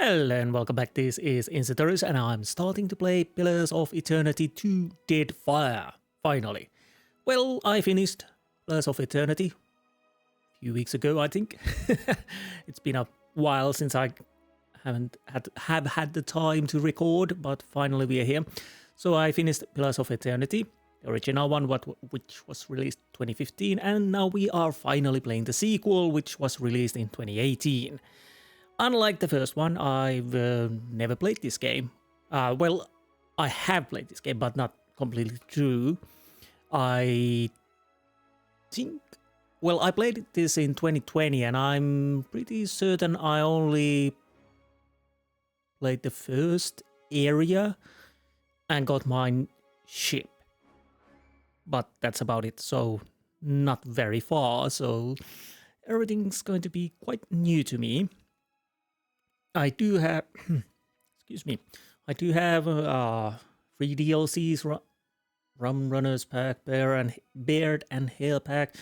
Hello and welcome back, this is Insti and I'm starting to play Pillars of Eternity 2 Deadfire, finally. Well, I finished Pillars of Eternity a few weeks ago, I think. It's been a while since I have had the time to record, but finally we are here. So I finished Pillars of Eternity, the original one, which was released 2015, and now we are finally playing the sequel, which was released in 2018. Unlike the first one, I've never played this game. Well, I have played this game, but not completely true. I think... Well, I played this in 2020, and I'm pretty certain I only played the first area and got my ship. But that's about it, so not very far, so everything's going to be quite new to me. I do have, excuse me, I do have 3 DLCs, Rum Runners Pack, Beard and Hail Pack,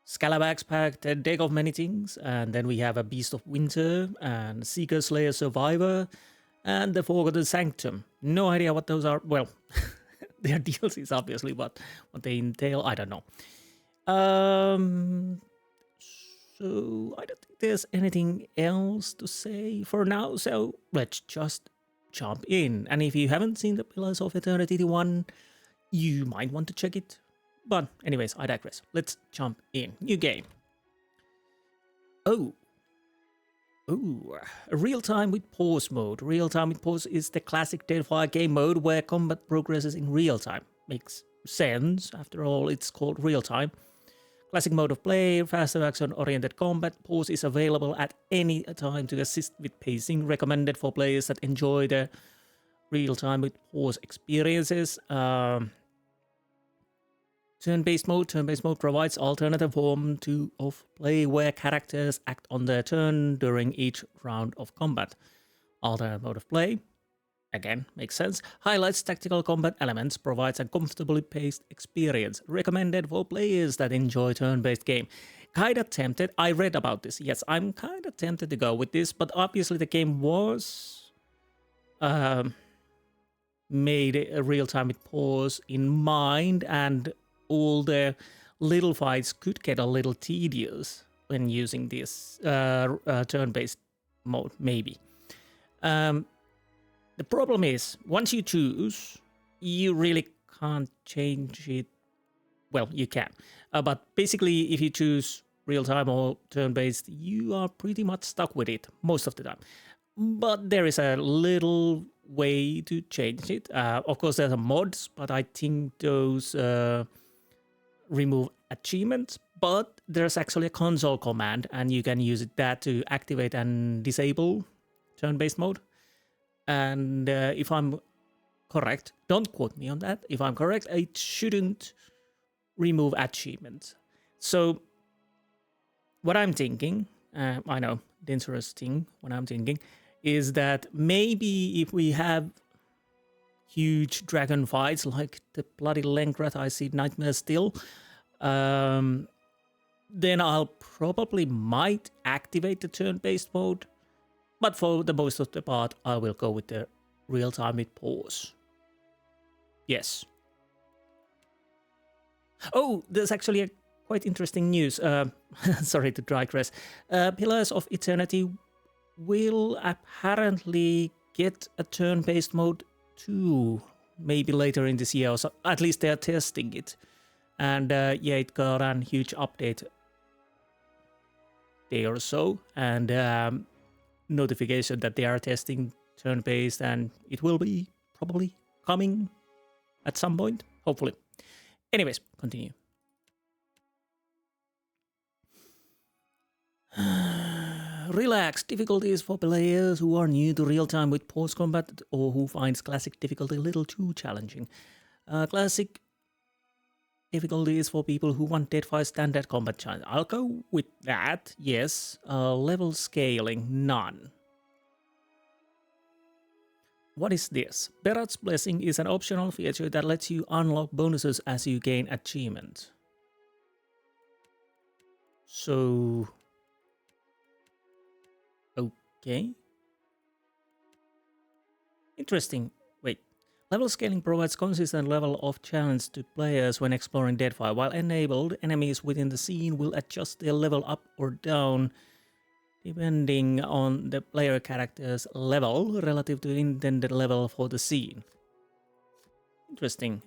Scalabax Pack, the Deck of Many Things, and then we have a Beast of Winter, and Seeker Slayer Survivor, and the Forgotten Sanctum. No idea what those are. Well, they are DLCs obviously, but what they entail, I don't know. So I don't think there's anything else to say for now, so let's just jump in. And if you haven't seen the Pillars of Eternity 1, you might want to check it. But anyways, I digress. Let's jump in. New game. Oh, real-time with pause mode. Real-time with pause is the classic Deadfire game mode where combat progresses in real time. Makes sense, after all it's called real-time. Classic mode of play, faster action-oriented combat. Pause is available at any time to assist with pacing, recommended for players that enjoy the real-time with pause experiences. Turn-based mode. Turn-based mode provides alternative form of play where characters act on their turn during each round of combat. Alternate mode of play. Again, makes sense. Highlights tactical combat elements, provides a comfortably paced experience. Recommended for players that enjoy turn-based game. Kinda tempted, I read about this. Yes, I'm kinda tempted to go with this, but obviously the game was made a real-time with pause in mind, and all the little fights could get a little tedious when using this turn-based mode, maybe. The problem is, once you choose, you really can't change it. Well, you can. But basically, if you choose real-time or turn-based, you are pretty much stuck with it most of the time. But there is a little way to change it. Of course, there are mods, but I think those remove achievements. But there's actually a console command, and you can use that to activate and disable turn-based mode. And if I'm correct, don't quote me on that, if I'm correct, it shouldn't remove achievements. So what I'm thinking, I know, dangerous thing, what I'm thinking, is that maybe if we have huge dragon fights like the bloody Lengrath, I see Nightmare still, then I'll probably might activate the turn-based mode. But for the most of the part, I will go with the real-time with pause. Yes. Oh, there's actually a quite interesting news. Sorry to digress. Pillars of Eternity will apparently get a turn-based mode too, maybe later in this year, or so. At least they're testing it. And yeah, it got a huge update day or so, and notification that they are testing turn-based, and it will be probably coming at some point, hopefully. Anyways, continue. Relax. Difficulties for players who are new to real-time with pause combat or who finds classic difficulty a little too challenging. Classic difficulty is for people who want Deadfire standard combat challenge. I'll go with that, yes. Level scaling, none. What is this? Berath's Blessing is an optional feature that lets you unlock bonuses as you gain achievement. So... okay. Interesting. Wait. Level scaling provides consistent level of challenge to players when exploring Deadfire, while enabled, enemies within the scene will adjust their level up or down depending on the player character's level relative to the intended level for the scene. Interesting.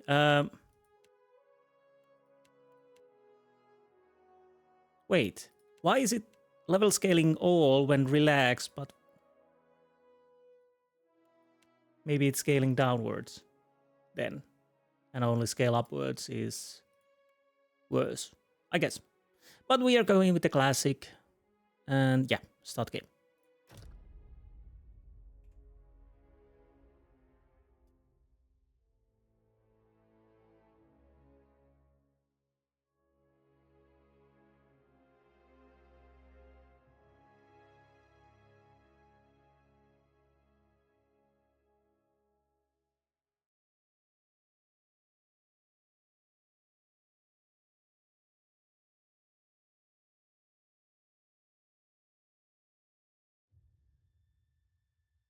Wait, why is it level scaling all when relaxed, but maybe it's scaling downwards then, and only scale upwards is worse, I guess. But we are going with the classic, and yeah, start game.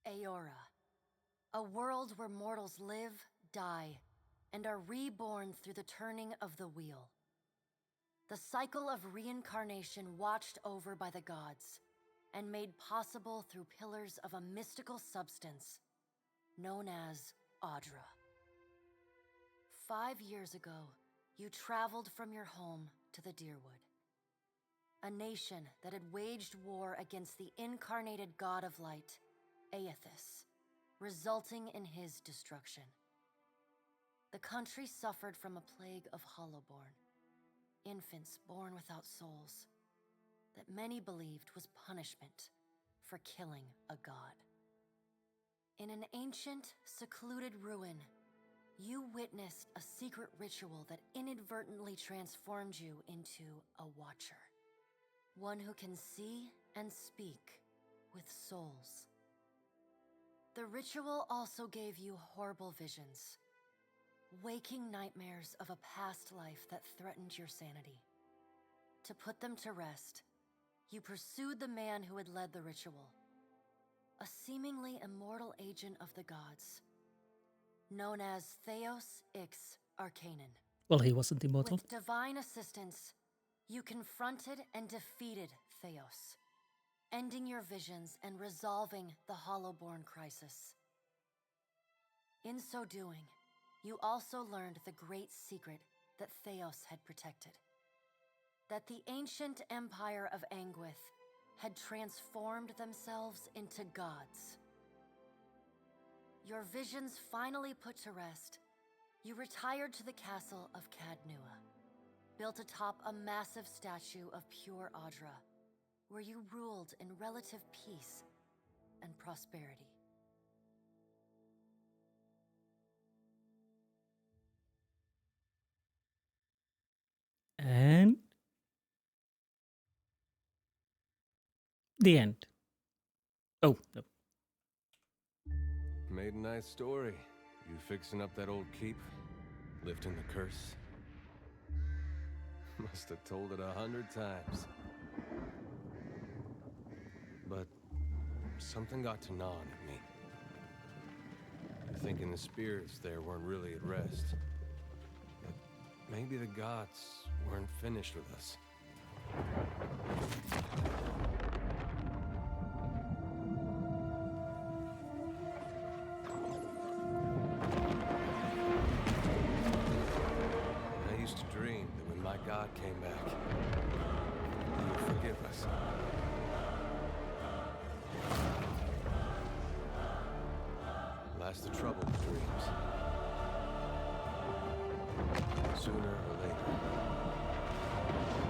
Eora, a world where mortals live, die, and are reborn through the turning of the wheel. The cycle of reincarnation watched over by the gods, and made possible through pillars of a mystical substance known as Audra. 5 years ago, you traveled from your home to the Deerwood, a nation that had waged war against the incarnated god of light, Eothas, resulting in his destruction. The country suffered from a plague of Hollowborn, infants born without souls, that many believed was punishment for killing a god. In an ancient, secluded ruin, you witnessed a secret ritual that inadvertently transformed you into a watcher. One who can see and speak with souls. The ritual also gave you horrible visions, waking nightmares of a past life that threatened your sanity. To put them to rest, you pursued the man who had led the ritual, a seemingly immortal agent of the gods, known as Theos Ix Arcanon. Well, he wasn't immortal. With divine assistance, you confronted and defeated Theos, ending your visions and resolving the Hollowborn crisis. In so doing, you also learned the great secret that Theos had protected. That the ancient empire of Anguith had transformed themselves into gods. Your visions finally put to rest, you retired to the castle of Caed Nua, built atop a massive statue of pure Audra, where you ruled in relative peace and prosperity. And the end. Oh, no. Made a nice story. You fixing up that old keep? Lifting the curse? Must have told it 100 times. But something got to gnawing at me. Thinking the spirits there weren't really at rest. That maybe the gods weren't finished with us. I used to dream that when my god came back, he would forgive us. Last the trouble with dreams. Sooner or later,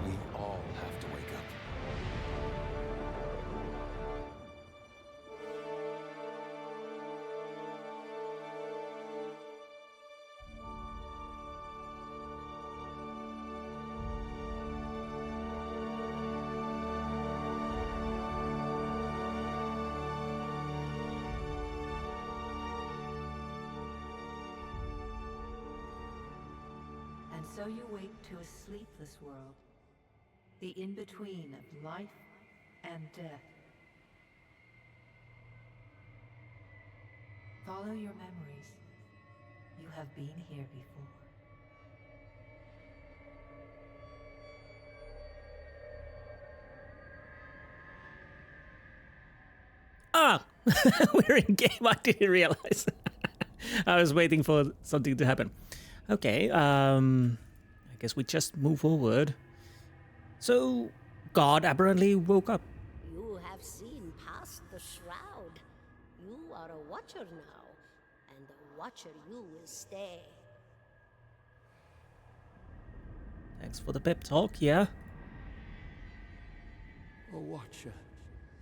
we all have to wake up. And so you wake to a sleepless world, the in-between of life and death. Follow your memories. You have been here before. Ah! We're in game, I didn't realize. I was waiting for something to happen. Okay, I guess we just move forward. So, God apparently woke up. You have seen past the shroud. You are a watcher now, and a watcher you will stay. Thanks for the pep talk, yeah? A watcher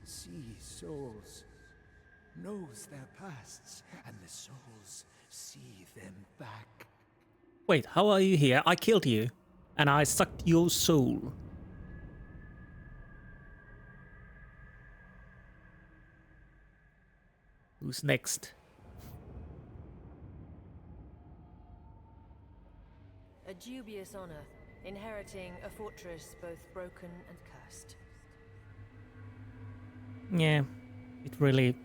sees souls, knows their pasts, and the souls see them back. Wait, how are you here? I killed you, and I sucked your soul. Who's next? A dubious honor, inheriting a fortress both broken and cursed. Yeah, it really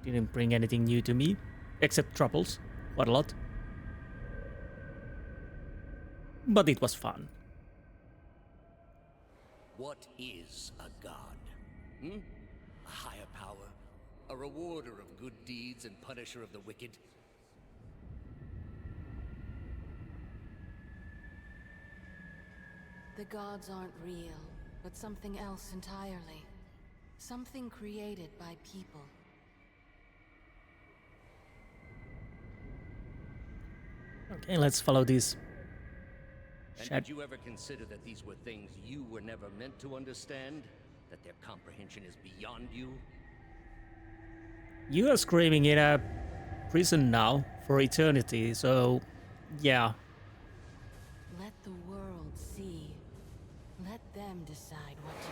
didn't bring anything new to me, except troubles, quite a lot. But it was fun. What is a god? A higher power? A rewarder of good deeds and punisher of the wicked? The gods aren't real, but something else entirely. Something created by people. Okay, let's follow these. And did you ever consider that these were things you were never meant to understand? That their comprehension is beyond you? You are screaming in a prison now for eternity, so yeah. Let the world see. Let them decide what to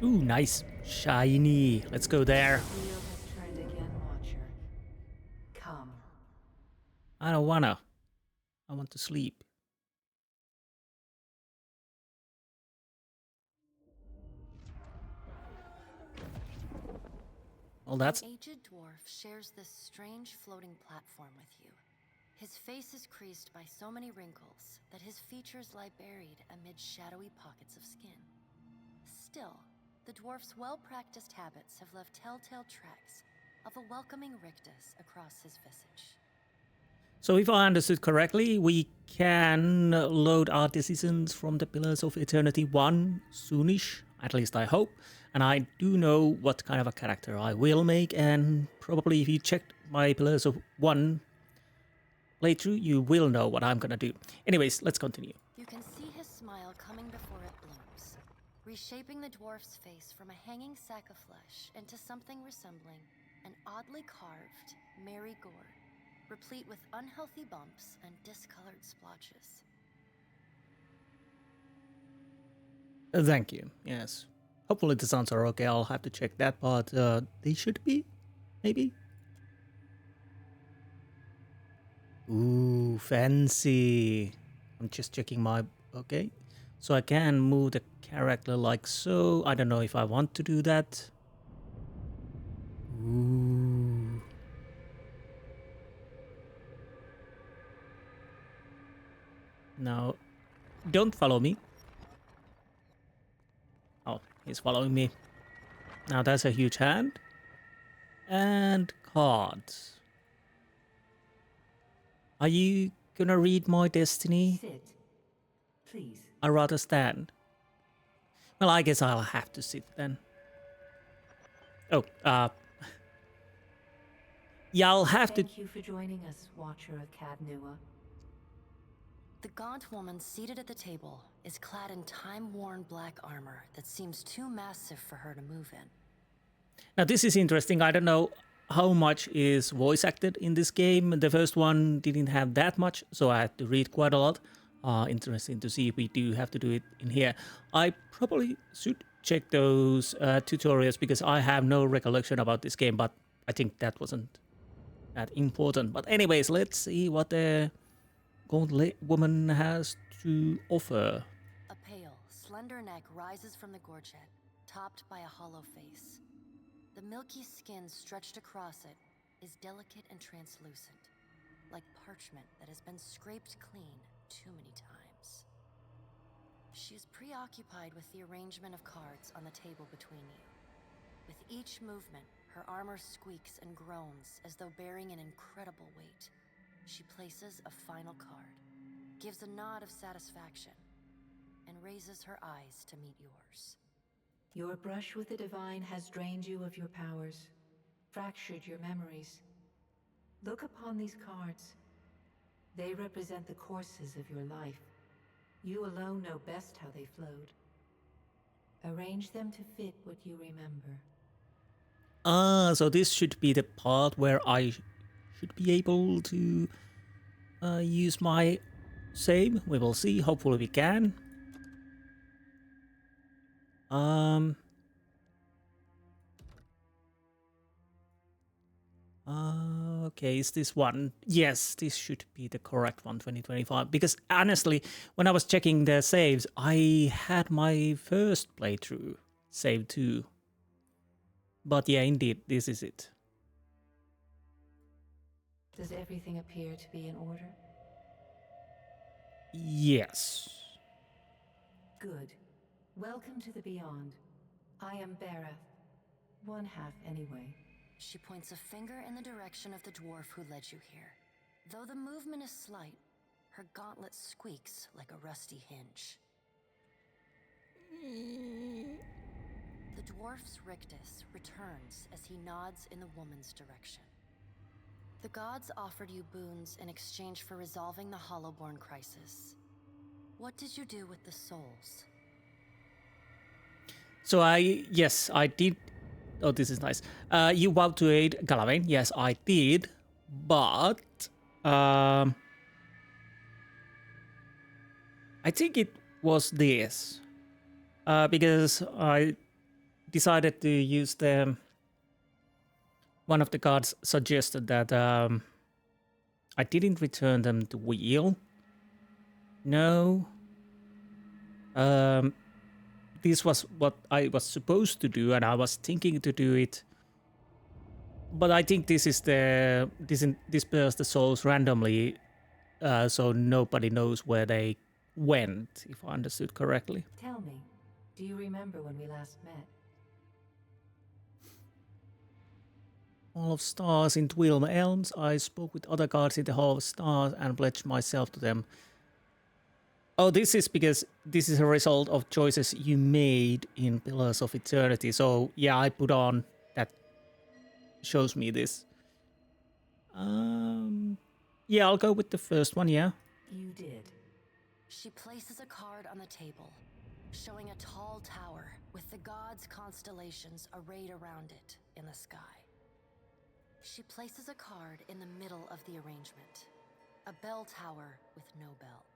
do. Ooh, nice. Shiny. Let's go there. Wheel has turned again, Watcher. Come. I don't wanna. I want to sleep. Well, that's... An aged dwarf shares this strange floating platform with you. His face is creased by so many wrinkles that his features lie buried amid shadowy pockets of skin. Still, the dwarf's well-practiced habits have left telltale tracks of a welcoming rictus across his visage. So if I understood correctly, we can load our decisions from the Pillars of Eternity 1 soonish, at least I hope. And I do know what kind of a character I will make, and probably if you checked my Pillars of 1 playthrough, you will know what I'm gonna do. Anyways, let's continue. You can see his smile coming before it blooms, reshaping the dwarf's face from a hanging sack of flesh into something resembling an oddly carved, merry gourd, replete with unhealthy bumps and discolored splotches. Thank you, yes. Hopefully the sounds are okay, I'll have to check that part. They should be, maybe? Ooh, fancy. I'm just checking my... Okay. So I can move the character like so. I don't know if I want to do that. Ooh. Now, don't follow me. Oh, he's following me. Now that's a huge hand. And cards. Are you gonna read my destiny? Sit. Please. I'd rather stand. Well, I guess I'll have to sit then. Oh, yeah, I'll have to... Thank you for joining us, Watcher of Caed Nua. The gaunt woman seated at the table is clad in time-worn black armor that seems too massive for her to move in. Now this is interesting. I don't know how much is voice acted in this game. The first one didn't have that much, so I had to read quite a lot. Interesting to see if we do have to do it in here. I probably should check those tutorials because I have no recollection about this game, but I think that wasn't that important. But anyways, let's see what the gauntlet woman has to offer. A pale, slender neck rises from the gorget, topped by a hollow face. The milky skin stretched across it is delicate and translucent, like parchment that has been scraped clean too many times. She is preoccupied with the arrangement of cards on the table between you. With each movement, her armor squeaks and groans as though bearing an incredible weight. She places a final card, gives a nod of satisfaction, and raises her eyes to meet yours. Your brush with the divine has drained you of your powers, fractured your memories. Look upon these cards. They represent the courses of your life. You alone know best how they flowed. Arrange them to fit what you remember. Ah, so this should be the part where I should be able to use my save. We will see. Hopefully we can. Okay, is this one? Yes, this should be the correct one, 2025. Because honestly, when I was checking the saves, I had my first playthrough saved too. But yeah, indeed, this is it. Does everything appear to be in order? Yes. Good. Welcome to the Beyond. I am Berath. One half, anyway. She points a finger in the direction of the dwarf who led you here. Though the movement is slight, her gauntlet squeaks like a rusty hinge. The dwarf's rictus returns as he nods in the woman's direction. The gods offered you boons in exchange for resolving the Hollowborn crisis. What did you do with the souls? So yes, I did. Oh, this is nice. You vowed to aid Galavain. Yes, I did. But I think it was this. Because I decided to use the... One of the gods suggested that I didn't return them to Wheel. No. This was what I was supposed to do, and I was thinking to do it. But I think this is disperse the souls randomly, so nobody knows where they went, if I understood correctly. Tell me, do you remember when we last met? Hall of Stars in Twilm Elms. I spoke with other gods in the Hall of Stars and pledged myself to them. Oh, this is because this is a result of choices you made in Pillars of Eternity. So, yeah, I put on that shows me this. Yeah, I'll go with the first one, yeah. You did. She places a card on the table, showing a tall tower with the gods' constellations arrayed around it in the sky. She places a card in the middle of the arrangement, a bell tower with no bell.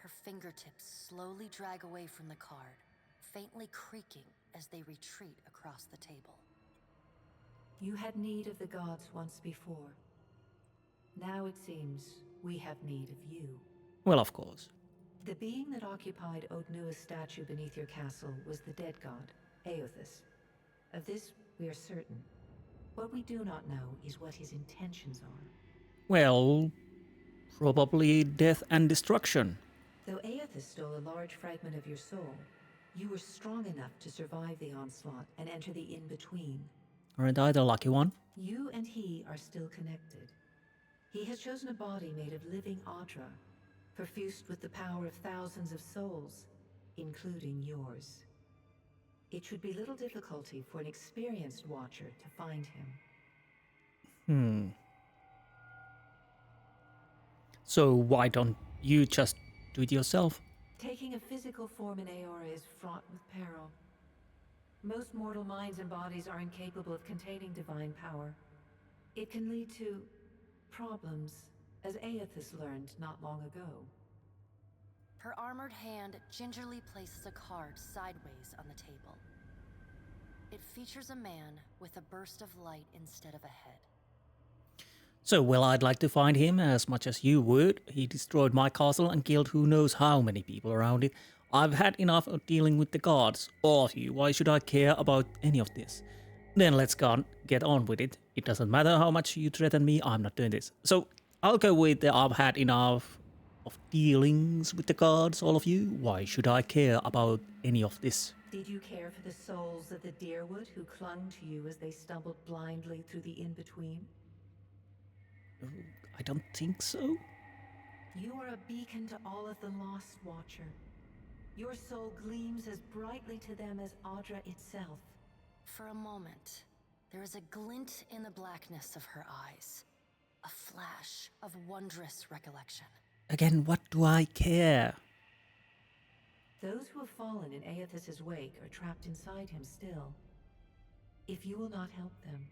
Her fingertips slowly drag away from the card, faintly creaking as they retreat across the table. You had need of the gods once before. Now it seems we have need of you. Well, of course. The being that occupied Caed Nua's statue beneath your castle was the dead god, Eothas. Of this we are certain. What we do not know is what his intentions are. Well, probably death and destruction. Though Eothas stole a large fragment of your soul, you were strong enough to survive the onslaught and enter the in-between. Aren't I the lucky one? You and he are still connected. He has chosen a body made of living Adra, perfused with the power of thousands of souls, including yours. It should be little difficulty for an experienced watcher to find him. So why don't you just do it yourself? Taking a physical form in Eora is fraught with peril. Most mortal minds and bodies are incapable of containing divine power. It can lead to problems, as Eothas learned not long ago. Her armored hand gingerly places a card sideways on the table. It features a man with a burst of light instead of a head. So, well, I'd like to find him as much as you would. He destroyed my castle and killed who knows how many people around it. I've had enough of dealing with the gods. All of you, why should I care about any of this? Then let's get on with it. It doesn't matter how much you threaten me, I'm not doing this. So I'll go with the I've had enough of dealings with the gods, all of you. Why should I care about any of this? Did you care for the souls of the Deerwood who clung to you as they stumbled blindly through the in-between? I don't think so. You are a beacon to all of the Lost Watcher. Your soul gleams as brightly to them as Audra itself. For a moment, there is a glint in the blackness of her eyes. A flash of wondrous recollection. Again, what do I care? Those who have fallen in Eothas' wake are trapped inside him still. If you will not help them,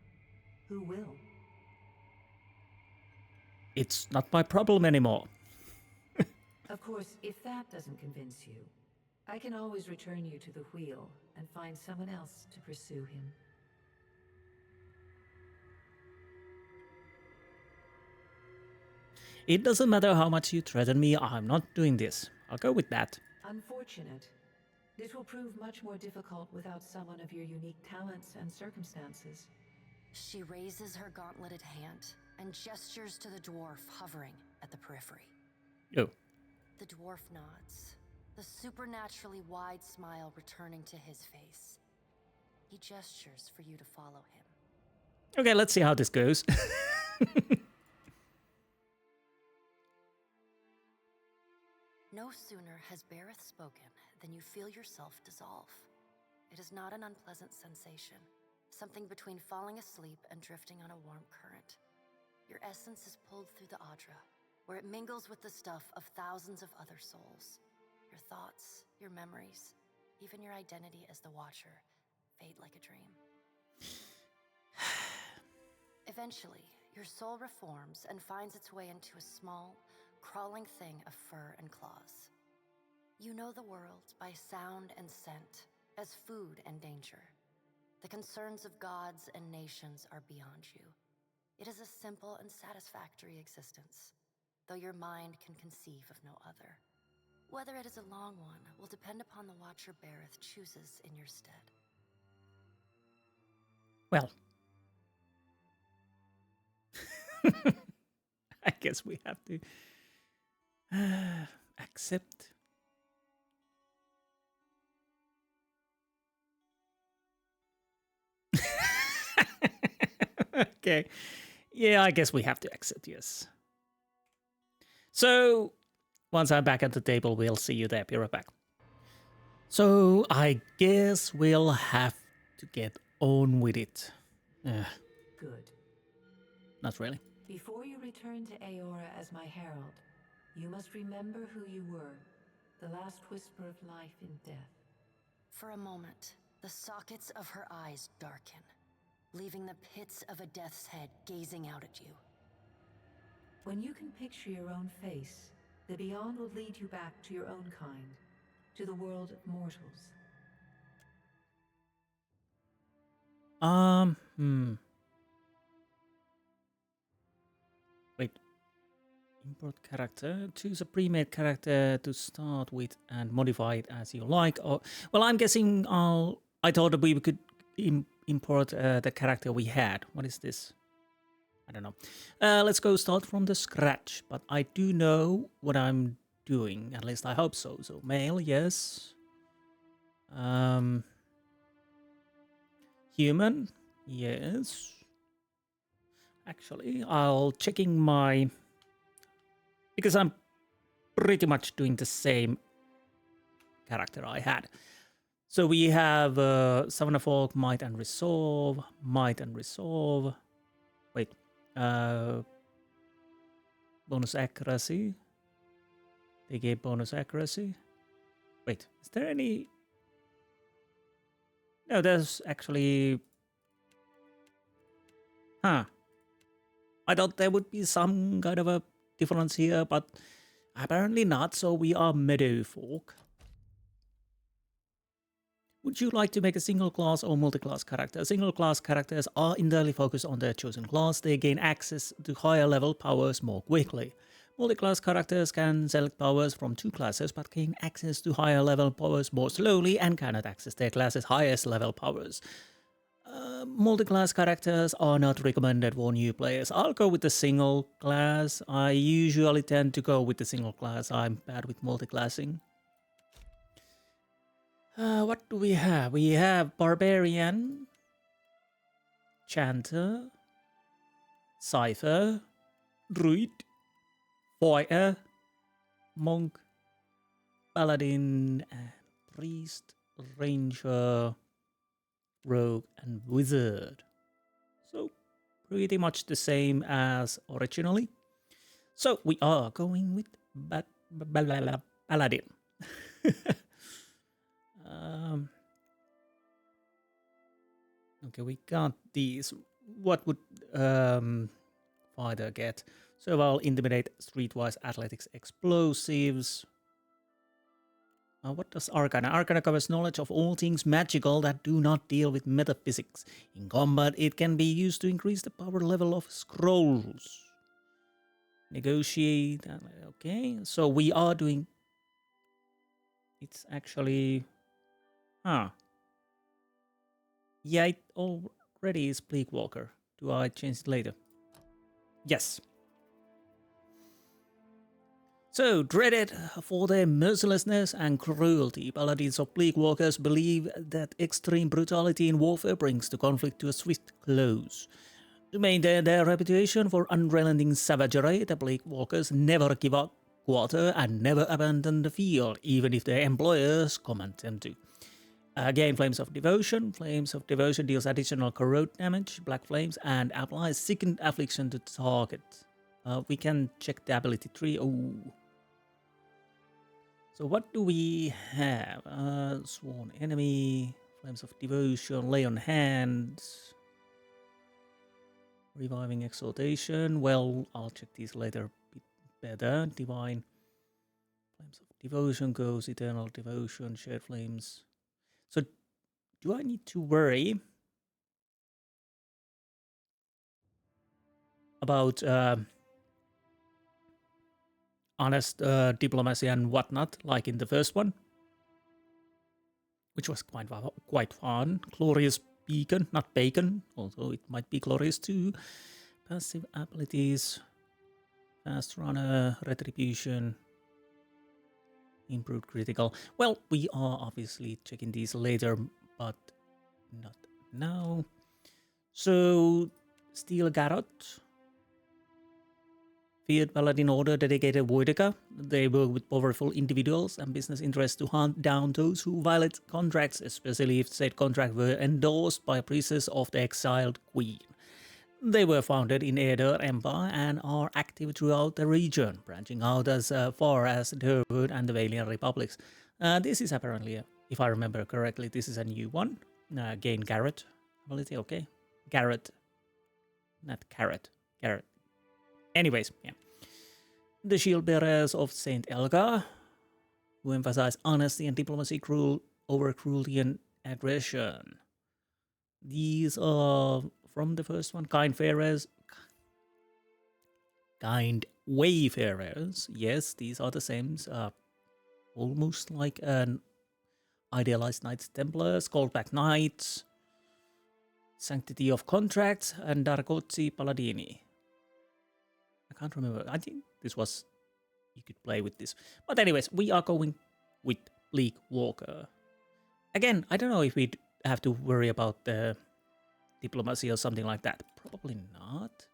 who will? It's not my problem anymore. Of course, if that doesn't convince you, I can always return you to the wheel and find someone else to pursue him. It doesn't matter how much you threaten me, I'm not doing this. I'll go with that. Unfortunate. This will prove much more difficult without someone of your unique talents and circumstances. She raises her gauntleted hand and gestures to the dwarf hovering at the periphery. Oh. The dwarf nods, the supernaturally wide smile returning to his face. He gestures for you to follow him. Okay, let's see how this goes. No sooner has Berath spoken than you feel yourself dissolve. It is not an unpleasant sensation, something between falling asleep and drifting on a warm current. Your essence is pulled through the Audra, where it mingles with the stuff of thousands of other souls. Your thoughts, your memories, even your identity as the Watcher fade like a dream. Eventually, your soul reforms and finds its way into a small, crawling thing of fur and claws. You know the world by sound and scent, as food and danger. The concerns of gods and nations are beyond you. It is a simple and satisfactory existence, though your mind can conceive of no other. Whether it is a long one will depend upon the Watcher Berath chooses in your stead. Well. I guess we have to accept. Okay. Yeah, I guess we have to accept, yes. So, once I'm back at the table, we'll see you there. Be right back. So, I guess we'll have to get on with it. Good. Not really. Before you return to Eora as my herald, you must remember who you were, the last whisper of life in death. For a moment, the sockets of her eyes darken, leaving the pits of a death's head gazing out at you. When you can picture your own face, the Beyond will lead you back to your own kind, to the world of mortals. Wait. Import character. Choose a pre-made character to start with and modify it as you like. Or, well, I'm guessing I thought that we could import the character we had. What is this? I don't know. Let's go start from the scratch. But I do know what I'm doing. At least I hope so. So male, yes. Human, yes. Actually, I'll checking my... Because I'm pretty much doing the same character I had. So we have Summon a Folk, Might and Resolve, Wait. Bonus accuracy. They gave bonus accuracy. Wait, is there any... No, there's actually... Huh. I thought there would be some kind of a difference here, but apparently not, so we are Meadow Folk. Would you like to make a single class or multi-class character? Single class characters are entirely focused on their chosen class. They gain access to higher level powers more quickly. Multi-class characters can select powers from two classes but gain access to higher level powers more slowly and cannot access their class's highest level powers. Multi-class characters are not recommended for new players. I'll go with the single class. I usually tend to go with the single class. I'm bad with multi-classing. What do we have? We have Barbarian, Chanter, Cypher, Druid, Fighter, Monk, Paladin, and Priest, Ranger, Rogue, and Wizard. So pretty much the same as originally. So we are going with Paladin. Okay, we got these. What would fighter get? Survival, intimidate, streetwise, athletics, explosives. What does Arcana? Arcana covers knowledge of all things magical that do not deal with metaphysics. In combat, it can be used to increase the power level of scrolls. Negotiate. Okay, so we are doing... It's actually... Yeah, it already is Bleakwalker. Do I change it later? Yes. So, dreaded for their mercilessness and cruelty, paladins of Bleakwalkers believe that extreme brutality in warfare brings the conflict to a swift close. To maintain their reputation for unrelenting savagery, the Bleakwalkers never give up quarter and never abandon the field, even if their employers command them to. Gain Flames of Devotion. Flames of Devotion deals additional corrode damage, black flames, and applies second affliction to the target. We can check the ability tree. Oh. So what do we have? Sworn Enemy, Flames of Devotion, Lay on Hands, Reviving Exaltation. Well, I'll check these later a bit better. Divine Flames of Devotion goes, Eternal Devotion, Shared Flames. So, do I need to worry about honest diplomacy and whatnot, like in the first one? Which was quite fun. Glorious Beacon, not Bacon, although it might be glorious too. Passive abilities, Fast Runner, Retribution, Improved critical. Well, we are obviously checking these later, but not now. So, Steel Garrote. Feared Paladin Order dedicated Voidica. They work with powerful individuals and business interests to hunt down those who violate contracts, especially if said contract were endorsed by a priestess of the exiled queen. They were founded in Aether Empire and are active throughout the region, branching out as far as Durwood and the Valiant Republics. This is apparently, if I remember correctly, this is a new one. Gain Garrett ability, okay. Garrett, not Carrot, Garrett. Anyways, yeah. The Shield Bearers of Saint Elgar, who emphasize honesty and diplomacy over cruelty and aggression. These are... from the first one, Kind Wayfarers. Yes, these are the same. Almost like an idealized Knights Templars, Coldback Knights, Sanctity of Contracts, and Dargozzi Paladini. I can't remember. I think this was... you could play with this. But anyways, we are going with Bleakwalker. Again, I don't know if we'd have to worry about the diplomacy or something like that. Probably not.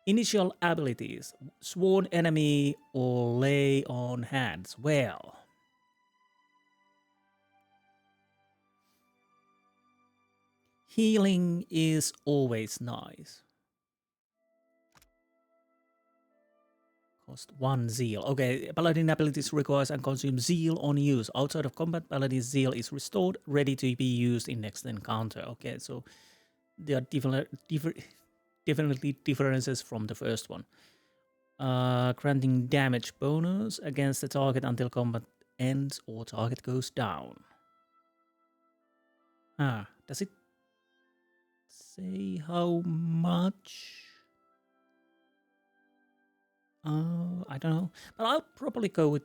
Initial abilities. Sworn Enemy or Lay on Hands. Well, healing is always nice. Cost 1 zeal. Okay, Paladin abilities requires and consume zeal on use. Outside of combat, Paladin's zeal is restored, ready to be used in next encounter. Okay, so there are definitely differences from the first one. Granting damage bonus against the target until combat ends or target goes down. Does it say how much? I don't know. But I'll probably go with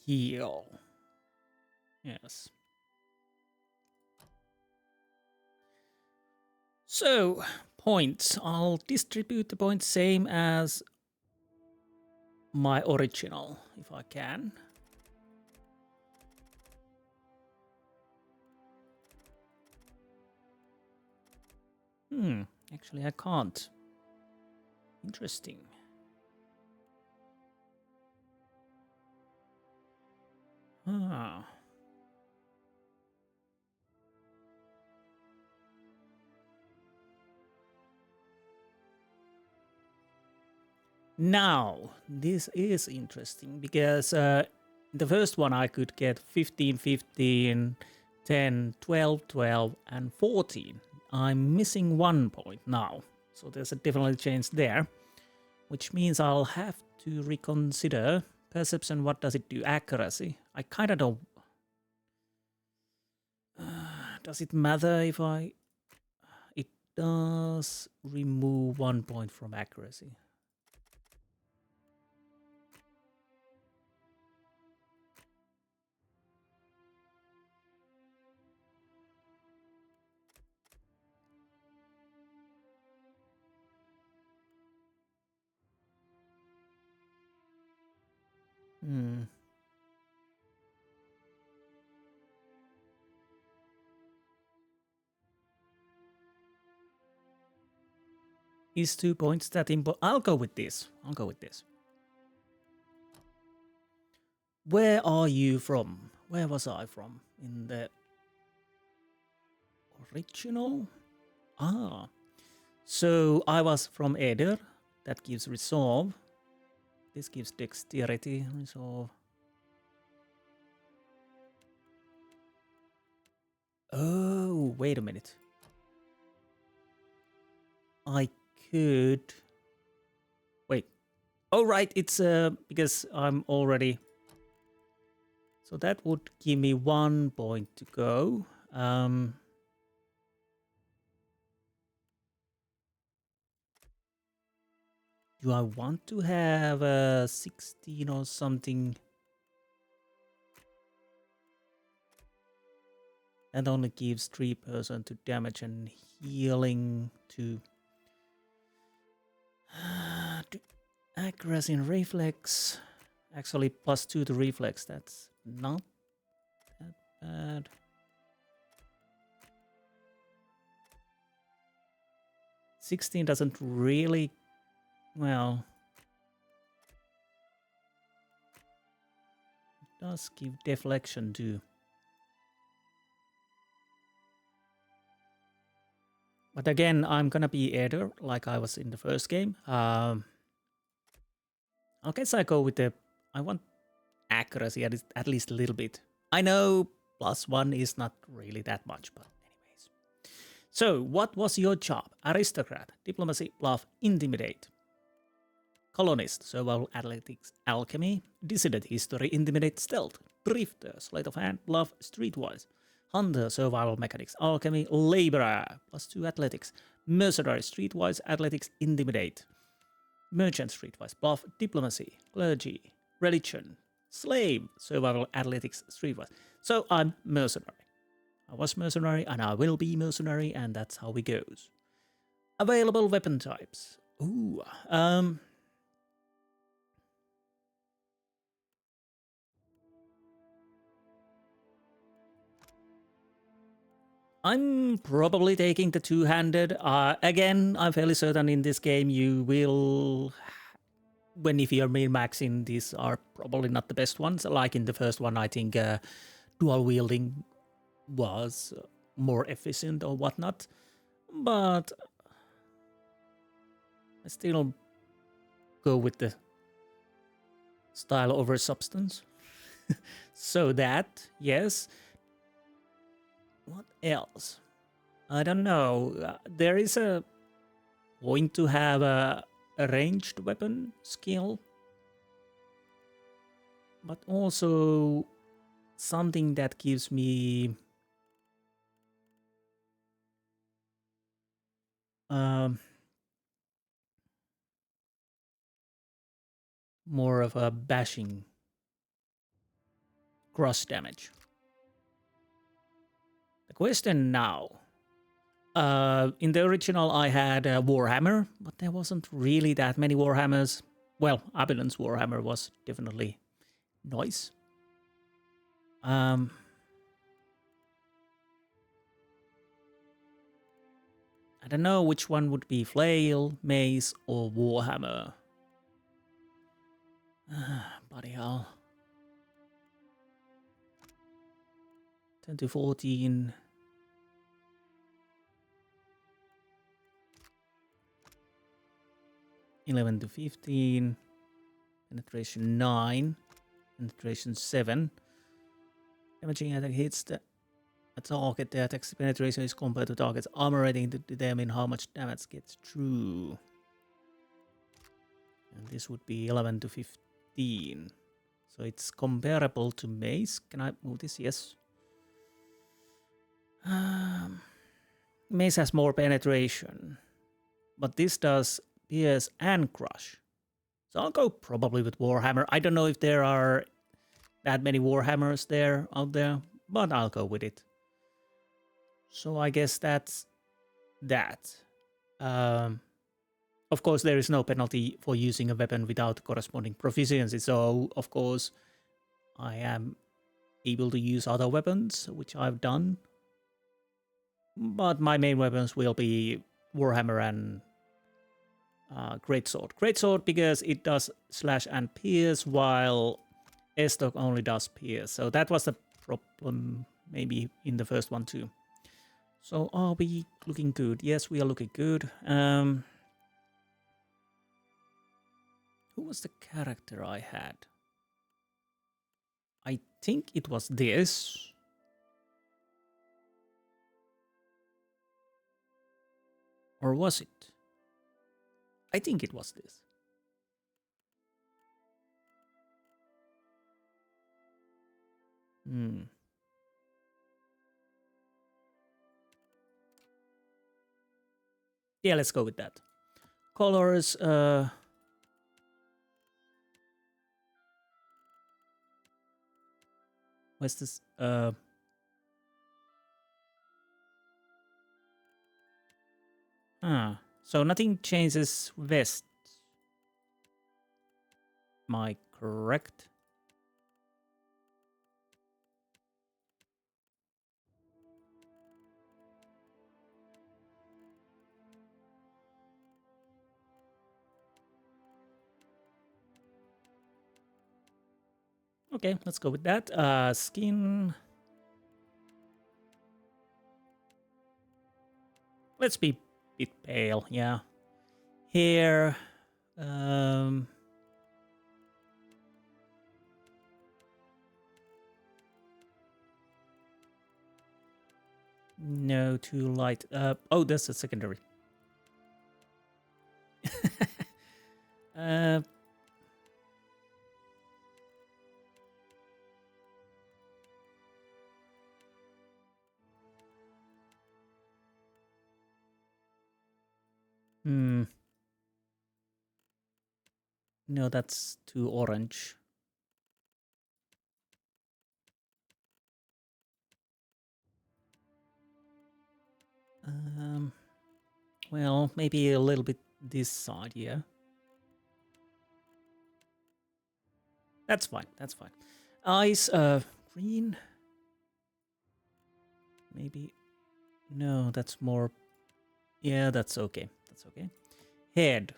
heal. Yes. So, points. I'll distribute the points same as my original, if I can. Actually I can't. Interesting. Ah. Now, this is interesting because the first one I could get 15, 15, 10, 12, 12, and 14. I'm missing 1 point now, so there's a definitely change there, which means I'll have to reconsider perception. What does it do? Accuracy. I kind of don't. Does it matter if I? It does remove 1 point from accuracy. Is 2 points that important? I'll go with this. Where are you from? Where was I from? In the original? Ah. So I was from Eder. That gives resolve. This gives dexterity, resolve. Oh, wait a minute. I could... Wait. Oh, right, it's because I'm already... So that would give me 1 point to go. Do I want to have a 16 or something? That only gives 3% to damage and healing to accuracy and reflex. Actually, +2 to reflex. That's not that bad. $16 doesn't really, well, it does give deflection too. But again, I'm gonna be Eder like I was in the first game. I guess I go with the, I want accuracy at least a little bit. I know +1 is not really that much, but anyways. So, what was your job? Aristocrat, diplomacy, bluff, intimidate. Colonist, survival, athletics, alchemy, dissident, history, intimidate, stealth, drifter, sleight of hand, bluff, streetwise. Hunter, survival, mechanics, alchemy, laborer, +2 athletics, mercenary, streetwise, athletics, intimidate. Merchant, streetwise, bluff, diplomacy, clergy, religion, slave, survival, athletics, streetwise. So I'm mercenary. I was mercenary and I will be mercenary, and that's how it goes. Available weapon types. Ooh, I'm probably taking the two-handed. Again, I'm fairly certain in this game you will, when if you're min-maxing, these are probably not the best ones. Like in the first one, I think dual wielding was more efficient or whatnot. But I still go with the style over substance. So that, yes. What else? I don't know. There is a point to have a ranged weapon skill, but also something that gives me more of a bashing cross damage. The question now, In the original, I had a Warhammer, but there wasn't really that many Warhammers. Well, Abilon's Warhammer was definitely nice. I don't know which one would be Flail, Mace, or Warhammer. Bloody hell. 10 to 14. (11 to 15). Penetration 9. Penetration 7. Damaging attack hits the target. The attack's penetration is compared to target's armor rating to determine how much damage gets through. And this would be 11 to 15. So it's comparable to Mace. Can I move this? Yes. Mace has more penetration, but this does pierce and crush. So I'll go probably with Warhammer. I don't know if there are that many Warhammers out there, but I'll go with it. So I guess that's that. Of course, there is no penalty for using a weapon without corresponding proficiency. So, of course, I am able to use other weapons, which I've done. But my main weapons will be Warhammer and Greatsword. Greatsword because it does slash and pierce, while Estoc only does pierce. So that was the problem maybe in the first one too. So are we looking good? Yes, we are looking good. Who was the character I had? I think it was this. Or was it? I think it was this. Yeah, let's go with that. Colors, what's this? So nothing changes vest. Am I correct? Okay, let's go with that. Skin. Let's be a bit pale, yeah. Hair. No, too light. Oh, that's a secondary. No, that's too orange. Well, maybe a little bit this side, yeah. That's fine, that's fine. Eyes, green. Maybe. No, that's more. Yeah, that's okay. That's okay. Head.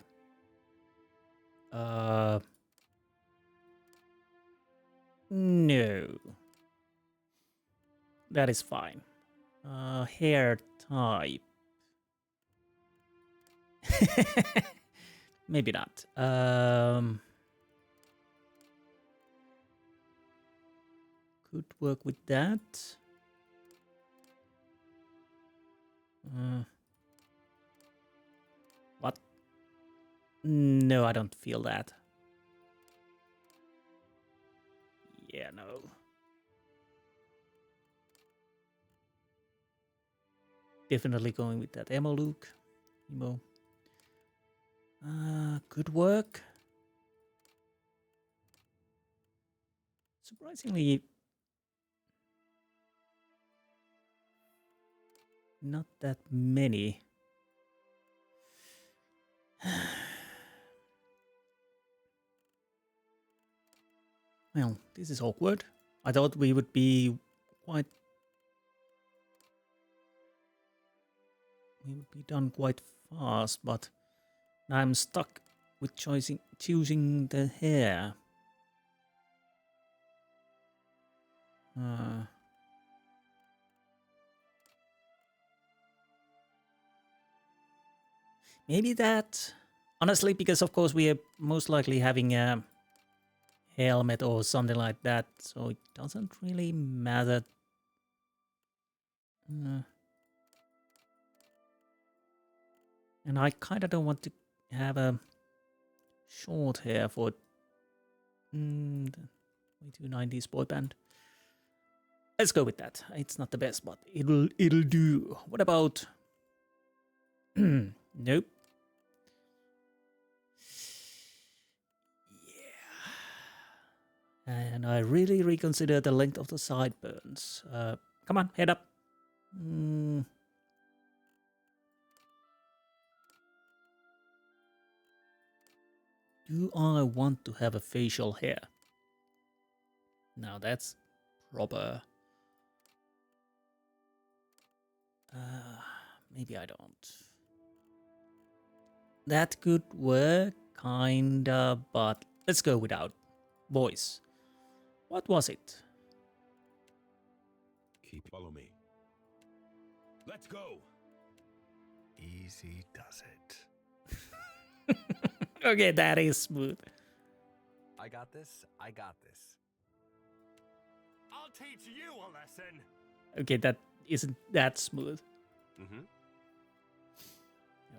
No. That is fine. Hair type. Maybe not. Could work with that. What? No, I don't feel that. Yeah, no. Definitely going with that emo look. Emo. Could work. Surprisingly. not that many. Well, this is awkward. I thought we would be quite... We would be done quite fast, but now I'm stuck with choosing the hair. Maybe that... Honestly, because of course we are most likely having a helmet or something like that, so it doesn't really matter. And I kind of don't want to have a short hair for the way too 90s boy band. Let's go with that. It's not the best, but it'll do. What about... Nope. Yeah. And I really reconsider the length of the sideburns. Come on, head up. Do I want to have a facial hair? Now that's proper. Maybe I don't. That could work, kinda, but let's go without. Voice. What was it? Follow me. Let's go. Easy does it. Okay, that is smooth. I got this. I got this. I'll teach you a lesson. Okay, that isn't that smooth.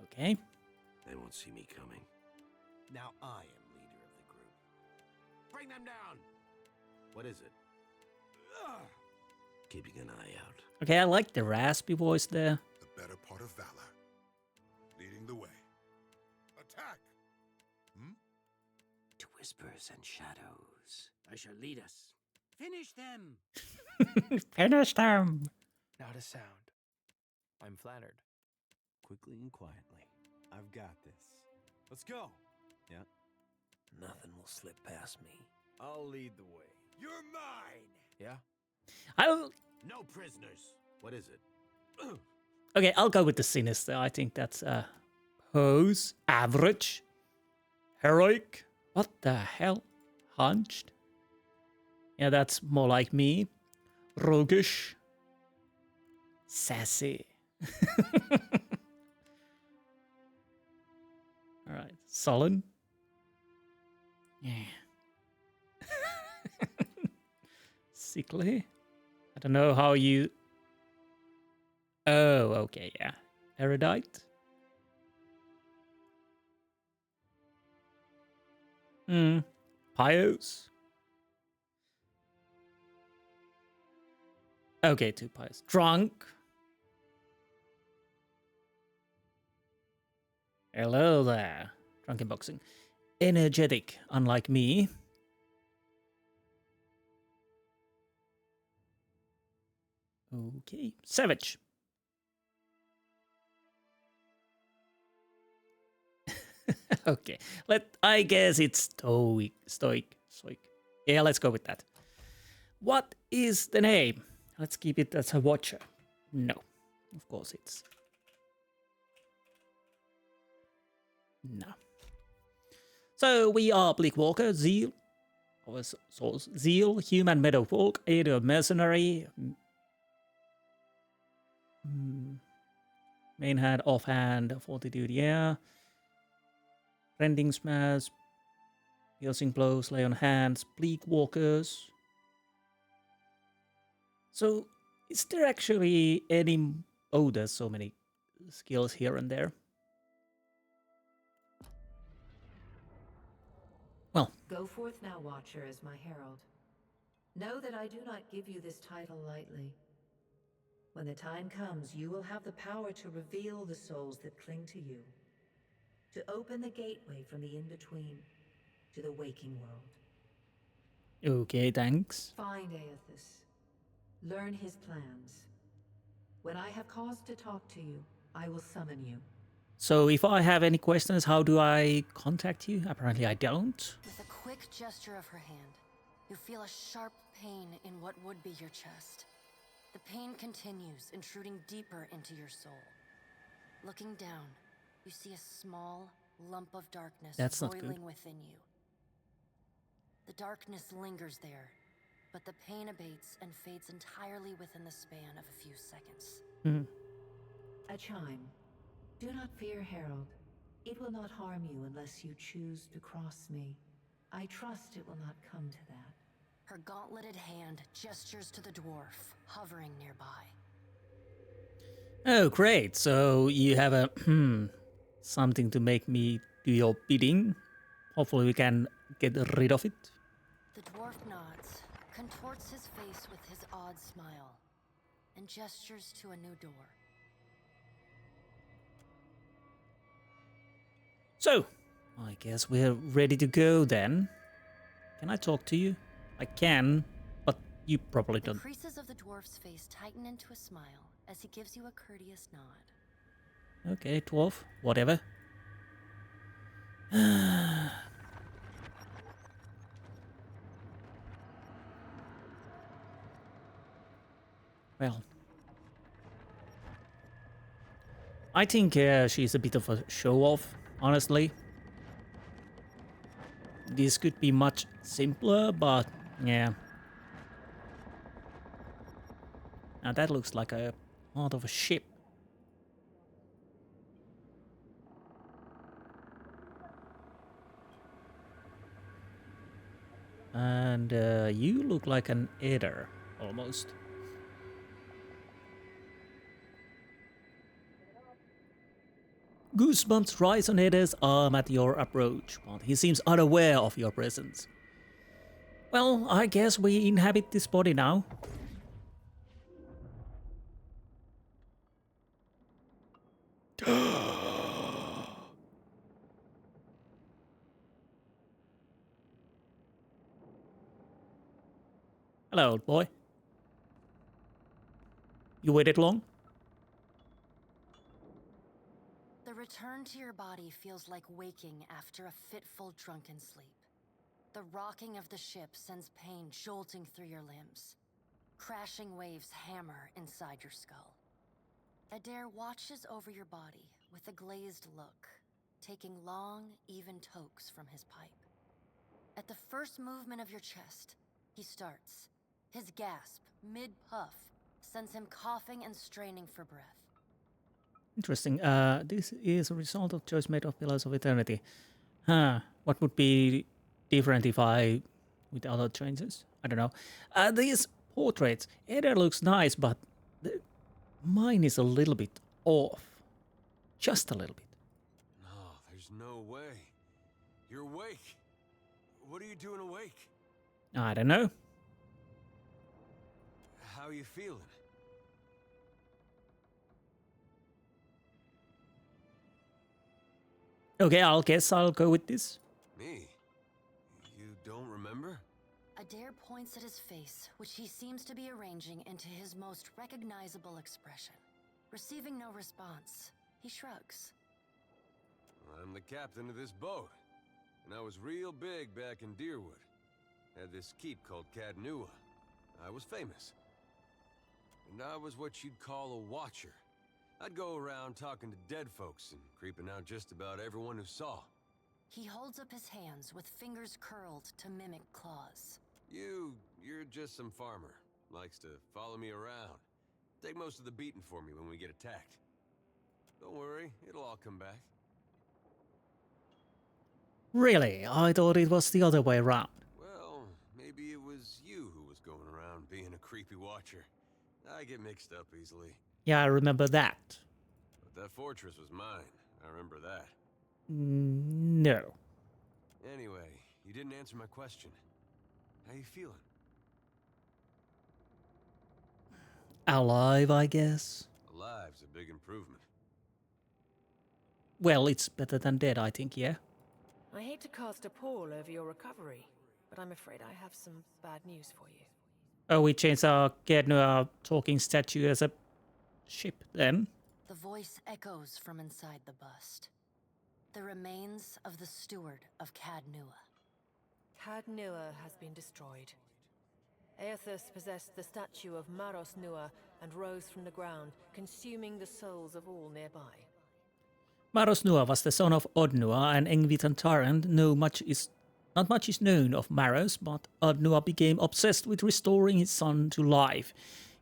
Okay. They won't see me coming. Now I am leader of the group. Bring them down. What is it? Keeping an eye out. Okay, I like the raspy voice there. The better part of valor. Leading the way. Attack! To whispers and shadows. I shall lead us. Finish them! Finish them! Not a sound. I'm flattered. Quickly and quietly. I've got this. Let's go. Yeah. Nothing will slip past me. I'll lead the way. You're mine! Yeah? I'll... No prisoners! What is it? Okay, I'll go with the sinister. I think that's pose, average, heroic. What the hell? Hunched? Yeah, that's more like me. Roguish. Sassy. Alright, sullen. Yeah. Sickly. I don't know how you... Oh, okay, yeah. Erudite. Pious. Okay, two pious. Drunk. Hello there. Drunken boxing. Energetic, unlike me. Okay. Savage. Okay. I guess it's stoic. Yeah, let's go with that. What is the name? Let's keep it as a watcher. No. Of course it's... No. So we are Bleakwalker, Zeal. Our souls. Zeal, human meadowfolk, Aedo mercenary. Main hand, offhand, fortitude, yeah. Rending smash, piercing blows, lay on hands, Bleakwalkers. So, is there actually any... Oh, there's so many skills here and there. Well. Go forth now, Watcher, as my herald. Know that I do not give you this title lightly. When the time comes, you will have the power to reveal the souls that cling to you. To open the gateway from the in-between to the waking world. Okay, thanks. Find Eothas. Learn his plans. When I have cause to talk to you, I will summon you. So if I have any questions, how do I contact you? Apparently I don't. With a quick gesture of her hand, you feel a sharp pain in what would be your chest. The pain continues, intruding deeper into your soul. Looking down, you see a small lump of darkness boiling within you. The darkness lingers there, but the pain abates and fades entirely within the span of a few seconds. A chime. Do not fear, Herald. It will not harm you unless you choose to cross me. I trust it will not come to that. Her gauntleted hand gestures to the dwarf, hovering nearby. Oh, great. So you have a something to make me do your bidding. Hopefully we can get rid of it. The dwarf nods, contorts his face with his odd smile, and gestures to a new door. So, I guess we're ready to go then. Can I talk to you? I can, but you probably don't. The creases of the dwarf's face tighten into a smile as he gives you a courteous nod. Okay, dwarf, whatever. Well, I think she's a bit of a show-off, honestly. This could be much simpler, but yeah. Now that looks like a part of a ship. And you look like an Aether, almost. Goosebumps rise on Aether's arm at your approach, but he seems unaware of your presence. Well, I guess we inhabit this body now. Hello, old boy. You waited long? The return to your body feels like waking after a fitful drunken sleep. The rocking of the ship sends pain jolting through your limbs. Crashing waves hammer inside your skull. Adair watches over your body with a glazed look, taking long, even tokes from his pipe. At the first movement of your chest, he starts. His gasp, mid-puff, sends him coughing and straining for breath. Interesting. This is a result of choice made of Pillars of Eternity. What would be different if I... with other changes? I don't know. These portraits, Aether looks nice, but mine is a little bit off. Just a little bit. No, there's no way. You're awake. What are you doing awake? I don't know. How are you feeling? Okay, I'll guess I'll go with this. Me? You don't remember? Adair points at his face, which he seems to be arranging into his most recognizable expression. Receiving no response, he shrugs. I'm the captain of this boat, and I was real big back in Deerwood. Had this keep called Caed Nua. I was famous. And I was what you'd call a watcher. I'd go around talking to dead folks and creeping out just about everyone who saw. He holds up his hands with fingers curled to mimic claws. You're just some farmer. Likes to follow me around. Take most of the beating for me when we get attacked. Don't worry, it'll all come back. Really? I thought it was the other way around. Well, maybe it was you who was going around being a creepy watcher. I get mixed up easily. Yeah, I remember that. But that fortress was mine. I remember that. No. Anyway, you didn't answer my question. How you feeling? Alive, I guess. Alive's a big improvement. Well, it's better than dead, I think, yeah? I hate to cast a pall over your recovery, but I'm afraid I have some bad news for you. Oh, we changed our Caed Nua talking statue as a ship then. The voice echoes from inside the bust. The remains of the steward of Caed Nua. Caed Nua has been destroyed. Eothas possessed the statue of Maros Nua and rose from the ground, consuming the souls of all nearby. Maros Nua was the son of Od Nua and Engvitan tyrant. Not much is known of Maros, but Od Nua became obsessed with restoring his son to life.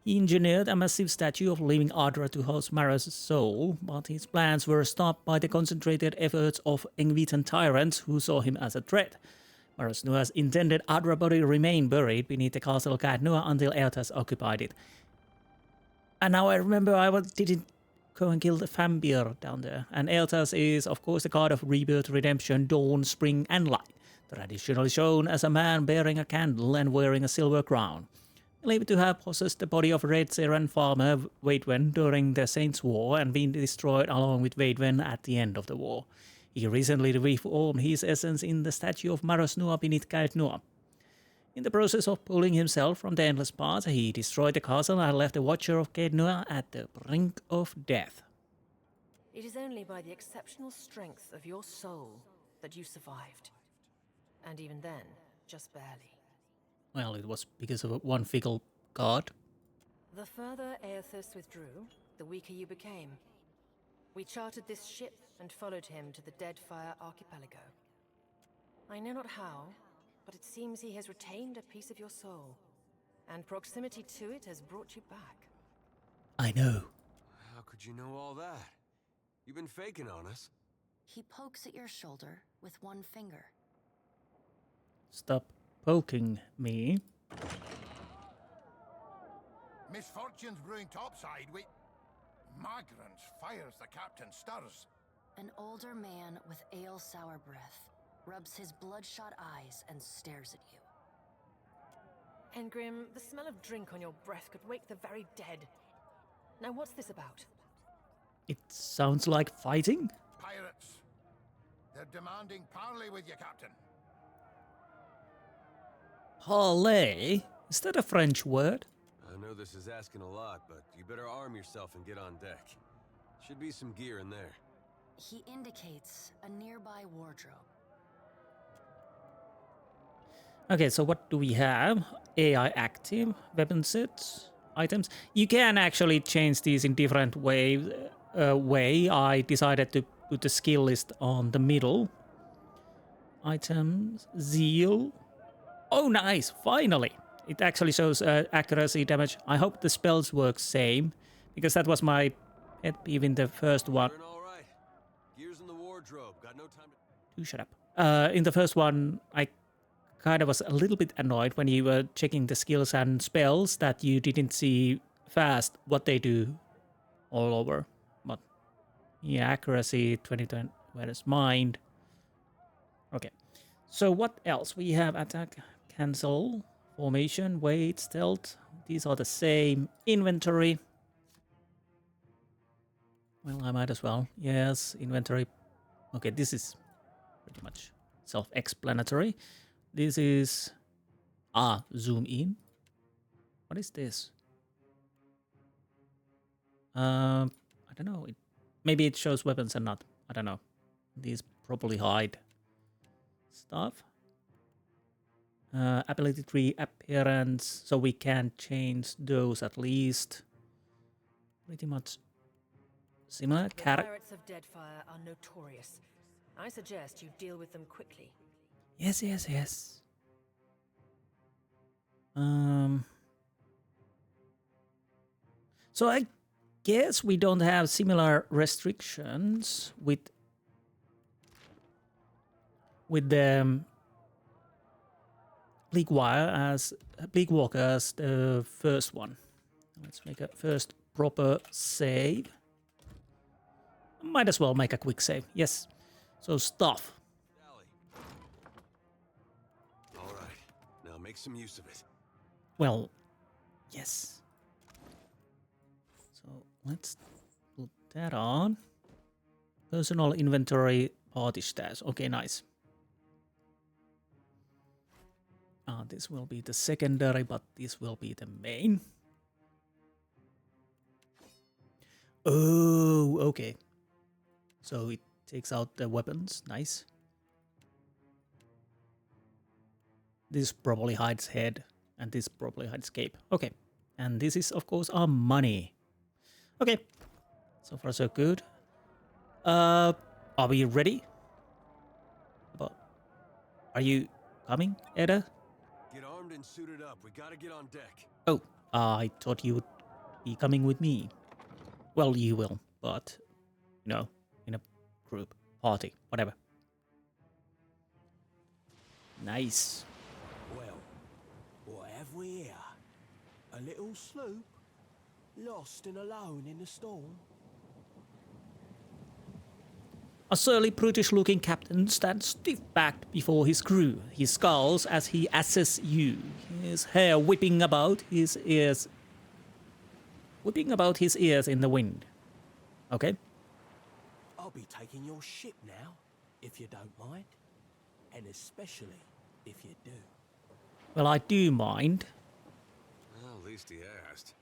He engineered a massive statue of living Adra to house Maros' soul, but his plans were stopped by the concentrated efforts of Engvitan tyrants who saw him as a threat. Maros Nua's intended Adra body remained buried beneath the castle of Caed Nua until Eothas occupied it. And now I remember didn't go and kill the Fambir down there. And Eothas is, of course, the god of rebirth, redemption, dawn, spring, and light, traditionally shown as a man bearing a candle and wearing a silver crown. Believed to have possessed the body of Red Seren farmer Weidwen during the Saints' War and been destroyed along with Weidwen at the end of the war. He recently reformed his essence in the statue of Maros Nua beneath Caed Nua. In the process of pulling himself from the endless path, he destroyed the castle and left the Watcher of Caed Nua at the brink of death. It is only by the exceptional strength of your soul that you survived. And even then, just barely. Well, it was because of one fickle god. The further Eothas withdrew, the weaker you became. We chartered this ship and followed him to the Deadfire Archipelago. I know not how, but it seems he has retained a piece of your soul, and proximity to it has brought you back. I know. How could you know all that? You've been faking on us. He pokes at your shoulder with one finger. Stop poking me. Misfortune's brewing topside. Magrants fires the captain stirs. An older man with ale-sour breath rubs his bloodshot eyes and stares at you. Engrim, the smell of drink on your breath could wake the very dead. Now what's this about? It sounds like fighting. Pirates. They're demanding parley with you, Captain. Parley? Is that a French word? I know this is asking a lot, but you better arm yourself and get on deck. Should be some gear in there. He indicates a nearby wardrobe. Okay, so what do we have? AI active, weapon sets, items. You can actually change these in different way. I decided to put the skill list on the middle. Items, zeal. Oh, nice! Finally! It actually shows accuracy, damage. I hope the spells work same, because that was my pet peeve in the first one. All right. Gears in the wardrobe. Got no time to... Do shut up. In the first one, I kind of was a little bit annoyed when you were checking the skills and spells that you didn't see fast what they do all over. But yeah, accuracy, 20, whereas mind. Okay. So what else? We have attack, cancel, formation, weight, stealth. These are the same. Inventory. Well, I might as well. Yes, inventory. Okay, this is pretty much self-explanatory. This is... zoom in. What is this? I don't know. Maybe it shows weapons and not. I don't know. These probably hide stuff. Ability tree, appearance. So we can change those at least. Pretty much similar. The pirates of Deadfire are notorious. I suggest you deal with them quickly. Yes, yes, yes. So I guess we don't have similar restrictions with the Bleak Walker as the first one. Let's make a first proper save. Might as well make a quick save. Yes. So stuff. All right. Now make some use of it. Well, yes. So let's put that on. Personal inventory party stash. Okay, nice. This will be the secondary, but this will be the main. Oh, okay. So it takes out the weapons. Nice. This probably hides head, and this probably hides cape. Okay. And this is, of course, our money. Okay. So far, so good. Are we ready? Are you coming, Edda? Get armed and suited up. We gotta get on deck. Oh, I thought you would be coming with me. Well, you will, but, you know, in a group, party, whatever. Nice. Well, what have we here? A little sloop? Lost and alone in the storm? A surly, brutish-looking captain stands stiff-backed before his crew. He scowls as he assesses you, his hair whipping about his ears in the wind. Okay. I'll be taking your ship now, if you don't mind. And especially if you do. Well, I do mind. Well, at least he asked.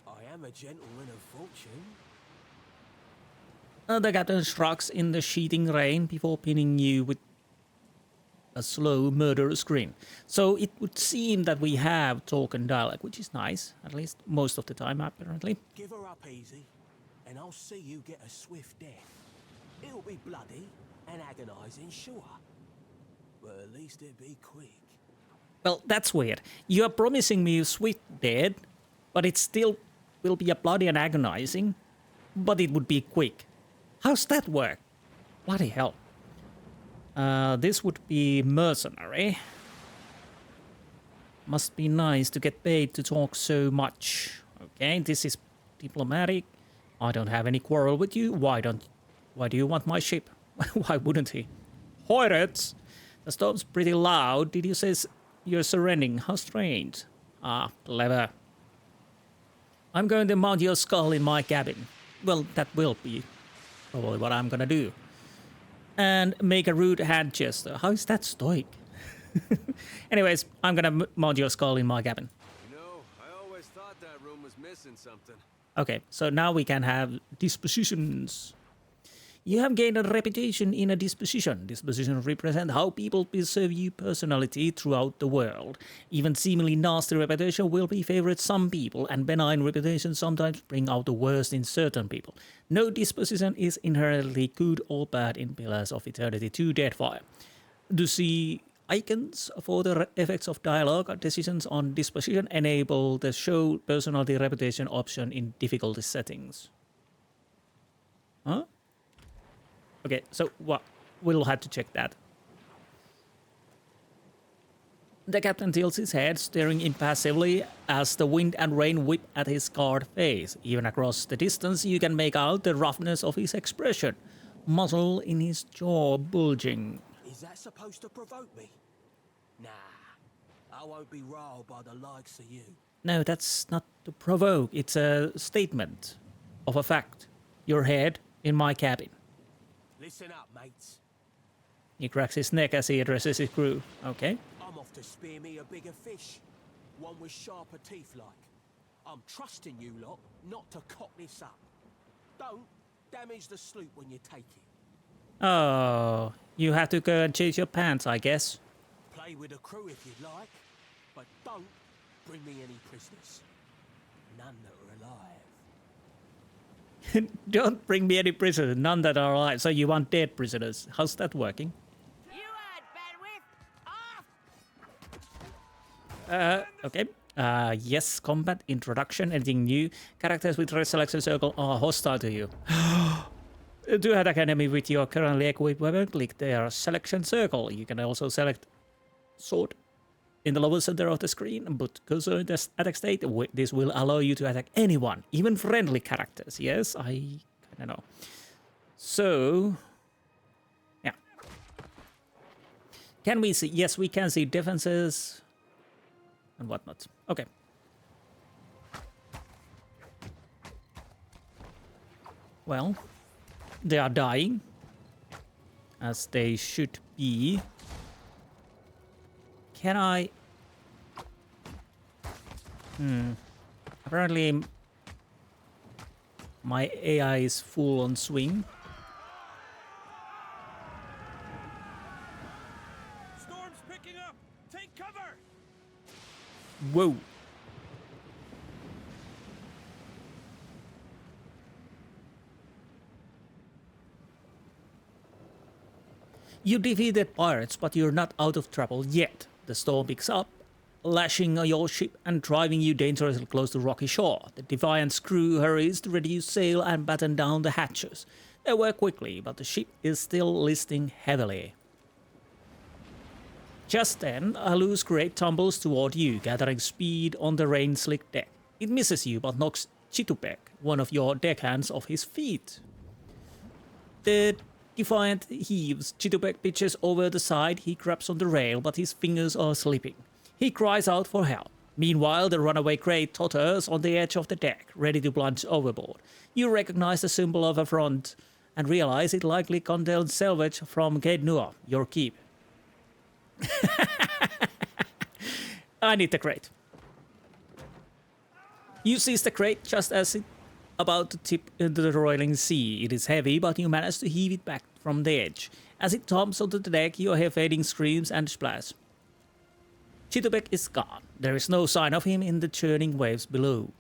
I am a gentleman of fortune. The captain shrugs in the sheeting rain before pinning you with a slow, murderous grin. So it would seem that we have talk and dialogue, which is nice, at least most of the time, apparently. Give her up easy, and I'll see you get a swift death. It'll be bloody and agonizing, sure. But at least it'll be quick. Well, that's weird. You are promising me a swift death, but it still will be a bloody and agonizing, but it would be quick. How's that work? Bloody hell. This would be mercenary. Must be nice to get paid to talk so much. Okay, this is diplomatic. I don't have any quarrel with you. Why do you want my ship? Why wouldn't he? Pirates! The storm's pretty loud. Did you say you're surrendering? How strange. Ah, clever. I'm going to mount your skull in my cabin. Well, that will be probably what I'm gonna do. And make a rude hand gesture. How is that stoic? Anyways, I'm gonna mount your skull in my cabin. You know, I always thought that room was missing something. Okay, so now we can have dispositions. You have gained a reputation in a disposition. Dispositions represent how people perceive you personality throughout the world. Even seemingly nasty reputation will be favored some people, and benign reputations sometimes bring out the worst in certain people. No disposition is inherently good or bad in Pillars of Eternity 2 Deadfire. To see icons for the effects of dialogue, decisions on disposition enable the show personality reputation option in difficulty settings. Huh? Okay, so what? We'll have to check that. The captain tilts his head, staring impassively as the wind and rain whip at his scarred face. Even across the distance, you can make out the roughness of his expression, muscle in his jaw bulging. Is that supposed to provoke me? Nah, I won't be riled by the likes of you. No, that's not to provoke. It's a statement of a fact. Your head in my cabin. Listen up, mates. He cracks his neck as he addresses his crew. Okay. I'm off to spear me a bigger fish. One with sharper teeth like. I'm trusting you lot not to cock this up. Don't damage the sloop when you take it. Oh, you have to go and change your pants, I guess. Play with the crew if you'd like, but don't bring me any prisoners. None that are alive. Don't bring me any prisoners, none that are alive. So you want dead prisoners. How's that working? You heard, bandwidth! Off! Okay. Yes, combat, introduction, anything new. Characters with red selection circle are hostile to you. To attack enemy with your currently equipped weapon, click their selection circle. You can also select sword in the lower center of the screen, but cursor in the attack state. This will allow you to attack anyone, even friendly characters. Yes, I kind of know. So, yeah. Can we see? Yes, we can see defenses and whatnot. Okay. Well, they are dying, as they should be. Can I? Apparently, My AI is full on swing. Storm's picking up. Take cover. Whoa. You defeated pirates, but you're not out of trouble yet. The storm picks up, lashing your ship and driving you dangerously close to rocky shore. The Defiant's crew hurries to reduce sail and batten down the hatches. They work quickly, but the ship is still listing heavily. Just then, a loose crate tumbles toward you, gathering speed on the rain-slick deck. It misses you, but knocks Chitupek, one of your deckhands, off his feet. The Defiant heaves. Chitupek pitches over the side. He grabs on the rail, but his fingers are slipping. He cries out for help. Meanwhile, the runaway crate totters on the edge of the deck, ready to plunge overboard. You recognize the symbol of a front and realize it likely contains salvage from Caed Nua, your keep. I need the crate. You seize the crate just as it about to tip into the roiling sea. It is heavy, but you manage to heave it back from the edge. As it tumbles onto the deck, you hear fading screams and splash. Chitupek is gone. There is no sign of him in the churning waves below.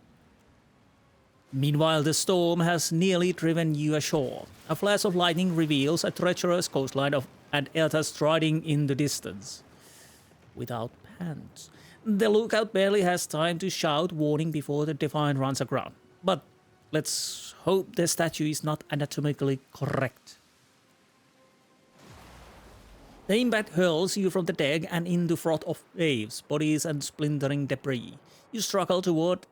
Meanwhile, the storm has nearly driven you ashore. A flash of lightning reveals a treacherous coastline and Eothas striding in the distance. Without pants. The lookout barely has time to shout warning before the Defiant runs aground. But let's hope the statue is not anatomically correct. The impact hurls you from the deck and into froth of waves, bodies and splintering debris. You struggle toward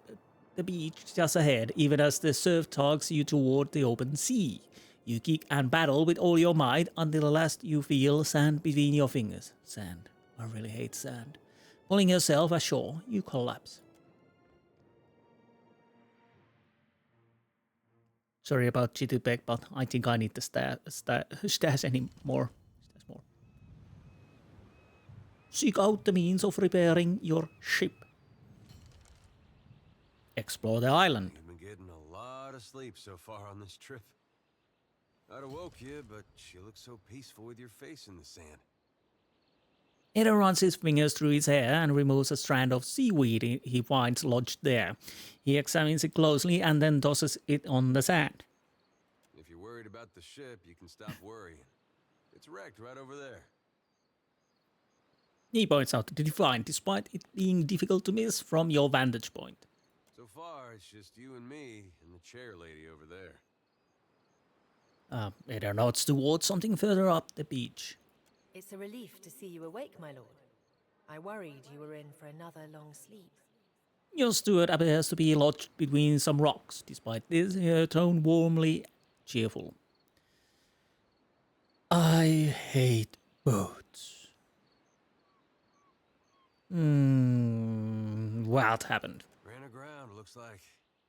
the beach just ahead, even as the surf tugs you toward the open sea. You kick and battle with all your might until at last you feel sand between your fingers. Sand. I really hate sand. Pulling yourself ashore, you collapse. Sorry about Chitupek, but I think I need to stash anymore. Seek out the means of repairing your ship. Explore the island. You've been getting a lot of sleep so far on this trip. I'd have woke you, but you look so peaceful with your face in the sand. Eder runs his fingers through his hair and removes a strand of seaweed he finds lodged there. He examines it closely and then tosses it on the sand. If you're worried about the ship, you can stop worrying. It's wrecked right over there. He points out the Defiant, despite it being difficult to miss from your vantage point. So far, it's just you and me and the chair lady over there. Eder nods towards something further up the beach. It's a relief to see you awake, my lord. I worried you were in for another long sleep. Your steward appears to be lodged between some rocks. Despite this, her tone warmly cheerful. I hate boats. What happened? Ran aground, looks like.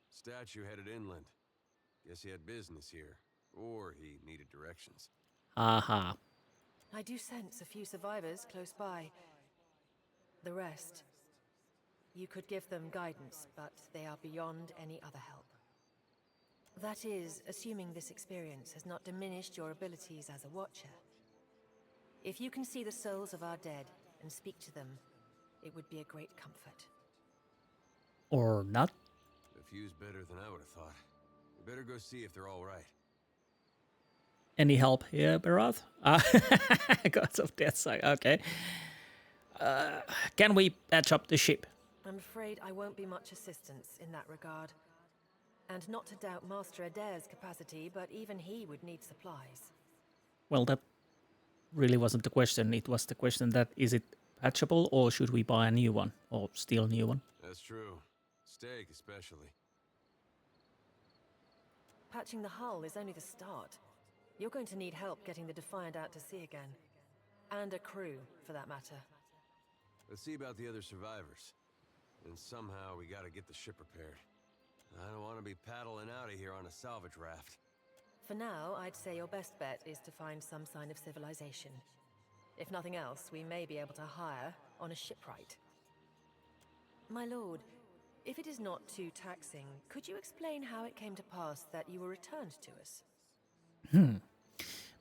Statue headed inland. Guess he had business here. Or he needed directions. Aha. I do sense a few survivors close by. The rest. You could give them guidance, but they are beyond any other help. That is, assuming this experience has not diminished your abilities as a watcher. If you can see the souls of our dead and speak to them, it would be a great comfort. Or not? The view's better than I would have thought. We better go see if they're all right. Any help here, Berath? Gods of Death side. Okay. Can we patch up the ship? I'm afraid I won't be much assistance in that regard. And not to doubt Master Adair's capacity, but even he would need supplies. Well, that really wasn't the question. It was the question that is it patchable or should we buy a new one or steal a new one? That's true. Steak especially. Patching the hull is only the start. You're going to need help getting the Defiant out to sea again. And a crew, for that matter. Let's see about the other survivors. And somehow we gotta get the ship repaired. I don't want to be paddling out of here on a salvage raft. For now, I'd say your best bet is to find some sign of civilization. If nothing else, we may be able to hire on a shipwright. My lord, If it is not too taxing, could you explain how it came to pass that you were returned to us?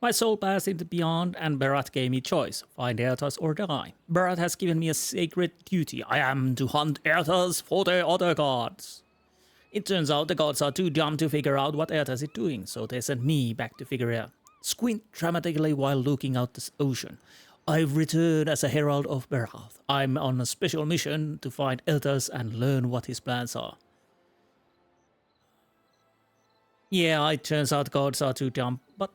My soul passed into beyond, and Berath gave me choice: find Eothas or die. Berath has given me a sacred duty. I am to hunt Eothas for the other gods. It turns out the gods are too dumb to figure out what Eothas is doing, so they sent me back to figure it out. Squint dramatically while looking out the ocean. I've returned as a herald of Berath. I'm on a special mission to find Eothas and learn what his plans are. Yeah, it turns out gods are too dumb, but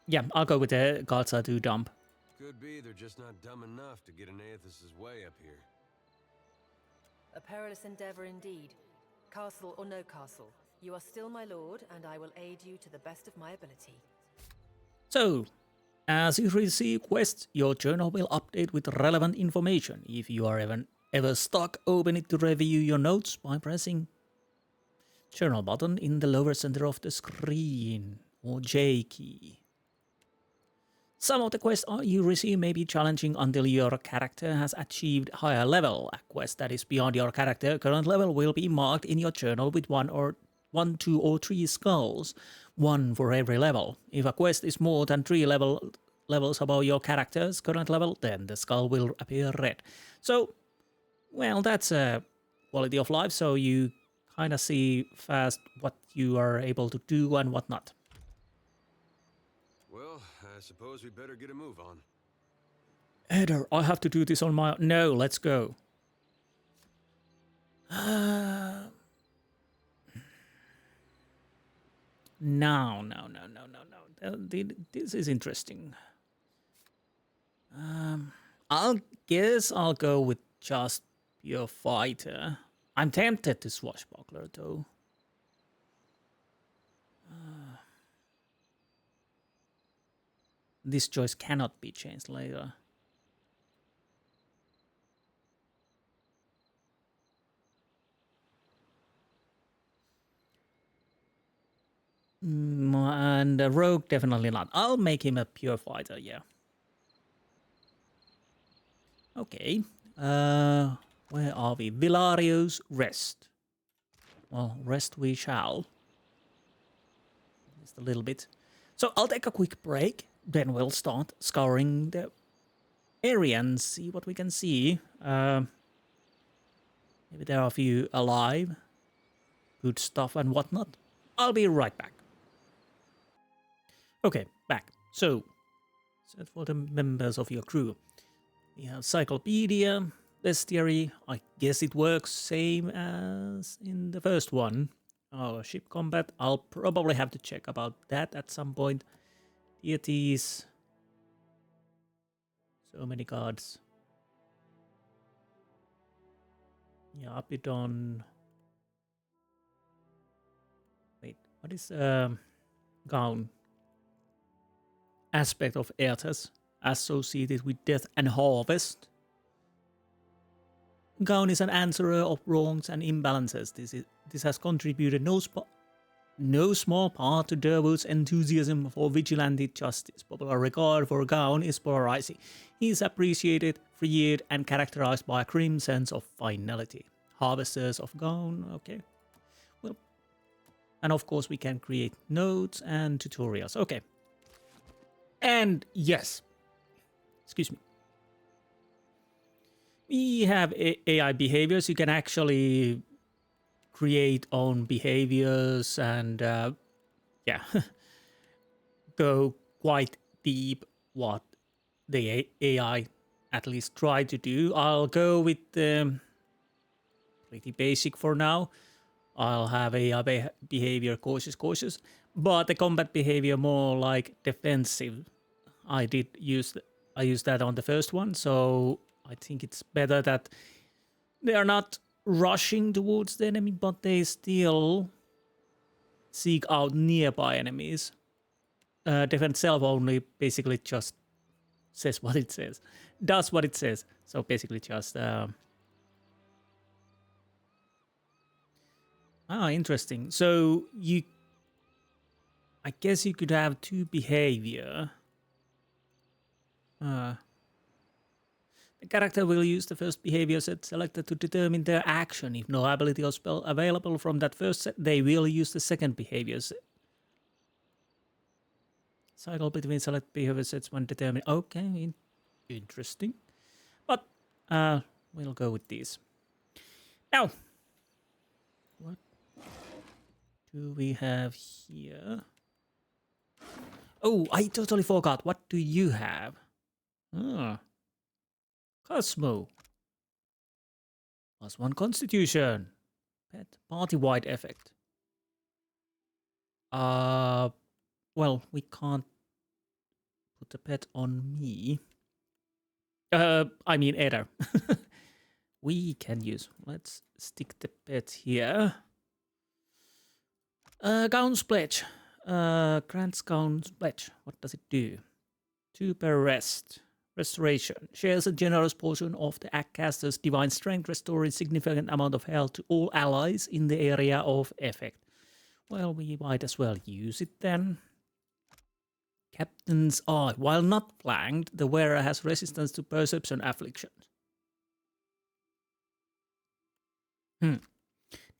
Yeah, I'll go with the gods are too dumb. Could be they're just not dumb enough to get in Eothas' way up here. A perilous endeavor indeed. Castle or no castle, you are still my lord, and I will aid you to the best of my ability. So, as you receive quests, your journal will update with relevant information. If you are ever stuck, open it to review your notes by pressing journal button in the lower center of the screen, or J key. Some of the quests you receive may be challenging until your character has achieved higher level. A quest that is beyond your character current level will be marked in your journal with 1, 2, or 3 skulls, one for every level. If a quest is more than 3 levels above your character's current level, then the skull will appear red. So, well, that's a quality of life, so you kind of see fast what you are able to do and what not. Well, I suppose we better get a move on. Eder, I have to do this on my own. No, let's go. No. This is interesting. I'll guess I'll go with just pure fighter. I'm tempted to swashbuckler though. This choice cannot be changed later. And a rogue, definitely not. I'll make him a pure fighter, yeah. Okay. Where are we? Villario's Rest. Well, rest we shall. Just a little bit. So I'll take a quick break. Then we'll start scouring the area and see what we can see. Maybe there are a few alive. Good stuff and whatnot. I'll be right back. Okay, back. So for the members of your crew. We have Cyclopedia, Bestiary. I guess it works same as in the first one. Oh, ship combat. I'll probably have to check about that at some point. Deities. So many cards. Yeah, Apidon. Wait, what is Gown? Aspect of Eothas associated with death and harvest. Gown is an answerer of wrongs and imbalances. This has contributed no small part to Durwood's enthusiasm for vigilante justice. Popular regard for Gown is polarizing. He is appreciated, feared, and characterized by a grim sense of finality. Harvesters of Gown, okay. Well, and of course we can create notes and tutorials, okay. And yes, excuse me. We have AI behaviors. You can actually create own behaviors and yeah, go quite deep what the AI at least try to do. I'll go with pretty basic for now. I'll have AI behavior cautious, but the combat behavior more like defensive. I used that on the first one, so I think it's better that they are not rushing towards the enemy, but they still seek out nearby enemies. Defend self only basically just says what it says. Does what it says. So basically just... interesting. So I guess you could have two behavior. A character will use the first behavior set selected to determine their action. If no ability or spell available from that first set, they will use the second behavior set. Cycle between select behavior sets when determined. Okay, interesting. But we'll go with these. Now, what do we have here? Oh, I totally forgot. What do you have? Ah, Cosmo. +1 Constitution. Pet party-wide effect. Well, we can't put the pet on me. I mean Eder. We can use. Let's stick the pet here. Gown's Pledge. Grants Gown's Pledge. What does it do? 2 per rest. Restoration. Shares a generous portion of the caster's divine strength, restoring significant amount of health to all allies in the area of effect. Well, we might as well use it then. Captain's Eye. While not flanked, the wearer has resistance to perception afflictions. Do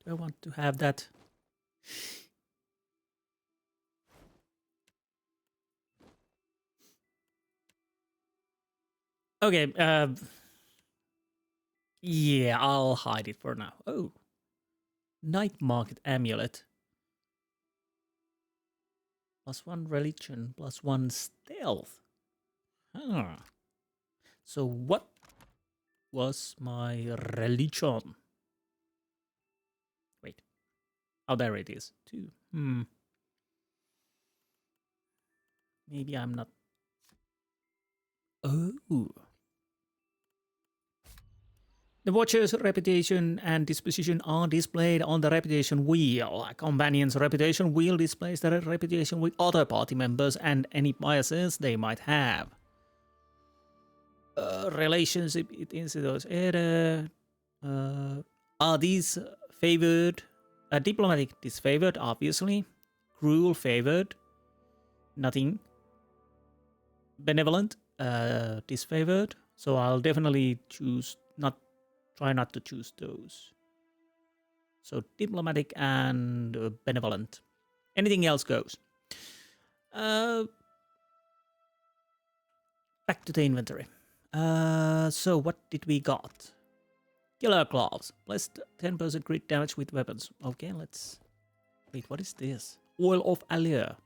I want to have that? Okay, yeah, I'll hide it for now. Oh, Night Market Amulet. +1 religion, +1 stealth. Huh. So what was my religion? Wait. Oh, there it is. 2. Maybe I'm not. Oh. The Watcher's reputation and disposition are displayed on the reputation wheel. A companion's reputation wheel displays their reputation with other party members and any biases they might have. Relationship with incidents. Are these favored? Diplomatic disfavored, obviously. Cruel favored. Nothing. Benevolent disfavored. So I'll definitely choose try not to choose those. So diplomatic and benevolent. Anything else goes. Back to the inventory. So what did we got? Killer Gloves. Plus 10% crit damage with weapons. Okay, let's... Wait, what is this? Oil of Allure.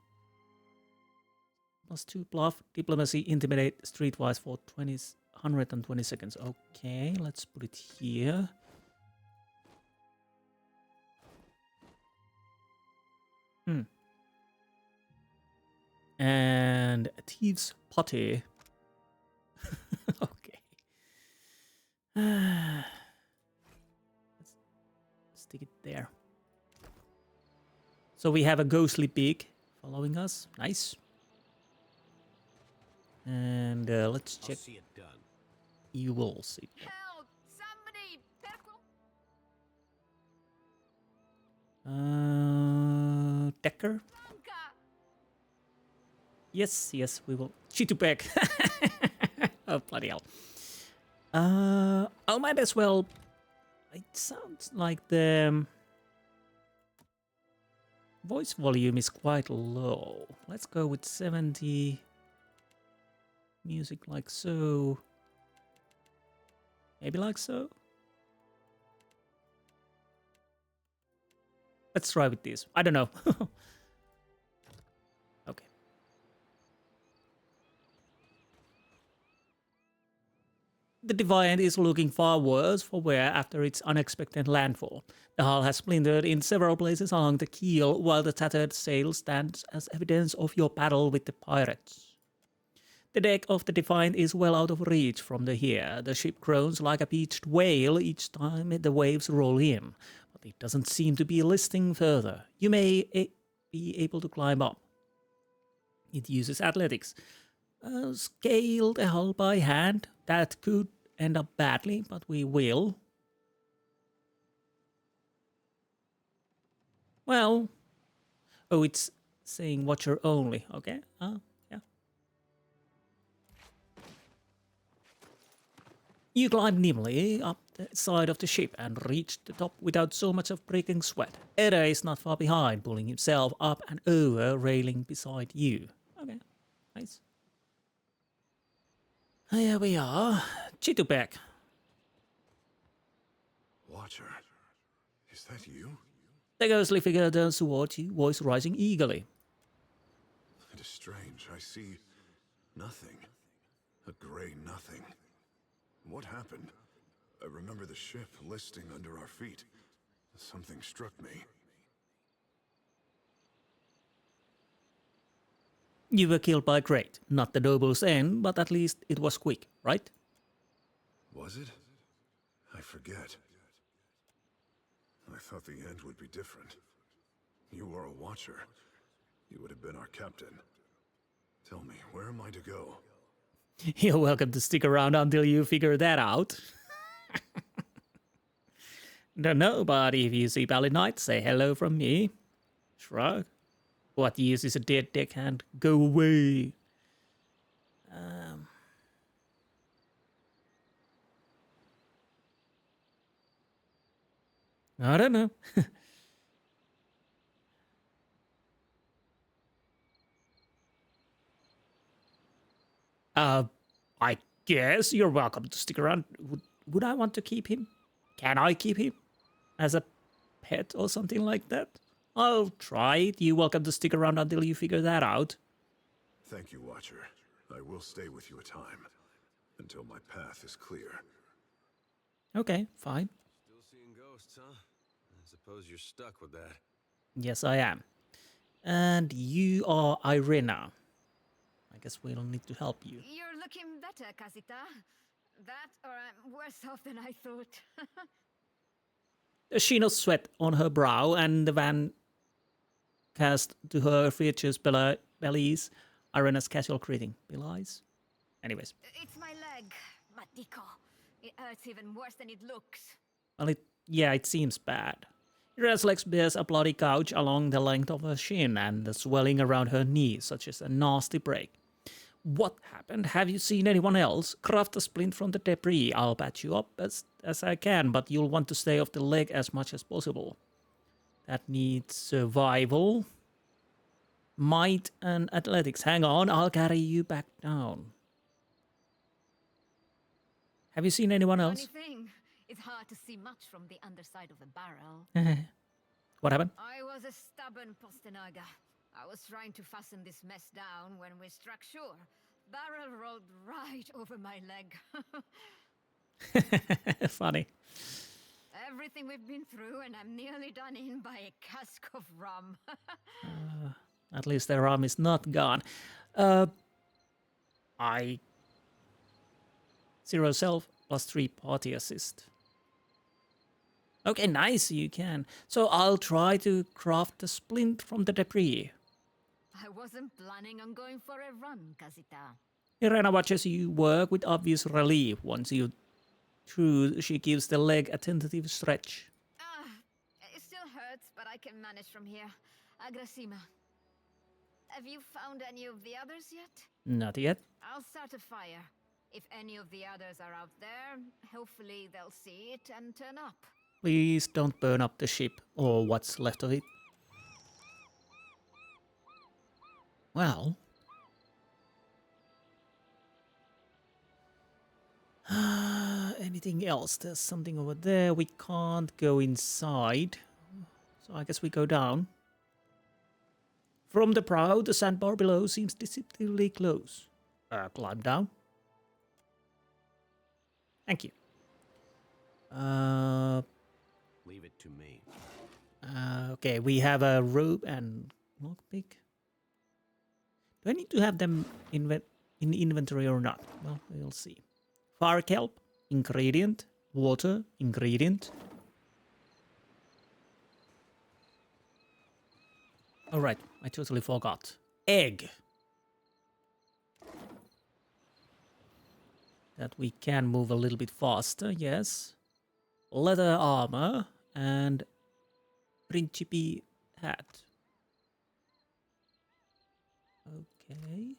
+2 bluff, diplomacy, intimidate, streetwise for 120 seconds. Okay, let's put it here. And Thieves' Putty. Okay. Let's stick it there. So we have a ghostly pig following us. Nice. And let's check. See it done. You will see. Help! Somebody! Decker? Yes, we will. Chitupek. Oh, bloody hell. I might as well. It sounds like the voice volume is quite low. Let's go with 70. Music like so. Maybe like so. Let's try with this. I don't know. Okay. The Defiant is looking far worse for wear after its unexpected landfall. The hull has splintered in several places along the keel, while the tattered sail stands as evidence of your battle with the pirates. The deck of the Defiant is well out of reach from the here. The ship groans like a beached whale each time the waves roll in, but it doesn't seem to be listing further. You may be able to climb up. It uses athletics. Scale the hull by hand. That could end up badly, but we will. Well, oh, it's saying Watcher only. Okay. Yeah. You climb nimbly up the side of the ship and reach the top without so much of breaking sweat. Eda is not far behind, pulling himself up and over, railing beside you. Okay, nice. Here we are. Chitubek. Watcher, is that you? The ghostly figure turns towards you, voice rising eagerly. It is strange. I see nothing. A gray nothing. What happened? I remember the ship listing under our feet. Something struck me. You were killed by Great. Not the noble's end, but at least it was quick, right? Was it? I forget. I thought the end would be different. You were a watcher. You would have been our captain. Tell me, where am I to go? You're welcome to stick around until you figure that out. Don't know, but if you see Pallid Knight, say hello from me. Shrug. What use is a dead deckhand? Go away. I don't know. I guess you're welcome to stick around. Would I want to keep him? Can I keep him? As a pet or something like that? I'll try it. You're welcome to stick around until you figure that out. Thank you, Watcher. I will stay with you a time. Until my path is clear. Okay, fine. Still seeing ghosts, huh? I suppose you're stuck with that. Yes, I am. And you are Irina. I guess we'll need to help you. You're looking better, Casita. That or I'm worse off than I thought. A sheen of sweat on her brow and the van cast to her features bellies. Irina's casual greeting. Belies? Anyways. It's my leg, Matiko. It hurts even worse than it looks. Well, it seems bad. Irina's legs bears a bloody gouge along the length of her shin and the swelling around her knee, such as a nasty break. What happened? Have you seen anyone else? Craft a splint from the debris. I'll patch you up as I can, but you'll want to stay off the leg as much as possible. That needs survival, might, and athletics. Hang on, I'll carry you back down. Have you seen anyone else? Funny thing, it's hard to see much from the underside of a barrel. What happened? I was a stubborn Postanaga. I was trying to fasten this mess down when we struck shore. Barrel rolled right over my leg. Funny. Everything we've been through, and I'm nearly done in by a cask of rum. At least the rum is not gone. 0 self plus 3 party assist. Okay, nice, you can. So I'll try to craft the splint from the debris. I wasn't planning on going for a run, Casita. Irena watches you work with obvious relief. Once you through, she gives the leg a tentative stretch. It still hurts, but I can manage from here. Agrasima. Have you found any of the others yet? Not yet. I'll start a fire. If any of the others are out there, hopefully they'll see it and turn up. Please don't burn up the ship, or what's left of it. Well... anything else? There's something over there. We can't go inside. So I guess we go down. From the prow, the sandbar below seems deceptively close. Climb down. Thank you. Leave it to me. Okay, we have a rope and lockpick. Do I need to have them in inventory or not? Well, we'll see. Fire kelp, ingredient. Water, ingredient. Alright, I totally forgot. Egg. That we can move a little bit faster, yes. Leather armor and Principe hat. Okay.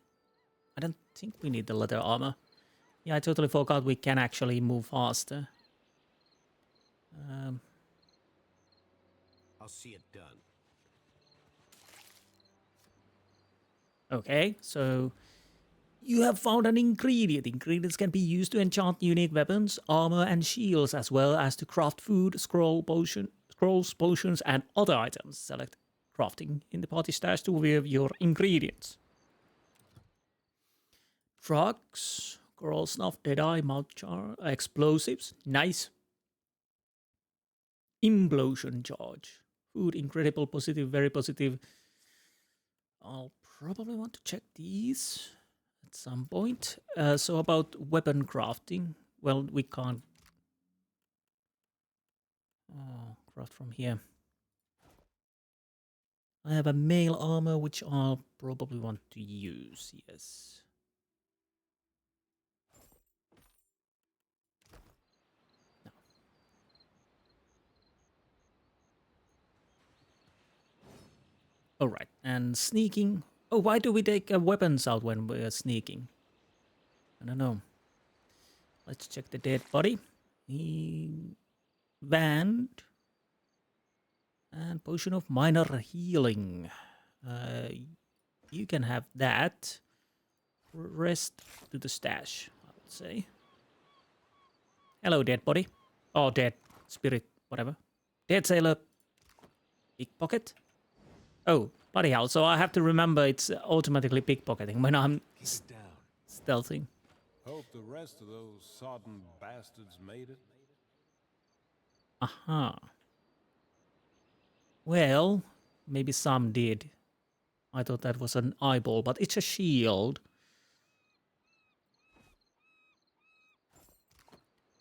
I don't think we need the leather armor. Yeah, I totally forgot we can actually move faster. I'll see it done. Okay, so you have found an ingredient. Ingredients can be used to enchant unique weapons, armor, and shields, as well as to craft food, scrolls, potions, and other items. Select crafting in the party stash to view your ingredients. Drugs, coral snuff, deadeye, mouth jar, explosives. Nice. Implosion charge. Food, incredible, positive, very positive. I'll probably want to check these at some point. So about weapon crafting. Well, we can't craft from here. I have a mail armor, which I'll probably want to use, yes. No. Alright, and sneaking. Oh, why do we take weapons out when we're sneaking? I don't know. Let's check the dead body. Band. And potion of minor healing. You can have that. Rest to the stash, I would say. Hello, dead body. Oh, dead spirit, whatever. Dead sailor. Pickpocket. Oh, bloody hell. So I have to remember it's automatically pickpocketing when I'm stealthing. Hope the rest of those sodden bastards made it. Aha. Well, maybe some did. I thought that was an eyeball, but it's a shield.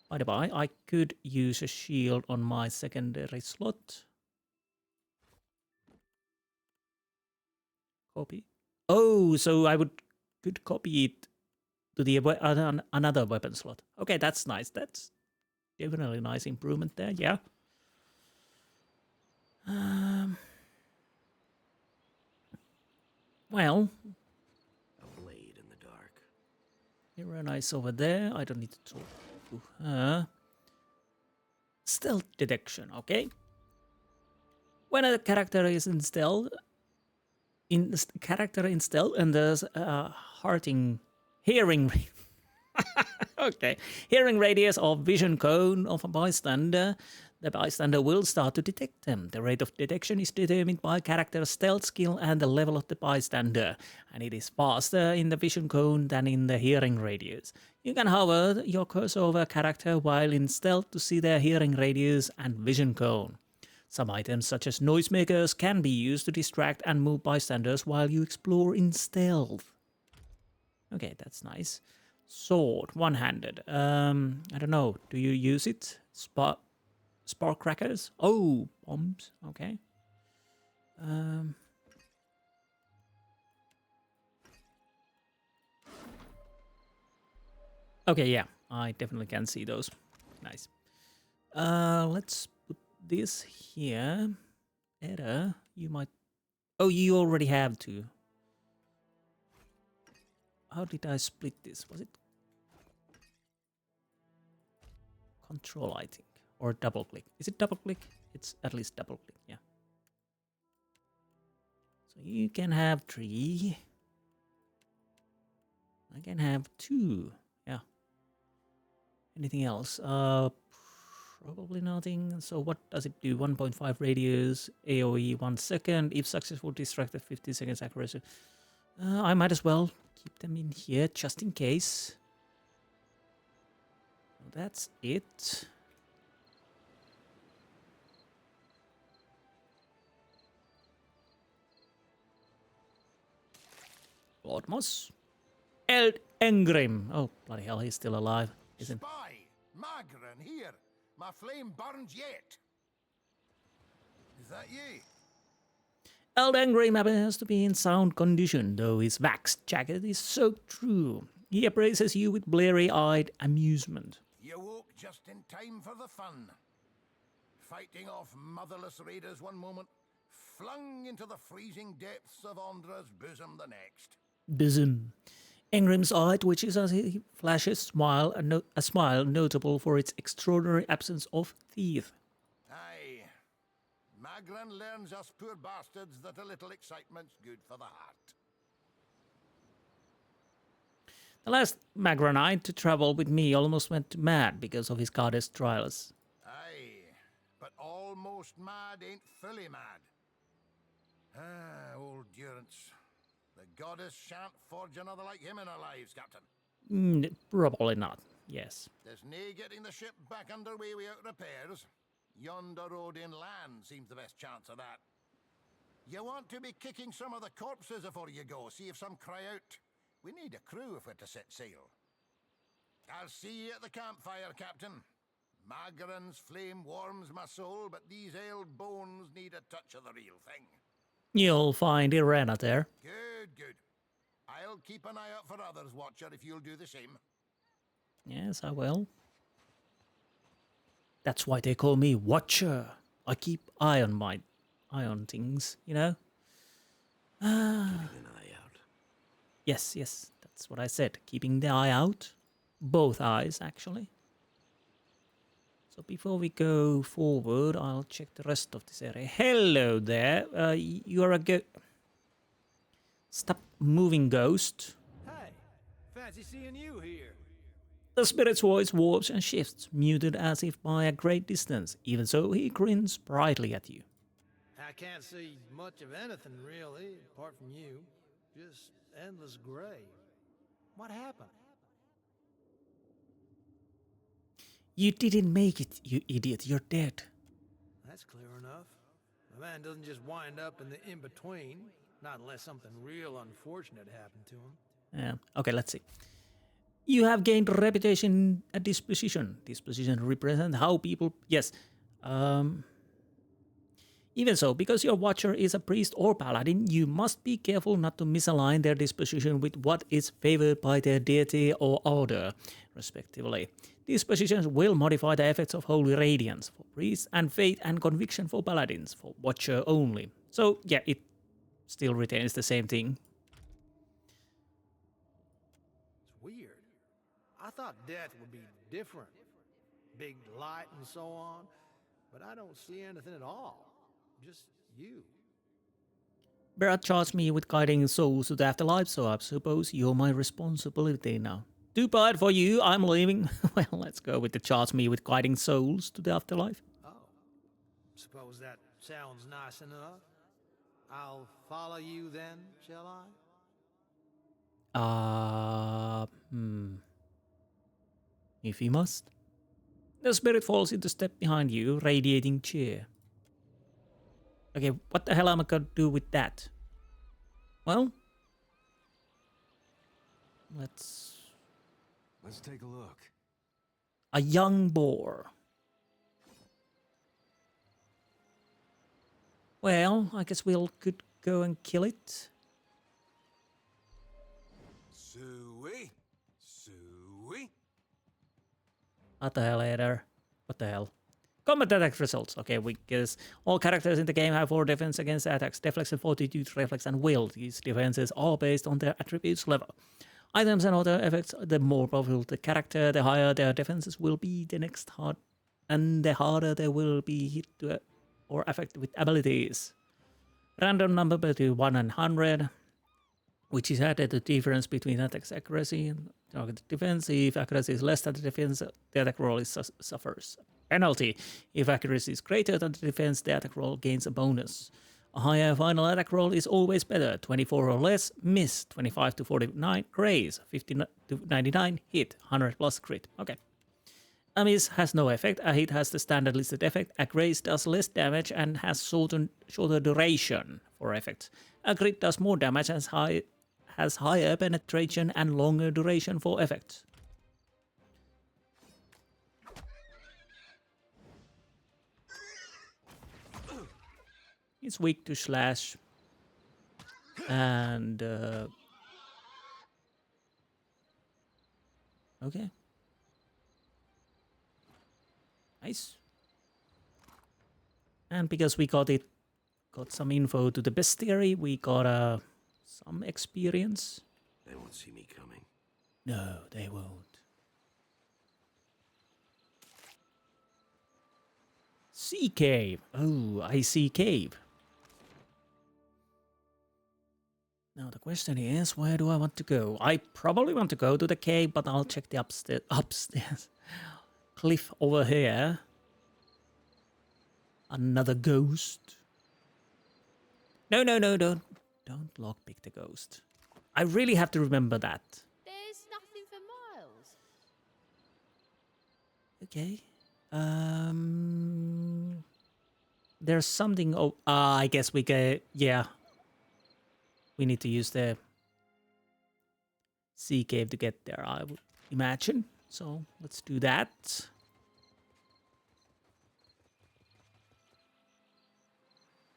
By the by, I could use a shield on my secondary slot. Copy. Oh, so I could copy it to the another weapon slot. Okay, that's nice. That's definitely a nice improvement there. Yeah. Well, A blade in the dark. Very nice over there. I don't need to talk to her. Stealth detection, okay? When a character is in stealth, and there's a hearing okay, hearing radius or vision cone of a bystander, the bystander will start to detect them. The rate of detection is determined by character's stealth skill and the level of the bystander, and it is faster in the vision cone than in the hearing radius. You can hover your cursor over a character while in stealth to see their hearing radius and vision cone. Some items, such as noisemakers, can be used to distract and move bystanders while you explore in stealth. Okay, that's nice. Sword, one-handed. I don't know. Do you use it? Spark crackers? Oh, bombs. Okay. Okay, yeah. I definitely can see those. Nice. Let's put this here. Edda, you might... Oh, you already have to. How did I split this? Was it control, I think, or double click? Is it double click? It's at least double click, yeah. So you can have 3. I can have 2, yeah. Anything else? Probably nothing. So what does it do? 1.5 radius, AoE 1 second. If successful, distracted 15 seconds accuracy. I might as well keep them in here just in case. That's it. Lord Moss. Eld Engrim. Oh, bloody hell, he's still alive, isn't he? Spy! Magran, here! My flame burns yet! Is that ye? Eld Engrim appears to be in sound condition, though his waxed jacket is soaked through. He appraises you with bleary-eyed amusement. You woke just in time for the fun. Fighting off motherless raiders one moment, flung into the freezing depths of Ondra's bosom the next. Bosom. Engrim's eye twitches as he flashes smile, a smile notable for its extraordinary absence of teeth. Aye. Magran learns us poor bastards that a little excitement's good for the heart. The last Magranite to travel with me almost went mad because of his goddess trials. Aye, but almost mad ain't fully mad. Ah, old Durance. The goddess shan't forge another like him in our lives, Captain. Probably not, yes. There's nae getting the ship back underway without repairs. Yonder road inland seems the best chance of that. You want to be kicking some of the corpses afore you go, see if some cry out. We need a crew if we're to set sail. I'll see you at the campfire, Captain. Magran's flame warms my soul, but these ailed bones need a touch of the real thing. You'll find Irena there. Good, good. I'll keep an eye out for others, Watcher, if you'll do the same. Yes, I will. That's why they call me Watcher. I keep eye on things, you know? Keeping an eye out. Yes, that's what I said. Keeping the eye out. Both eyes, actually. So before we go forward, I'll check the rest of this area. Hello there. You're a Stop moving, ghost. Hey, fancy seeing you here. The spirit's voice warps and shifts, muted as if by a great distance. Even so, he grins brightly at you. I can't see much of anything, really, apart from you. Just endless gray. What happened? You didn't make it, you idiot. You're dead. That's clear enough. A man doesn't just wind up in the in-between, not unless something real unfortunate happened to him. Yeah. Okay, let's see. You have gained reputation at this position. This position represents how people... Yes. Even so, because your watcher is a priest or paladin, you must be careful not to misalign their disposition with what is favored by their deity or order, respectively. These positions will modify the effects of holy radiance for priests and faith and conviction for paladins, for watcher only. So, yeah, it still retains the same thing. It's weird. I thought death would be different. Big light and so on. But I don't see anything at all. Just you. Berath charged me with guiding souls to the afterlife, so I suppose you're my responsibility now. Too bad for you, I'm leaving. Well, let's go with the charge me with guiding souls to the afterlife. Oh. Suppose that sounds nice enough. I'll follow you then, shall I? If you must. The spirit falls into step behind you, radiating cheer. Okay, what the hell am I gonna do with that? Well, let's take a look. A young boar. Well, I guess could go and kill it. Suey. What the hell, Eder? What the hell? Combat attack results. Okay, because all characters in the game have 4 defense against attacks, deflex and fortitude, reflex and will. These defenses are based on their attributes level. Items and other effects, the more powerful the character, the higher their defenses will be, and the harder they will be hit or affected with abilities. Random number between 1 and 100, which is added the difference between attack's accuracy and target defense. If accuracy is less than the defense, the attack roll suffers penalty. If accuracy is greater than the defense, the attack roll gains a bonus. A higher final attack roll is always better. 24 or less, miss. 25 to 49, graze. 50 to 99, hit. 100 plus crit. Okay. A miss has no effect. A hit has the standard listed effect. A graze does less damage and has shorter duration for effects. A crit does more damage and has higher penetration and longer duration for effects. It's weak to slash. And okay. Nice. And because we got some info to the bestiary, we got some experience. They won't see me coming. No, they won't. Sea cave. Oh, I see cave. Now the question is, where do I want to go? I probably want to go to the cave, but I'll check the upstairs cliff over here. Another ghost. No, don't lockpick the ghost. I really have to remember that. There's nothing for miles. Okay. There's something. Oh, I guess we get. Yeah. We need to use the sea cave to get there, I would imagine. So let's do that.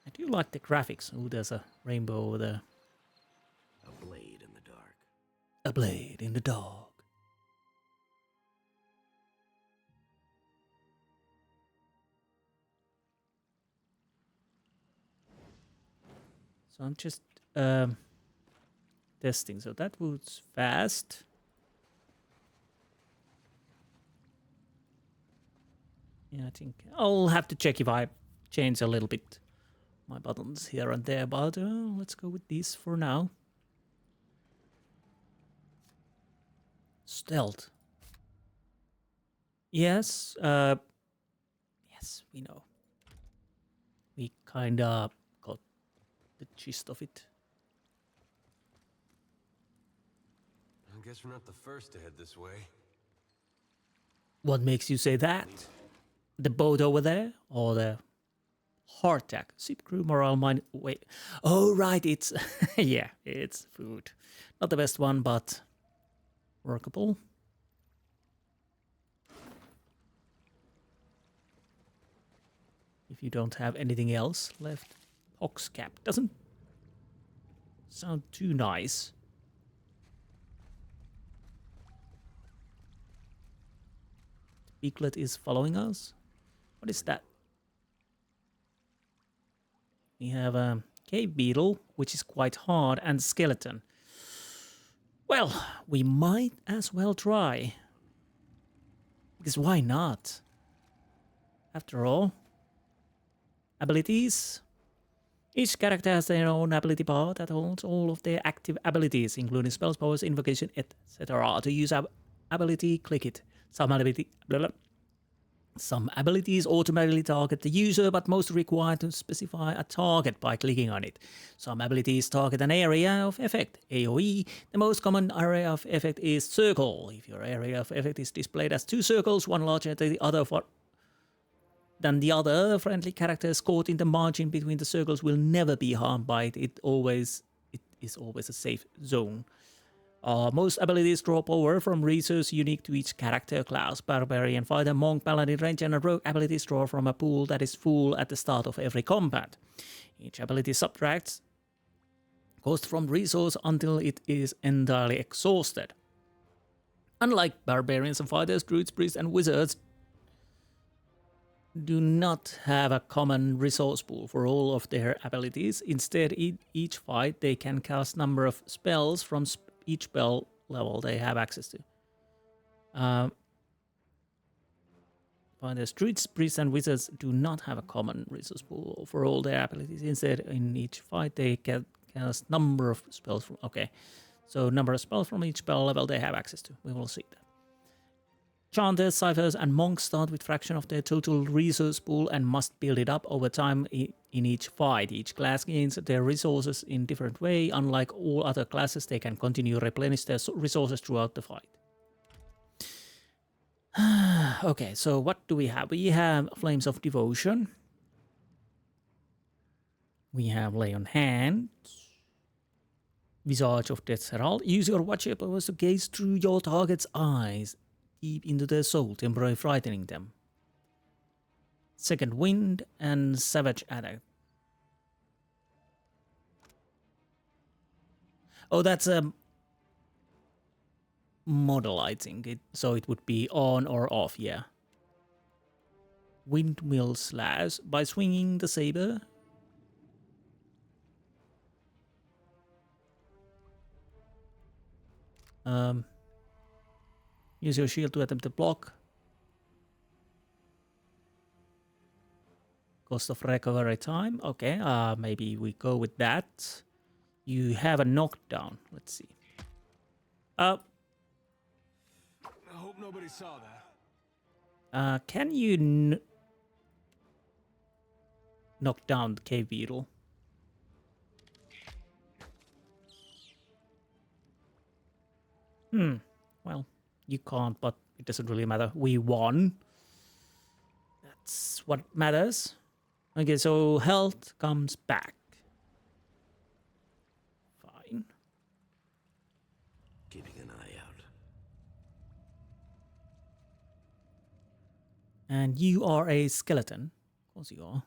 I do like the graphics. Oh, there's a rainbow over there. A blade in the dark. A blade in the dark. So I'm just testing. So that was fast. Yeah, I think I'll have to check if I change a little bit my buttons here and there, but let's go with this for now. Stealth. Yes, yes, we know. We kinda got the gist of it. I guess we're not the first to head this way. What makes you say that? The boat over there, or the hardtack? Ship crew morale mine. Wait. Oh right, it's yeah, it's food. Not the best one, but workable. If you don't have anything else left. Ox cap doesn't sound too nice. Piglet is following us. What is that? We have a cave beetle, which is quite hard, and skeleton. Well, we might as well try. Because why not? After all. Abilities. Each character has their own ability bar that holds all of their active abilities, including spells, powers, invocation, etc. To use ability, click it. Some abilities automatically target the user, but most require to specify a target by clicking on it. Some abilities target an area of effect, AoE. The most common area of effect is circle. If your area of effect is displayed as two circles, one larger than the other, friendly characters caught in the margin between the circles will never be harmed by it. It is always a safe zone. Most abilities drop over from resources unique to each character class. Barbarian, Fighter, Monk, Paladin, Ranger, and Rogue abilities draw from a pool that is full at the start of every combat. Each ability subtracts cost from resource until it is entirely exhausted. Unlike Barbarians and Fighters, Druids, Priests, and Wizards do not have a common resource pool for all of their abilities. Instead, each fight they can cast number of spells from each spell level they have access to. Fighters, Druids, Priests, and Wizards do not have a common resource pool for all their abilities. Instead, in each fight they can cast number of spells from... Okay, so number of spells from each spell level they have access to. We will see that. Chanters, Ciphers, and Monks start with fraction of their total resource pool and must build it up over time in each fight. Each class gains their resources in different way. Unlike all other classes, they can continue to replenish their resources throughout the fight. Okay, so what do we have? We have Flames of Devotion. We have Lay on Hands. Visage of Death's Herald. Use your Watcher powers to gaze through your target's eyes deep into their soul, temporarily frightening them. Second Wind and Savage Attack. Oh, that's a model, I think. So it would be on or off, yeah. Windmill Slash. By swinging the saber, Use your shield to attempt to block. Cost of recovery time. Okay, maybe we go with that. You have a knockdown. Let's see. I hope nobody saw that. Can you knock down the cave beetle? Well, you can't, but it doesn't really matter. We won. That's what matters. Okay, so health comes back. Fine. Keeping an eye out. And you are a skeleton. Of course you are.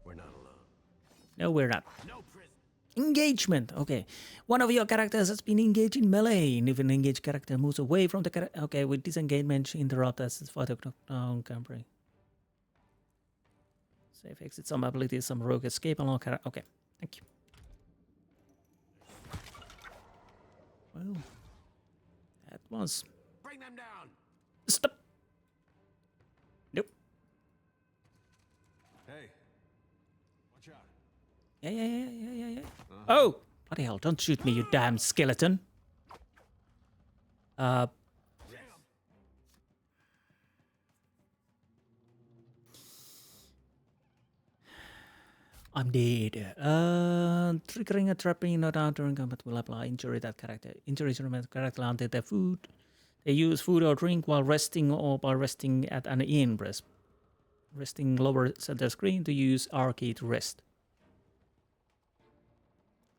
We're not alone. No, we're not. No prison. Engagement. Okay. One of your characters has been engaged in melee. And if an engaged character moves away from the character... Okay, with disengagement, interrupt as the fighter knockdown campaign. Save exit some abilities, some rogue escape along character. Okay, thank you. Well, that was... Bring them down. Stop. Nope. Hey, watch out. Yeah. Oh! Bloody hell, don't shoot me, you damn skeleton. I'm dead. Triggering a trapping not out during combat will apply injury that character. Injuries remain character until their food. They use food or drink while resting or by resting at an inn. Resting lower center screen to use R key to rest.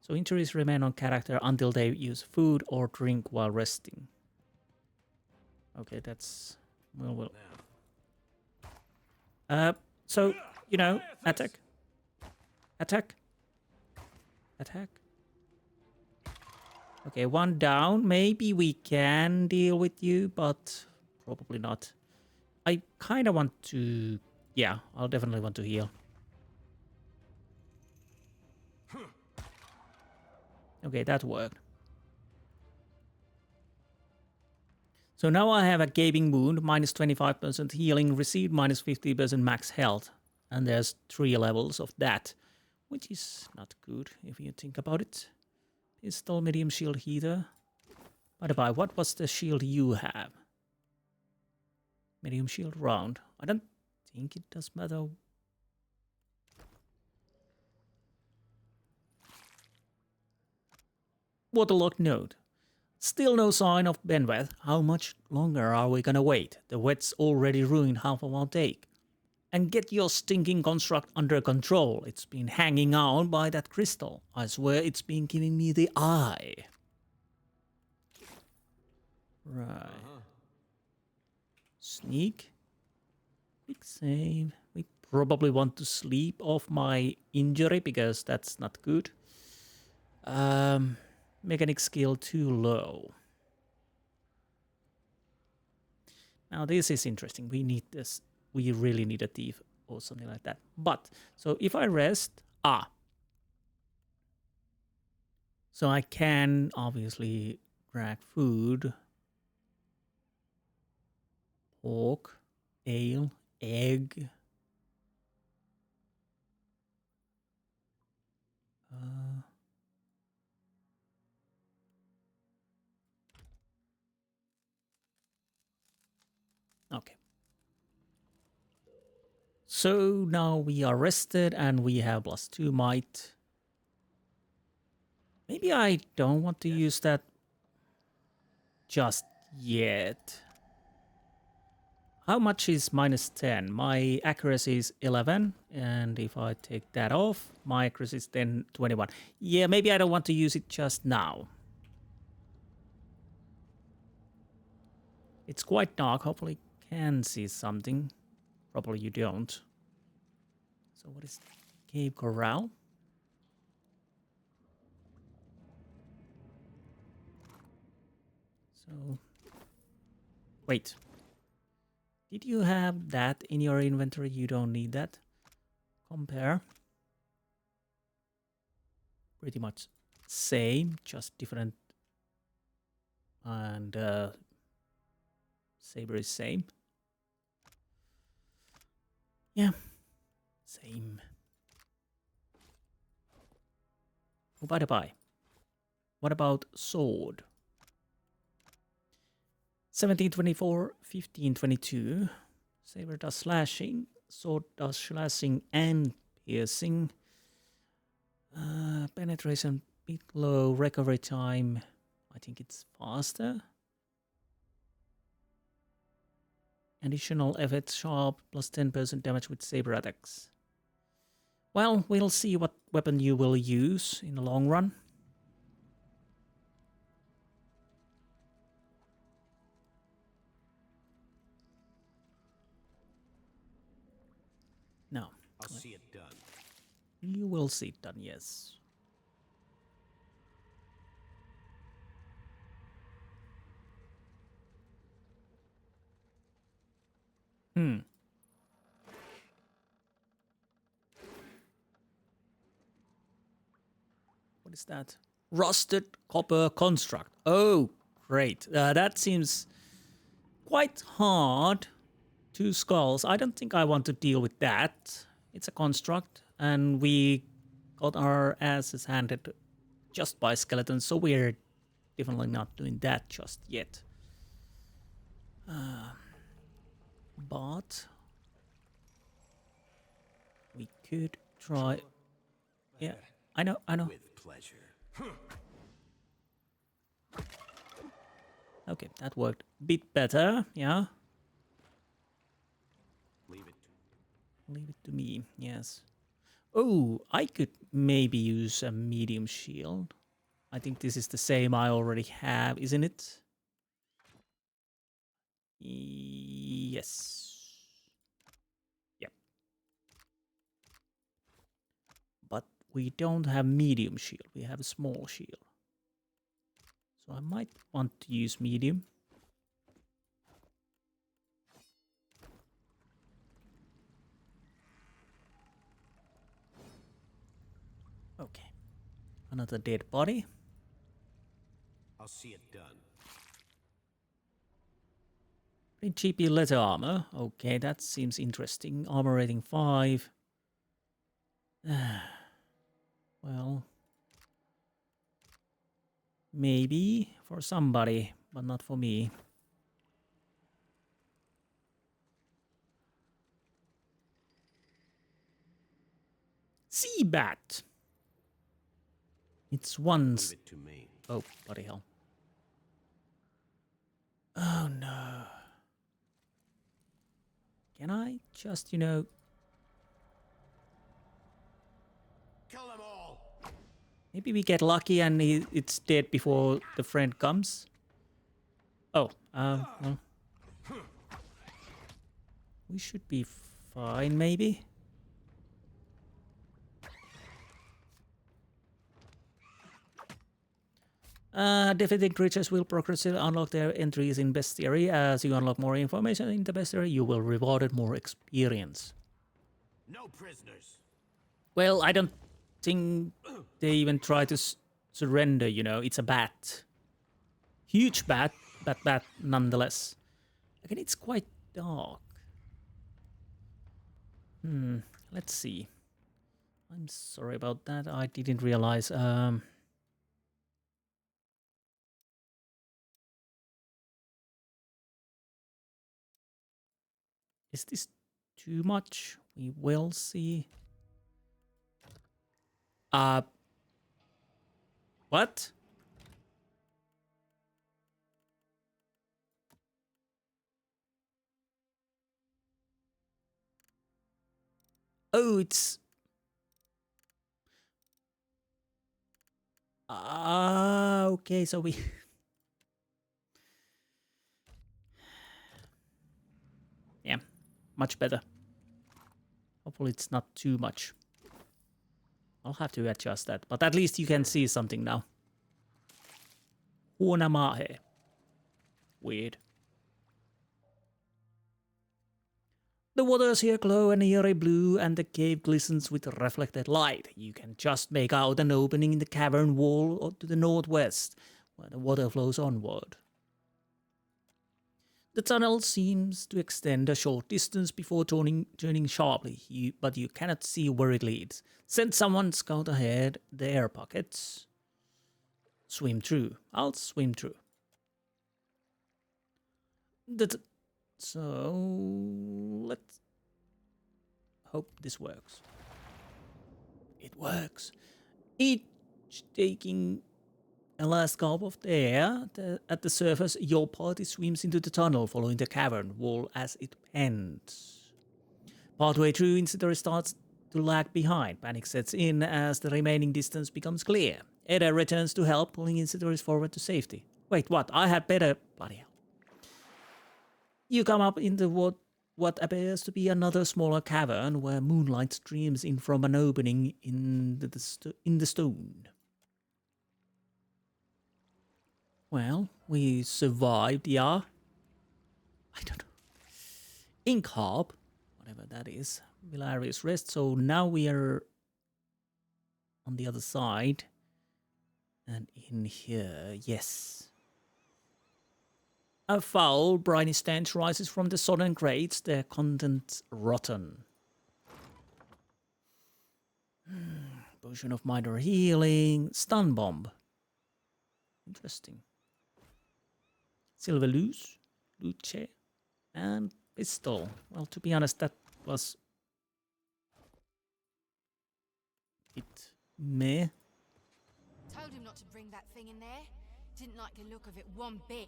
So injuries remain on character until they use food or drink while resting. Okay, that's... Well. So, you know, attack. Attack. Attack. Okay, one down. Maybe we can deal with you, but probably not. I kind of want to... Yeah, I'll definitely want to heal. Okay, that worked. So now I have a gaping wound, minus 25% healing, received minus 50% max health. And there's 3 levels of that, which is not good if you think about it. Pistol, medium shield, heater. By the by, what was the shield you have? Medium shield round. I don't think it does matter. Waterlogged note. Still no sign of Berath. How much longer are we gonna wait? The wet's already ruined half of our take. And get your stinking construct under control. It's been hanging on by that crystal. I swear it's been giving me the eye. Right. Sneak. Quick save. We probably want to sleep off my injury because that's not good. Mechanic skill too low. Now this is interesting. We need this. We really need a thief or something like that. But, so if I rest... So I can obviously drag food. Pork. Ale. Egg. Okay. So now we are rested and we have +2 might. Maybe I don't want to use that just yet. How much is -10? My accuracy is 11, and if I take that off, my accuracy is then 21. Yeah, maybe I don't want to use it just now. It's quite dark, hopefully you can see something. Probably you don't. So what is Cave Corral? So, wait. Did you have that in your inventory? You don't need that. Compare. pretty much same, just different. And saber is same. Yeah, same. Oh, by the by, what about sword? 1724, 1522. Saber does slashing, sword does slashing and piercing. Penetration bit low, recovery time. I think it's faster. Additional effect sharp plus 10% damage with saber attacks. Well, we'll see what weapon you will use in the long run. No. I'll see it done. You will see it done, yes. What is that? Rusted copper construct. Oh, great. That seems quite hard. 2 skulls. I don't think I want to deal with that. It's a construct, and we got our asses handed just by skeletons, so we're definitely not doing that just yet. But we could try. Yeah, I know. With pleasure. Okay, that worked a bit better. Yeah. Leave it to me. Yes. Oh, I could maybe use a medium shield. I think this is the same I already have, isn't it? Yes. Yep. But we don't have medium shield. We have a small shield. So I might want to use medium. Okay. Another dead body. I'll see it done. GP leather armor. Okay, that seems interesting. Armor rating 5. Well, maybe for somebody, but not for me. Sea bat. It's once. Leave it to me. Oh, bloody hell. Oh no. Can I just, Kill them all. maybe we get lucky and it's dead before the friend comes? Oh, well. We should be fine, maybe. Defeating creatures will progressively unlock their entries in bestiary. As you unlock more information in the bestiary, you will rewarded more experience. No prisoners. Well, I don't think they even try to surrender, It's a bat. Huge bat, but bat nonetheless. Again, it's quite dark. Let's see. I'm sorry about that. I didn't realize. Is this too much? We will see. What? Oh, it's... okay, so we... yeah, much better. Hopefully it's not too much. I'll have to adjust that, but at least you can see something now. Maje. Weird. The waters here glow an eerie blue and the cave glistens with reflected light. You can just make out an opening in the cavern wall to the northwest, where the water flows onward. The tunnel seems to extend a short distance before turning sharply, but you cannot see where it leads. Send someone scout ahead the air pockets. Swim through. I'll swim through. So let's hope this works. It works. Each taking a last gulp of the air at the surface, your party swims into the tunnel, following the cavern wall as it ends. Partway through, Insti starts to lag behind. Panic sets in as the remaining distance becomes clear. Ada returns to help, pulling Insti forward to safety. Wait, what? I had better... Bloody hell. You come up into what appears to be another smaller cavern where moonlight streams in from an opening in the stone. Well, we survived, yeah. I don't know. Ink Harp, whatever that is. Hilarious rest. So now we are on the other side. And in here, yes. A foul, briny stench rises from the sodden crates, their contents rotten. Potion of minor healing, stun bomb. Interesting. Silver loot chair, and pistol. Well, to be honest, that was a bit meh. Told him not to bring that thing in there. Didn't like the look of it one bit.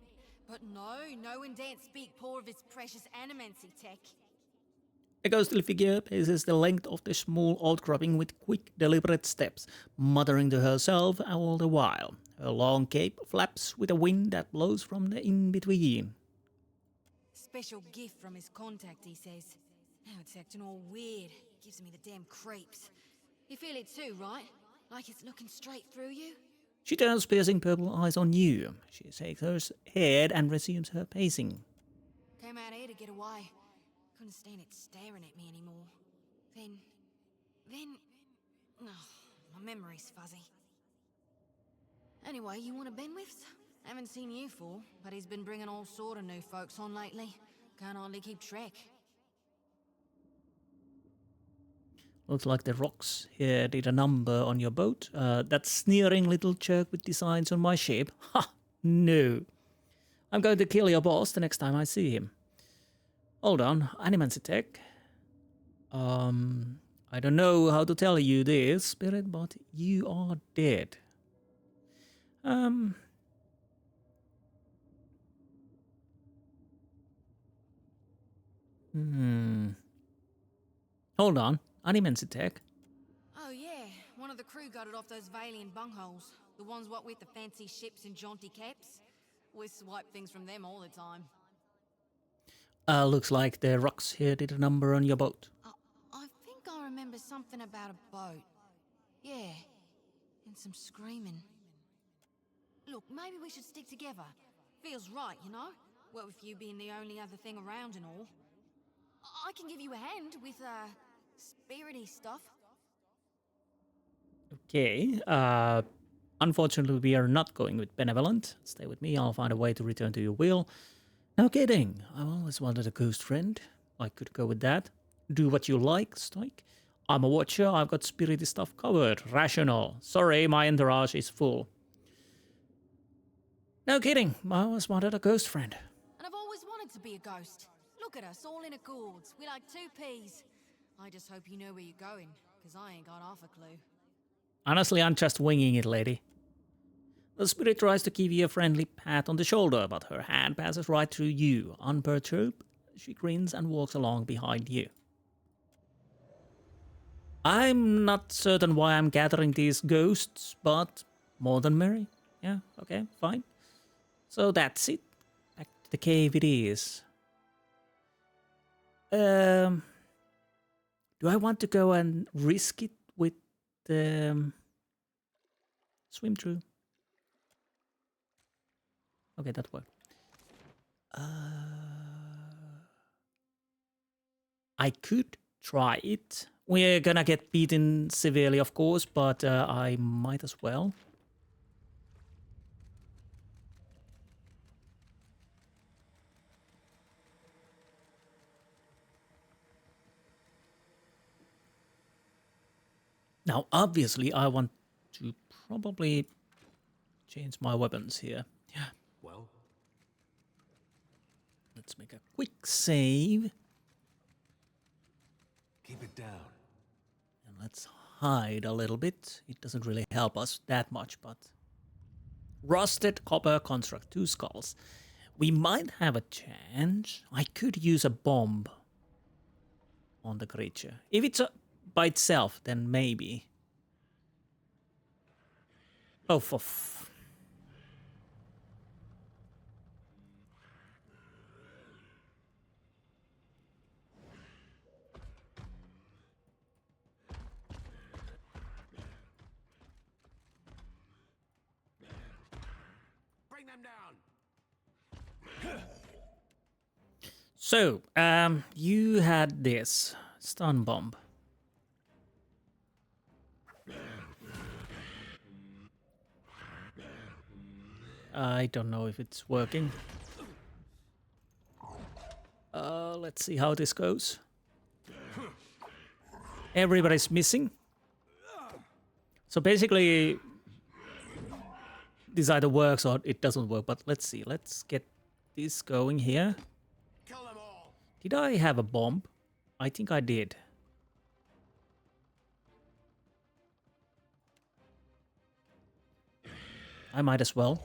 But no one daren't speak poor of his precious animancy tech. A ghostly figure paces the length of the small outcropping with quick, deliberate steps, muttering to herself all the while. Her long cape flaps with a wind that blows from the in-between. Special gift from his contact, he says. Now it's acting all weird. Gives me the damn creeps. You feel it too, right? Like it's looking straight through you? She turns piercing purple eyes on you. She shakes her head and resumes her pacing. Came out here to get away. Couldn't stand it staring at me anymore. Then... Oh, my memory's fuzzy. Anyway, you want a Benwiths? Haven't seen you for, but he's been bringing all sort of new folks on lately. Can't hardly keep track. Looks like the rocks here did a number on your boat. That sneering little jerk with designs on my ship? Ha! No. I'm going to kill your boss the next time I see him. Hold on, animancy tech. I don't know how to tell you this, Spirit, but you are dead. Hold on. Animancy tech. Oh yeah, one of the crew got it off those Valiant bungholes. The ones what with the fancy ships and jaunty caps. We swipe things from them all the time. Looks like the rocks here did a number on your boat. I think I remember something about a boat. Yeah, and some screaming. Look, maybe we should stick together. Feels right, you know? What with you being the only other thing around and all. I can give you a hand with, spirity stuff. Okay, unfortunately we are not going with benevolent. Stay with me, I'll find a way to return to your will. No kidding, I've always wanted a ghost friend. I could go with that. Do what you like, Stoic. I'm a watcher, I've got spirity stuff covered. Rational. Sorry, my entourage is full. No kidding, I always wanted a ghost friend. And I've always wanted to be a ghost. Look at us, all in accords. We like 2 peas. I just hope you know where you're going, because I ain't got half a clue. Honestly, I'm just winging it, lady. The spirit tries to give you a friendly pat on the shoulder, but her hand passes right through you. Unperturbed, she grins and walks along behind you. I'm not certain why I'm gathering these ghosts, but more than merry. Yeah, okay, fine. So that's it. Back to the cave it is. Do I want to go and risk it with the swim through? Okay, that worked. I could try it. We're gonna get beaten severely, of course, but I might as well. Now, obviously, I want to probably change my weapons here. Yeah. Well? Let's make a quick save. Keep it down. And let's hide a little bit. It doesn't really help us that much, but... Rusted copper construct 2 skulls. We might have a chance. I could use a bomb on the creature. If it's by itself, then maybe. Oh, Bring them down. So, you had this stun bomb. I don't know if it's working. Let's see how this goes. Everybody's missing. So basically, this either works or it doesn't work, but let's see. Let's get this going here. Did I have a bomb? I think I did. I might as well.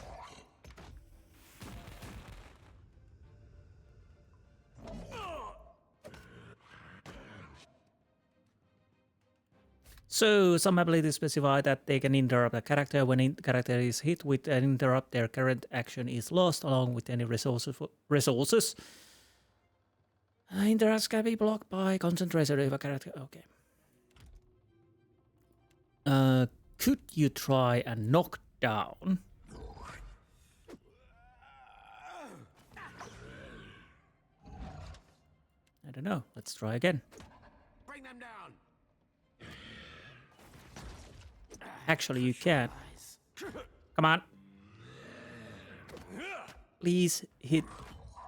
So, some abilities specify that they can interrupt a character. When a character is hit with an interrupt, their current action is lost along with any resources. Interrupts can be blocked by concentration if a character... Okay. Could you try a knockdown? I don't know. Let's try again. Bring them down. Actually, you can. Come on. Please hit.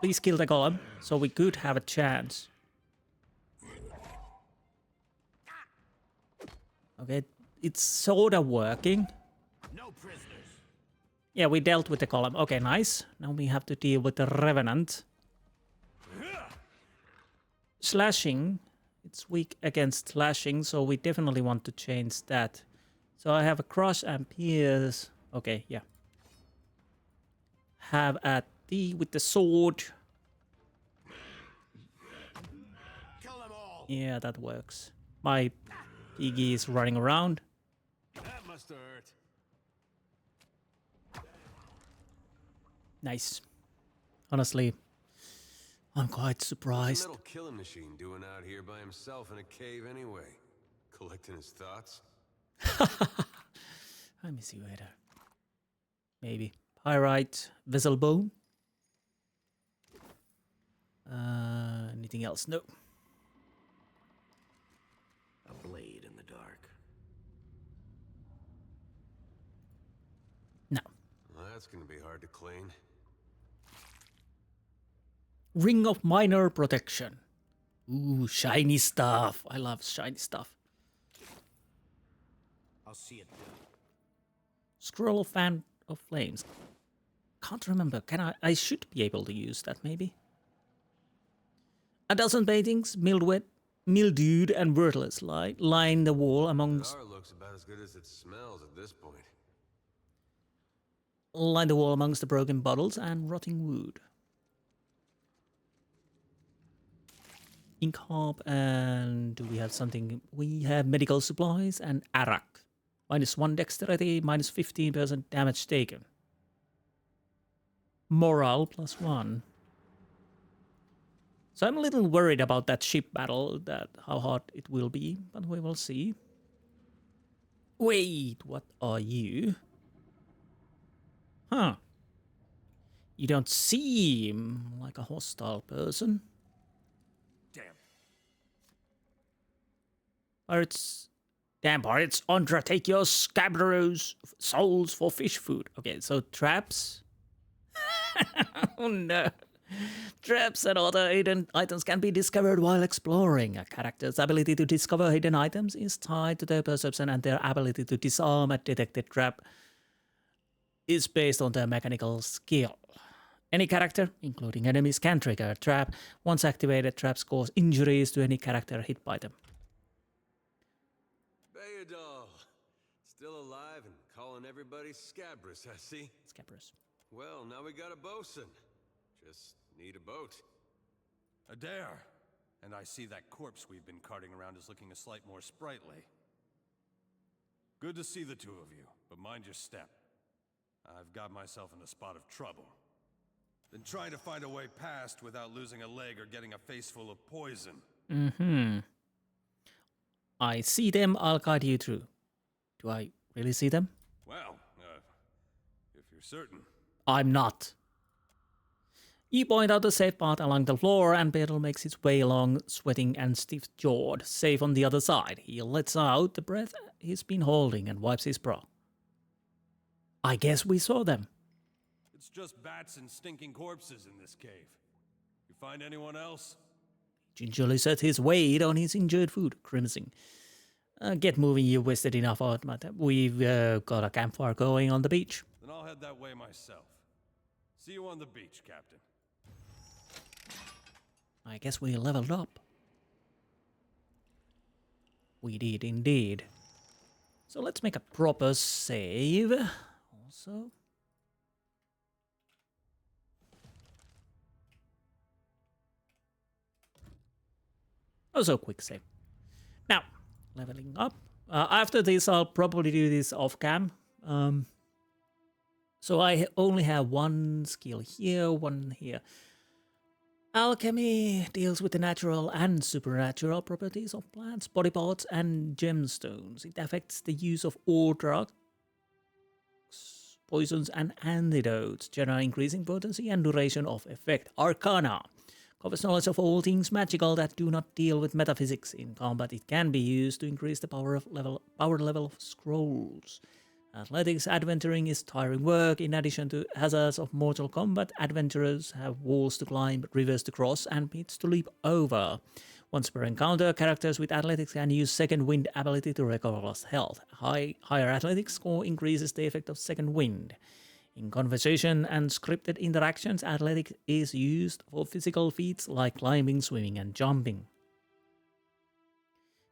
Please kill the golem, so we could have a chance. Okay, it's sort of working. No prisoners. Yeah, we dealt with the golem. Okay, nice. Now we have to deal with the revenant. Slashing. It's weak against slashing, so we definitely want to change that. So I have a crush and pierce. Okay, yeah. Have at D with the sword. Kill them all. Yeah, that works. My piggy is running around. That must hurt. Nice. Honestly, I'm quite surprised. What's a metal killing machine doing out here by himself in a cave anyway? Collecting his thoughts? I miss you later. Maybe. Pyrite, vessel bone. Anything else? No. A blade in the dark. No. Well, that's gonna be hard to clean. Ring of minor protection. Ooh, shiny stuff. I love shiny stuff. I'll see it done. Scroll of Fan of Flames. Can't remember. Can I should be able to use that, maybe. A dozen paintings, mildewed and worthless, line the wall amongst... The art looks about as good as it smells at this point. Line the wall amongst the broken bottles and rotting wood. Ink harp, and do we have something? We have medical supplies and arak. -1 dexterity, -15% damage taken. Morale +1. So I'm a little worried about that ship battle, that how hard it will be, but we will see. Wait, what are you? Huh. You don't seem like a hostile person. Damn. Pirates. Damn pirates, undertake your scabrous souls for fish food. Okay, so traps. Oh no. Traps and other hidden items can be discovered while exploring. A character's ability to discover hidden items is tied to their perception, and their ability to disarm a detected trap is based on their mechanical skill. Any character, including enemies, can trigger a trap. Once activated, traps cause injuries to any character hit by them. Still alive and calling everybody Scabrous, I see. Scabrous. Well, now we got a bosun. Just need a boat. Adair! And I see that corpse we've been carting around is looking a slight more sprightly. Good to see the two of you, but mind your step. I've got myself in a spot of trouble. Been trying to find a way past without losing a leg or getting a face full of poison. I see them, I'll guide you through. Do I really see them? Well, if you're certain. I'm not. You point out the safe path along the floor, and Beetle makes his way along, sweating and stiff-jawed, safe on the other side. He lets out the breath he's been holding and wipes his brow. I guess we saw them. It's just bats and stinking corpses in this cave. You find anyone else? Gingerly set his weight on his injured foot, grimacing. Get moving, you wasted enough out, we've got a campfire going on the beach. Then I'll head that way myself. See you on the beach, Captain. I guess we leveled up. We did indeed. So let's make a proper save. Also. Also quick save. Now, leveling up. After this, I'll probably do this off cam. So I only have one skill here, one here. Alchemy deals with the natural and supernatural properties of plants, body parts, and gemstones. It affects the use of all drugs, poisons, and antidotes, generally increasing potency and duration of effect. Arcana covers knowledge of all things magical that do not deal with metaphysics. In combat, it can be used to increase the power level of scrolls. Athletics adventuring is tiring work. In addition to hazards of mortal combat, adventurers have walls to climb, rivers to cross, and pits to leap over. Once per encounter, characters with athletics can use second wind ability to recover lost health. Higher athletics score increases the effect of second wind. In conversation and scripted interactions, athletics is used for physical feats like climbing, swimming, and jumping.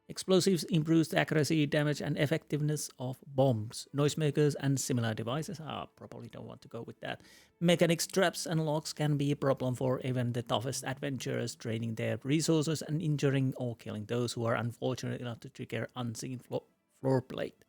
Explosives improves the accuracy, damage, and effectiveness of bombs, noisemakers, and similar devices. I probably don't want to go with that. Mechanics, traps, and locks can be a problem for even the toughest adventurers, draining their resources and injuring or killing those who are unfortunate enough to trigger unseen floor plate.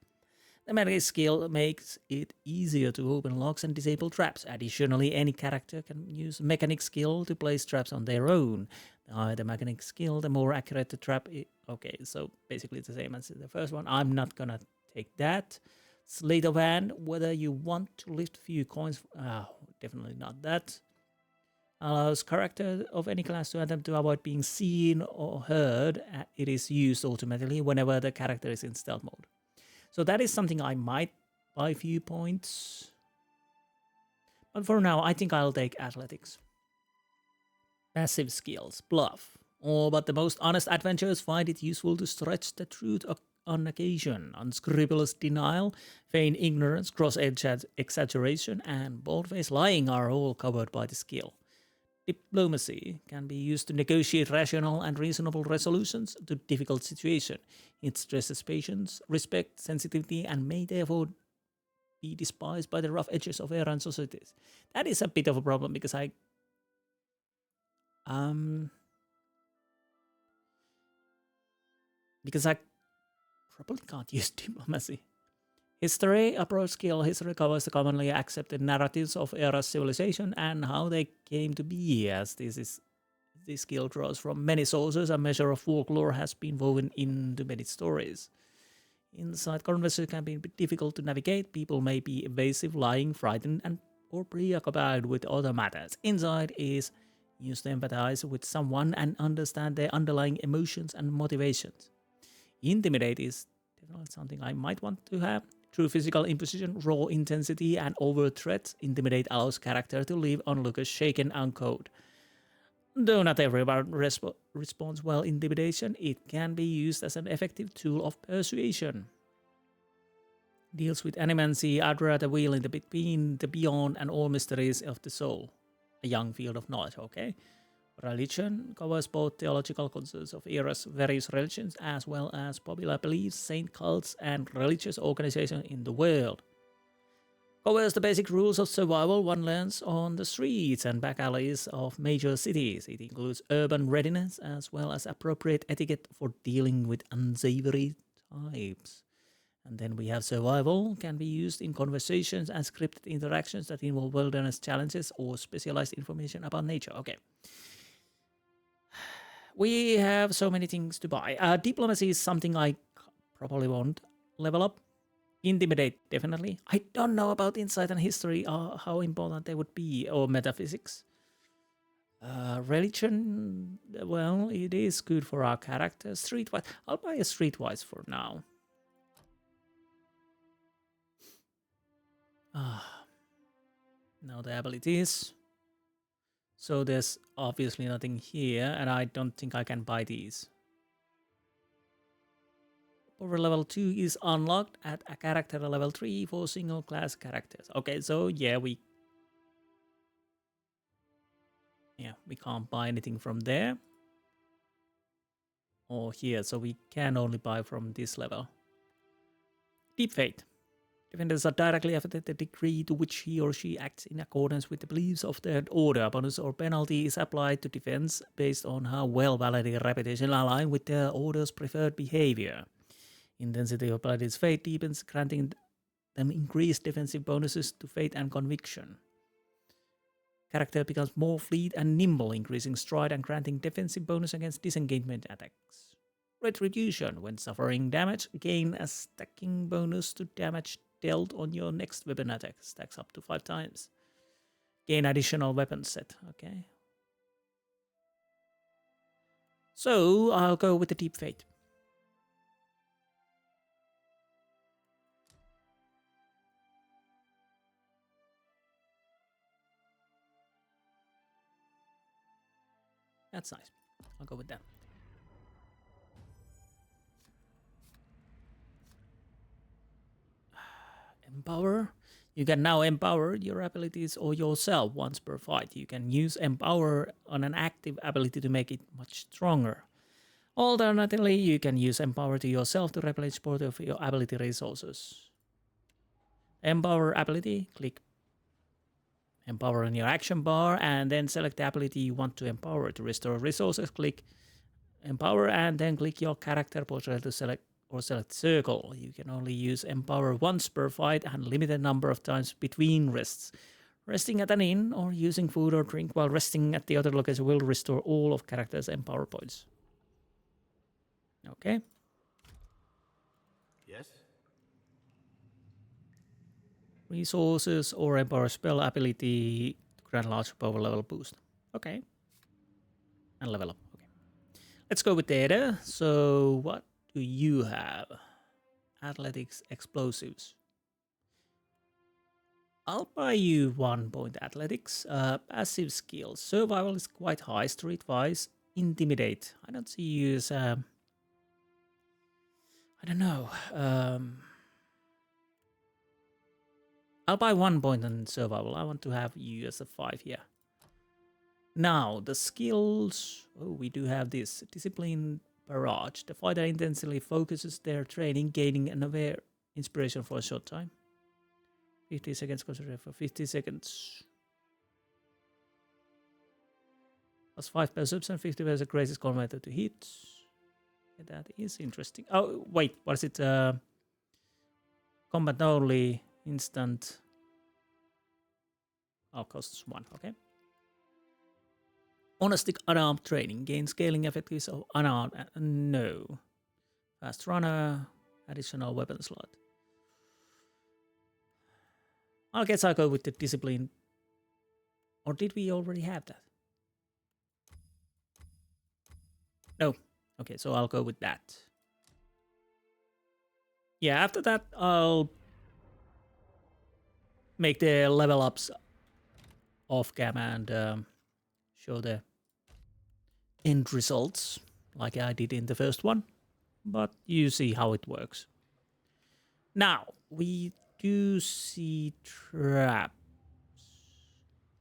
The mechanic skill makes it easier to open locks and disable traps. Additionally, any character can use mechanic skill to place traps on their own. The higher the mechanic skill, the more accurate the trap is. Okay, so basically it's the same as the first one. I'm not gonna take that. Sleight of hand, whether you want to lift a few coins. Definitely not that. Allows character of any class to attempt to avoid being seen or heard. It is used automatically whenever the character is in stealth mode. So that is something I might buy viewpoints. But for now, I think I'll take athletics. Passive skills, bluff. But the most honest adventurers find it useful to stretch the truth on occasion. Unscrupulous denial, feigned ignorance, cross-edge exaggeration, and bold-faced lying are all covered by the skill. Diplomacy can be used to negotiate rational and reasonable resolutions to difficult situations. It stresses patience, respect, sensitivity, and may therefore be despised by the rough edges of Eran societies. That is a bit of a problem because I probably can't use diplomacy. History, approach skill. History covers the commonly accepted narratives of Era's civilization and how they came to be, as this skill draws from many sources. A measure of folklore has been woven into many stories. Inside conversation can be a bit difficult to navigate. People may be evasive, lying, frightened, or preoccupied with other matters. Inside is used to empathize with someone and understand their underlying emotions and motivations. Intimidate is definitely something I might want to have. Through physical imposition, raw intensity, and overt threats, Intimidate allows character to leave onlookers shaken and cowed. Though not everyone responds well to intimidation, it can be used as an effective tool of persuasion. Deals with animancy, Adra, the wheel in the between, the beyond, and all mysteries of the soul. A young field of knowledge, okay? Religion covers both theological concerns of era's various religions as well as popular beliefs, saint cults, and religious organizations in the world. Covers the basic rules of survival one learns on the streets and back alleys of major cities. It includes urban readiness as well as appropriate etiquette for dealing with unsavory types. And then we have survival, can be used in conversations and scripted interactions that involve wilderness challenges or specialized information about nature. Okay. We have so many things to buy. Diplomacy is something I probably won't level up. Intimidate, definitely. I don't know about insight and history, how important they would be, or metaphysics. Religion, well, it is good for our characters. Streetwise, I'll buy a streetwise for now. Now the abilities. So there's obviously nothing here, and I don't think I can buy these. Power level 2 is unlocked at a character level 3 for single class characters. Okay, so yeah, we can't buy anything from there or here, so we can only buy from this level. Deep Fate. Defenders are directly affected the degree to which he or she acts in accordance with the beliefs of their order. A bonus or penalty is applied to defense based on how well validated reputation align with their order's preferred behavior. Intensity of Paladin's fate deepens, granting them increased defensive bonuses to fate and conviction. Character becomes more fleet and nimble, increasing stride and granting defensive bonus against disengagement attacks. Retribution. When suffering damage, gain a stacking bonus to damage dealt on your next weapon attack. Stacks up to 5 times. Gain additional weapon set. Okay. So I'll go with the Deep Fate. That's nice. I'll go with that. Empower. You can now empower your abilities or yourself once per fight. You can use Empower on an active ability to make it much stronger. Alternatively, you can use Empower to yourself to replenish part of your ability resources. Empower ability, click Empower on your action bar and then select the ability you want to empower. To restore resources, click Empower and then click your character portrait to select circle. You can only use Empower once per fight and limited number of times between rests. Resting at an inn or using food or drink while resting at the other location will restore all of character's Empower points. Okay. Yes. Resources or Empower spell ability to grant large power level boost. Okay. And level up. Okay. Let's go with data. So what do you have? Athletics, explosives. I'll buy you 1 point athletics. Passive skills. Survival is quite high. Streetwise. Intimidate. I don't see you as I don't know. I'll buy 1 point on survival. I want to have you as a 5 here. Now, the skills. Oh, we do have this. Discipline Barrage. The fighter intensely focuses their training, gaining an aware inspiration for a short time. 50 seconds concentrate for 50 seconds. Plus 5 perception, 50% greatest converted to hit. Yeah, that is interesting. Oh, wait, what is it? Combat only, instant. Oh, costs 1, okay. Monastic unarmed training. Gain scaling effectiveness of unarmed. No. Fast runner. Additional weapon slot. I guess I'll go with the discipline. Or did we already have that? No. Okay, so I'll go with that. Yeah, after that, I'll make the level ups off cam and show the end results like I did in the first one. But you see how it works. Now, we do see traps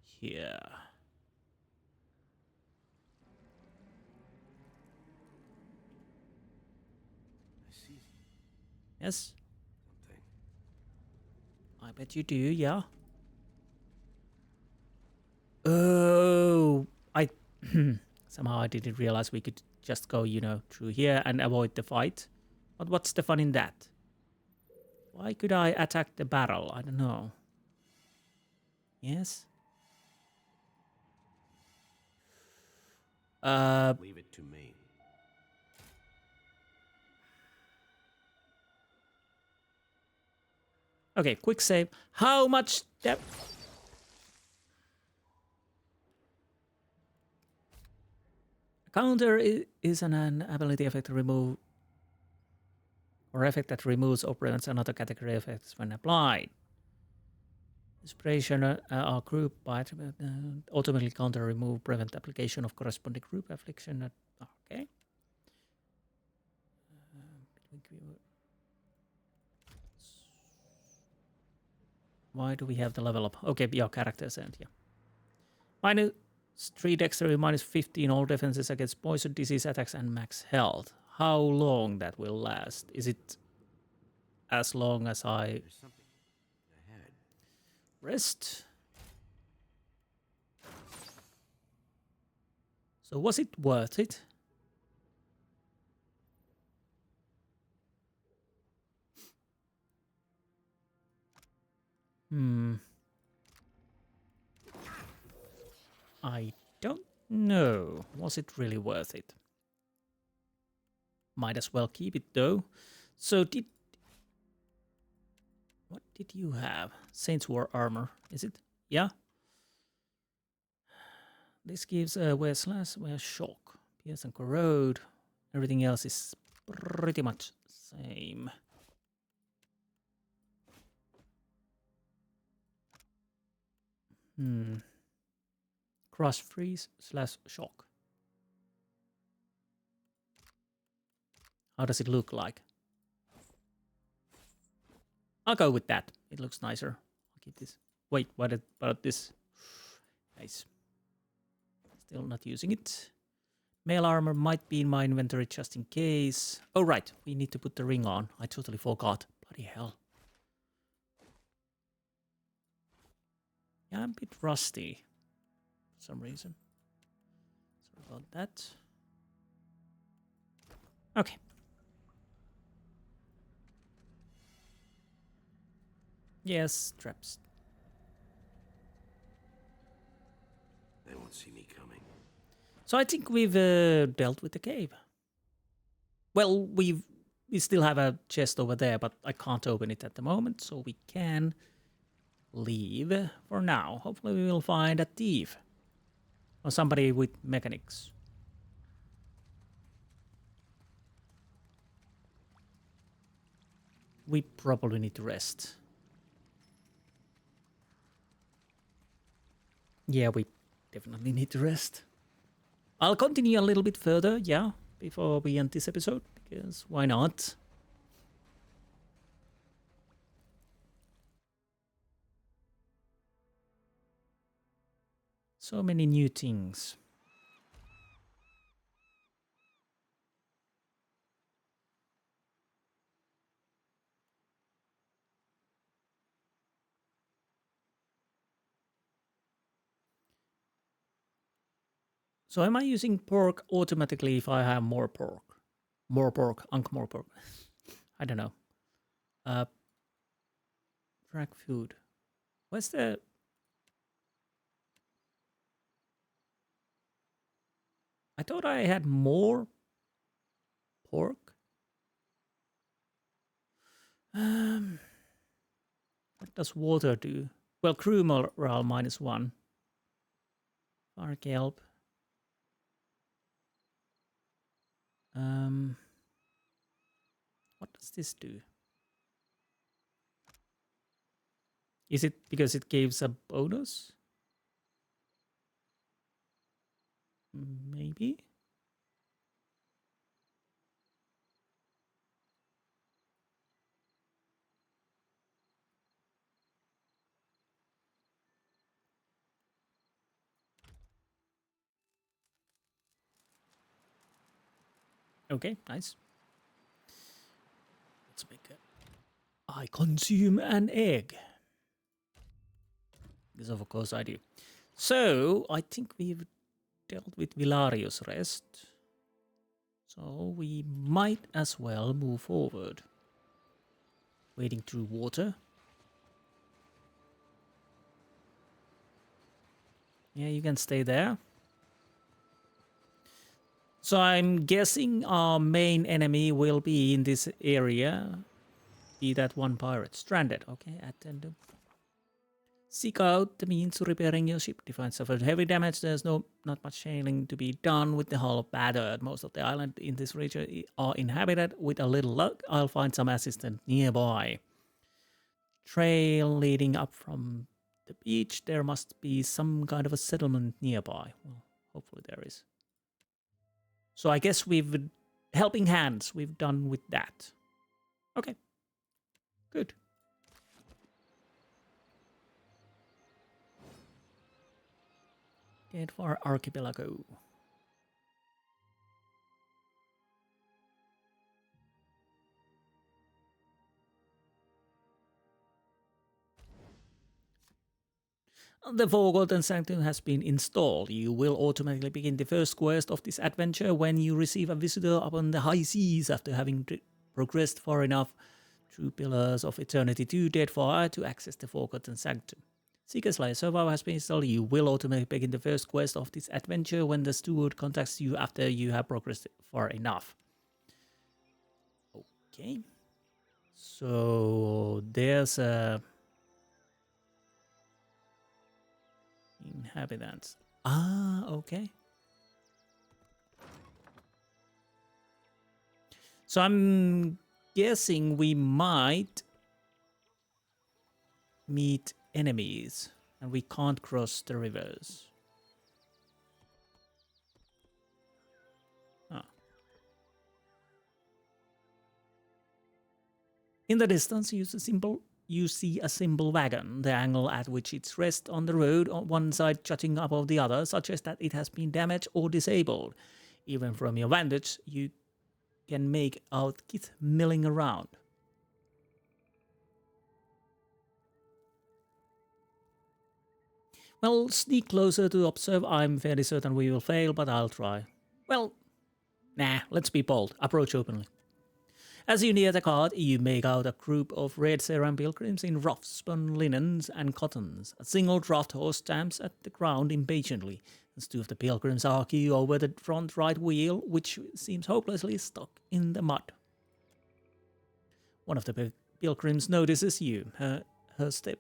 here. I see. Yes? Something. I bet you do, yeah. Oh, I somehow I didn't realize we could just go, you know, through here and avoid the fight. But what's the fun in that? Why could I attack the barrel? I don't know. Yes? Leave it to me. Okay, quick save. How much depth? Counter is an ability effect to remove or effect that removes or prevents another category effects when applied. Inspiration are grouped by attribute, automatically counter remove prevent application of corresponding group affliction. Okay. Why do we have the level up? Okay, yeah, characters and yeah. Minus 3 dexterity, minus 15 all defenses against poison, disease attacks, and max health. How long that will last? Is it as long as I There's something ahead. rest? So was it worth it? I don't know. Was it really worth it? Might as well keep it though. So what did you have? Saints War armor, is it? Yeah. This gives wear slash, wear shock, pierce and corrode. Everything else is pretty much same. Crush freeze slash shock. How does it look like? I'll go with that. It looks nicer. I'll keep this. Wait, what about this? Nice. Still not using it. Mail armor might be in my inventory just in case. Oh, right. We need to put the ring on. I totally forgot. Bloody hell. Yeah, I'm a bit rusty. For some reason. Sorry about that. Okay. Yes, traps. They won't see me coming. So I think we've dealt with the cave. Well, we still have a chest over there, but I can't open it at the moment, so we can leave for now. Hopefully we will find a thief or somebody with mechanics. We probably need to rest. Yeah, we definitely need to rest. I'll continue a little bit further, yeah, before we end this episode, because why not? So many new things. So am I using pork automatically if I have more pork? More pork, more pork. I don't know. Track food. Where's the... I thought I had more pork. What does water do? Well, crew morale -1. Fire kelp. What does this do? Is it because it gives a bonus? Maybe? Okay, nice. Let's make it. I consume an egg. Because of course I do. So, I think we've dealt with Villario's rest. So, we might as well move forward. Wading through water. Yeah, you can stay there. So I'm guessing our main enemy will be in this area. Be that one pirate. Stranded. Okay, attend. Seek out the means to repairing your ship. Define suffered heavy damage. There's not much sailing to be done with the hull of Baldur. Most of the island in this region are inhabited. With a little luck, I'll find some assistance nearby. Trail leading up from the beach. There must be some kind of a settlement nearby. Well, hopefully there is. So I guess we've helping hands. We've done with that. Okay. Good. Deadfire Archipelago. The Forgotten Sanctum has been installed. You will automatically begin the first quest of this adventure when you receive a visitor upon the high seas after having progressed far enough through Pillars of Eternity to Deadfire to access the Forgotten Sanctum. Seeker Slayer Survivor has been installed. You will automatically begin the first quest of this adventure when the steward contacts you after you have progressed far enough. Okay. So there's a... inhabitants. Ah, okay. So I'm guessing we might meet enemies and we can't cross the rivers. Ah. In the distance, you see a simple wagon. The angle at which it rests on the road on one side jutting above the other suggests that it has been damaged or disabled. Even from your vantage, you can make out Kith milling around. Well, sneak closer to observe. I'm fairly certain we will fail, but I'll try. Well, nah, let's be bold. Approach openly. As you near the cart, you make out a group of red Seran pilgrims in rough spun linens and cottons. A single draft horse stamps at the ground impatiently, as two of the pilgrims argue over the front right wheel, which seems hopelessly stuck in the mud. One of the pilgrims notices you. Her step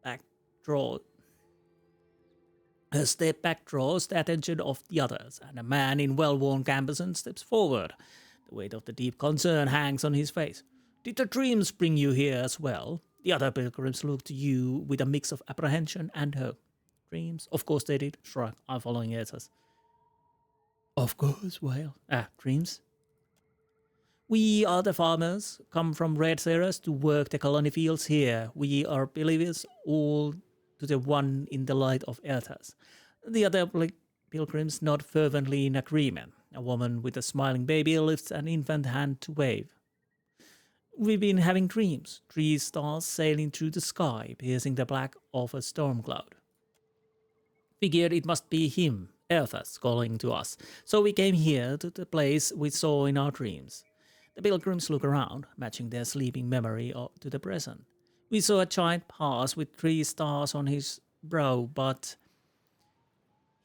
back draws the attention of the others, and a man in well-worn gambeson steps forward. The weight of the deep concern hangs on his face. Did the dreams bring you here as well? The other pilgrims look to you with a mix of apprehension and hope. Dreams? Of course they did. Shrug. I'm following Eothas. Of course, well. Dreams? We are the farmers, come from Red Ceres to work the colony fields here. We are believers all to the one in the light of Eothas. The other pilgrims nod fervently in agreement. A woman with a smiling baby lifts an infant hand to wave. We've been having dreams. 3 stars sailing through the sky, piercing the black of a storm cloud. Figured it must be him, Eothas, calling to us. So we came here to the place we saw in our dreams. The pilgrims look around, matching their sleeping memory to the present. We saw a giant pass with 3 stars on his brow, but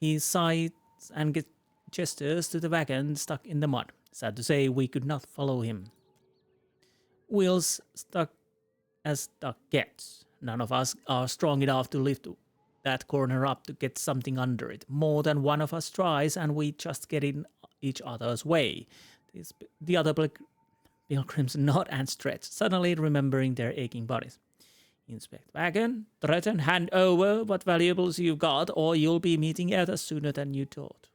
he sighs and gestures to the wagon stuck in the mud. Sad to say, we could not follow him. Wheels stuck as duck gets. None of us are strong enough to lift that corner up to get something under it. More than one of us tries, and we just get in each other's way. The other pilgrims nod and stretch, suddenly remembering their aching bodies. Inspect wagon. Threaten, hand over what valuables you've got, or you'll be meeting Eothas sooner than you thought.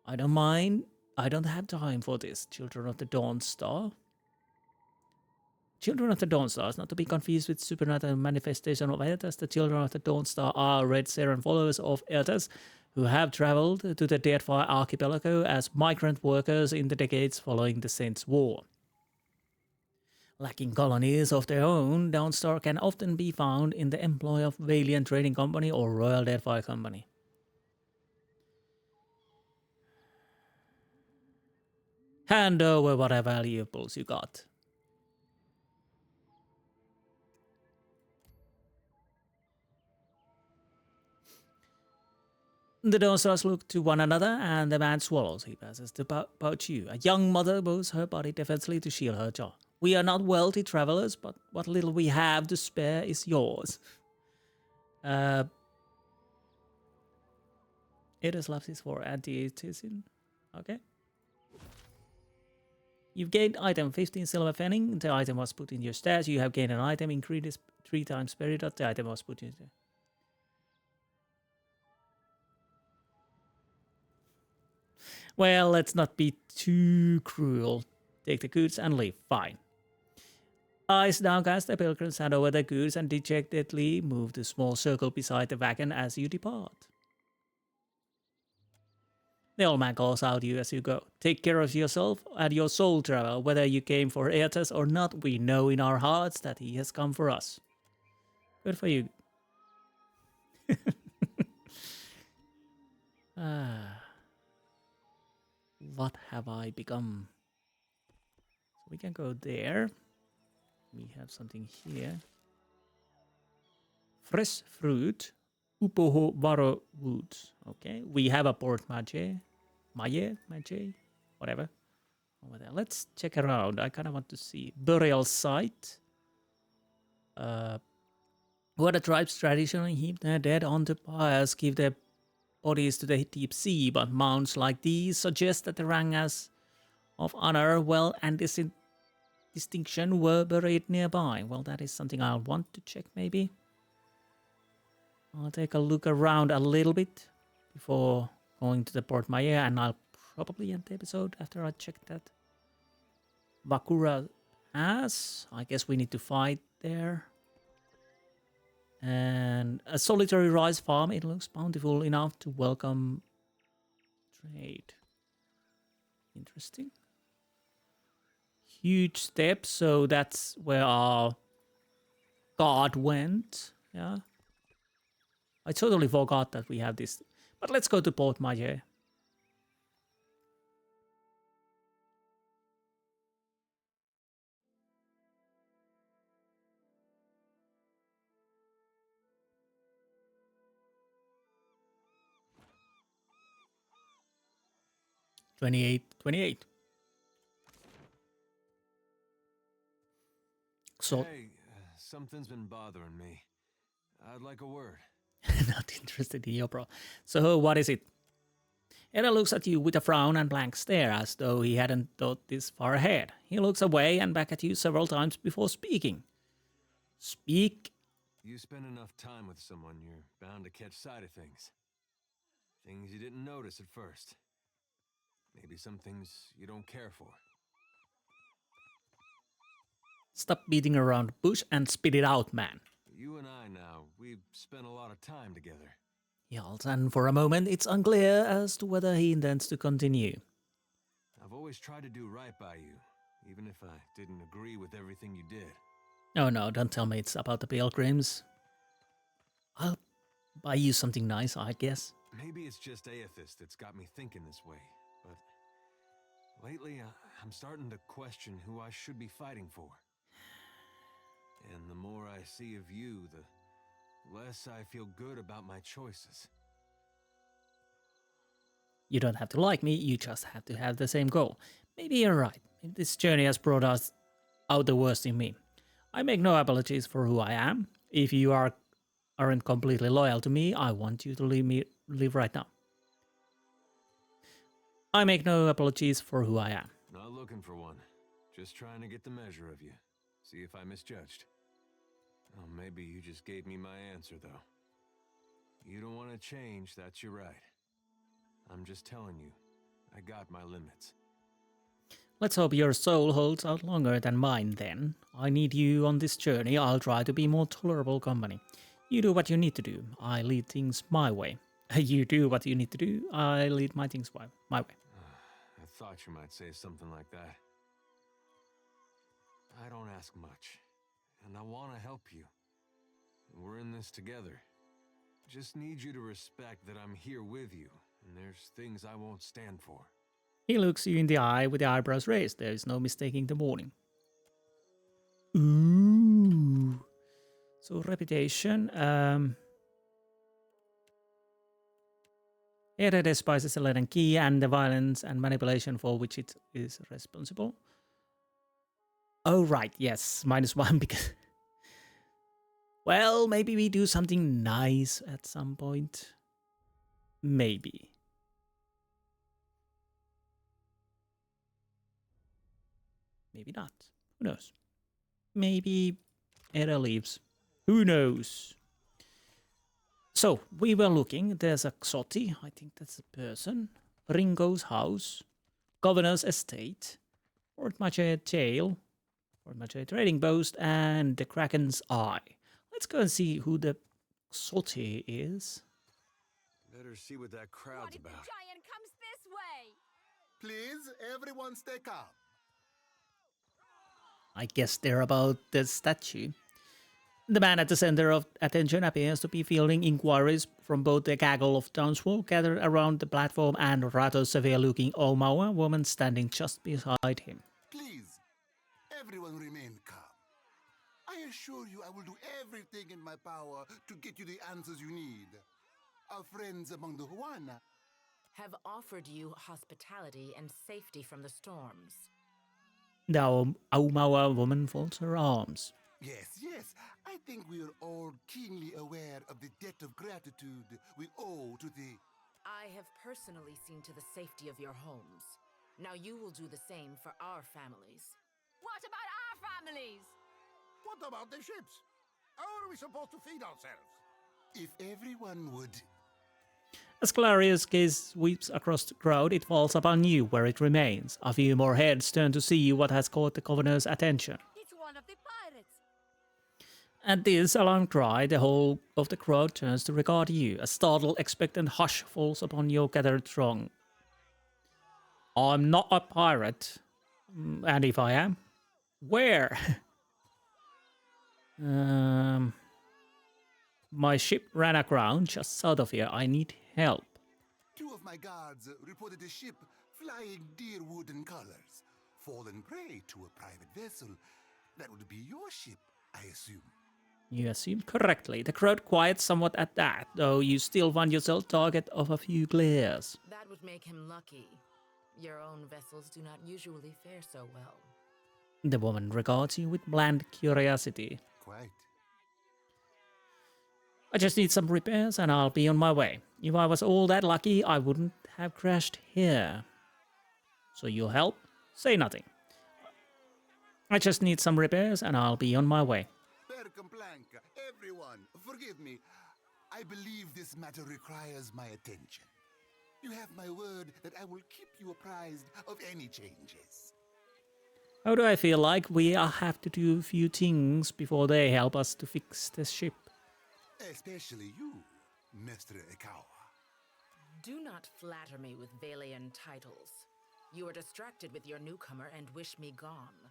I don't mind. I don't have time for this, Children of the Dawn Star. Children of the Dawn Star is not to be confused with supernatural manifestation of Eothas. The Children of the Dawn Star are Red Seren followers of Eothas who have traveled to the Deadfire Archipelago as migrant workers in the decades following the Saints' War. Lacking colonies of their own, Dawnstar can often be found in the employ of Valiant Trading Company or Royal Deadfire Company. Hand over whatever valuables you got. The Dawnstars look to one another, and the man swallows. He passes the pouch you. A young mother moves her body defensively to shield her jaw. We are not wealthy travelers, but what little we have to spare is yours. It is lapses for anti-atheism. Okay. You've gained item 15 silver fanning. The item was put in your stash. You have gained an item. Increase 3 times peridot. The item was put in there. Well, let's not be too cruel. Take the goods and leave. Fine. Eyes downcast, the pilgrims hand over the goods and dejectedly move the small circle beside the wagon as you depart. The old man calls out you as you go. Take care of yourself and your soul travel. Whether you came for Eothas or not, we know in our hearts that he has come for us. Good for you. What have I become? So we can go there. We have something here. Fresh fruit. Upoho Varo Woods. Okay, we have a port Maje. Maje? Whatever. Over there. Let's check around. I kind of want to see. Burial site. Where the tribes traditionally heap their dead onto pyres, give their bodies to the deep sea, but mounds like these suggest that the rangas of honor, wealth, and distinction were buried nearby. Well, that is something I'll want to check, maybe. I'll take a look around a little bit before going to the Port Maje, and I'll probably end the episode after I check that. Bakura Pass. I guess we need to fight there. And a solitary rice farm. It looks bountiful enough to welcome trade. Interesting. Huge steps, so that's where our god went. Yeah. I totally forgot that we have this. But let's go to Port Maje. '28. So hey, something's been bothering me. I'd like a word. Not interested in your bro. So what is it? Eda looks at you with a frown and blank stare, as though he hadn't thought this far ahead. He looks away and back at you several times before speaking. Speak. You spend enough time with someone, you're bound to catch sight of things. Things you didn't notice at first. Maybe some things you don't care for. Stop beating around the bush and spit it out, man. You and I now, we've spent a lot of time together. Yells, and for a moment it's unclear as to whether he intends to continue. I've always tried to do right by you, even if I didn't agree with everything you did. Oh no, don't tell me it's about the pilgrims. I'll buy you something nice, I guess. Maybe it's just Eothas that's got me thinking this way, but lately I'm starting to question who I should be fighting for. And the more I see of you, the less I feel good about my choices. You don't have to like me, you just have to have the same goal. Maybe you're right. Maybe this journey has brought us out the worst in me. I make no apologies for who I am. If you aren't completely loyal to me, I want you to leave right now. I make no apologies for who I am. Not looking for one. Just trying to get the measure of you. See if I misjudged. Oh, maybe you just gave me my answer, though. You don't want to change, that's your right. I'm just telling you, I got my limits. Let's hope your soul holds out longer than mine then. I need you on this journey. I'll try to be more tolerable company. You do what you need to do. I lead things my way. You do what you need to do. I lead my things my way. I thought you might say something like that. I don't ask much, and I want to help you. We're in this together. Just need you to respect that I'm here with you, and there's things I won't stand for. He looks you in the eye with the eyebrows raised. There is no mistaking the warning. Ooh. So reputation. It despises the Latin key and the violence and manipulation for which it is responsible. Oh right, yes, -1 because. Well, maybe we do something nice at some point. Maybe. Maybe not. Who knows? Maybe Era leaves. Who knows? So, we were looking. There's a Xoti. I think that's a person. Ringo's house. Governor's estate. Fort Maje jail. Fort Maje trading post. And the Kraken's eye. Let's go and see who the Xoti is. Better see what that crowd's about. The giant comes this way. Please, everyone stay calm. I guess they're about the statue. The man at the center of attention appears to be fielding inquiries from both the gaggle of townsfolk gathered around the platform and a rather severe-looking Omawa woman standing just beside him. Please, everyone remain calm. I assure you I will do everything in my power to get you the answers you need. Our friends among the Huana have offered you hospitality and safety from the storms. The Omawa woman folds her arms. Yes, I think we are all keenly aware of the debt of gratitude we owe to the... I have personally seen to the safety of your homes. Now you will do the same for our families. What about our families? What about the ships? How are we supposed to feed ourselves? If everyone would... As Claria's gaze sweeps across the crowd, it falls upon you, where it remains. A few more heads turn to see what has caught the governor's attention. It's one of the pirates. At this alarmed cry, the whole of the crowd turns to regard you. A startled, expectant hush falls upon your gathered throng. I'm not a pirate. And if I am, where? My ship ran aground just south of here. I need help. 2 of my guards reported a ship flying deer wooden colors, fallen prey to a private vessel. That would be your ship, I assume. You assumed correctly. The crowd quiets somewhat at that, though you still find yourself target of a few glares. That would make him lucky. Your own vessels do not usually fare so well. The woman regards you with bland curiosity. Quite. I just need some repairs and I'll be on my way. If I was all that lucky, I wouldn't have crashed here. So you'll help? Say nothing. I just need some repairs and I'll be on my way. Percomplanca, everyone, forgive me. I believe this matter requires my attention. You have my word that I will keep you apprised of any changes. How do I feel like we have to do a few things before they help us to fix the ship? Especially you, Mr. Ikawa. Do not flatter me with Valian titles. You are distracted with your newcomer and wish me gone.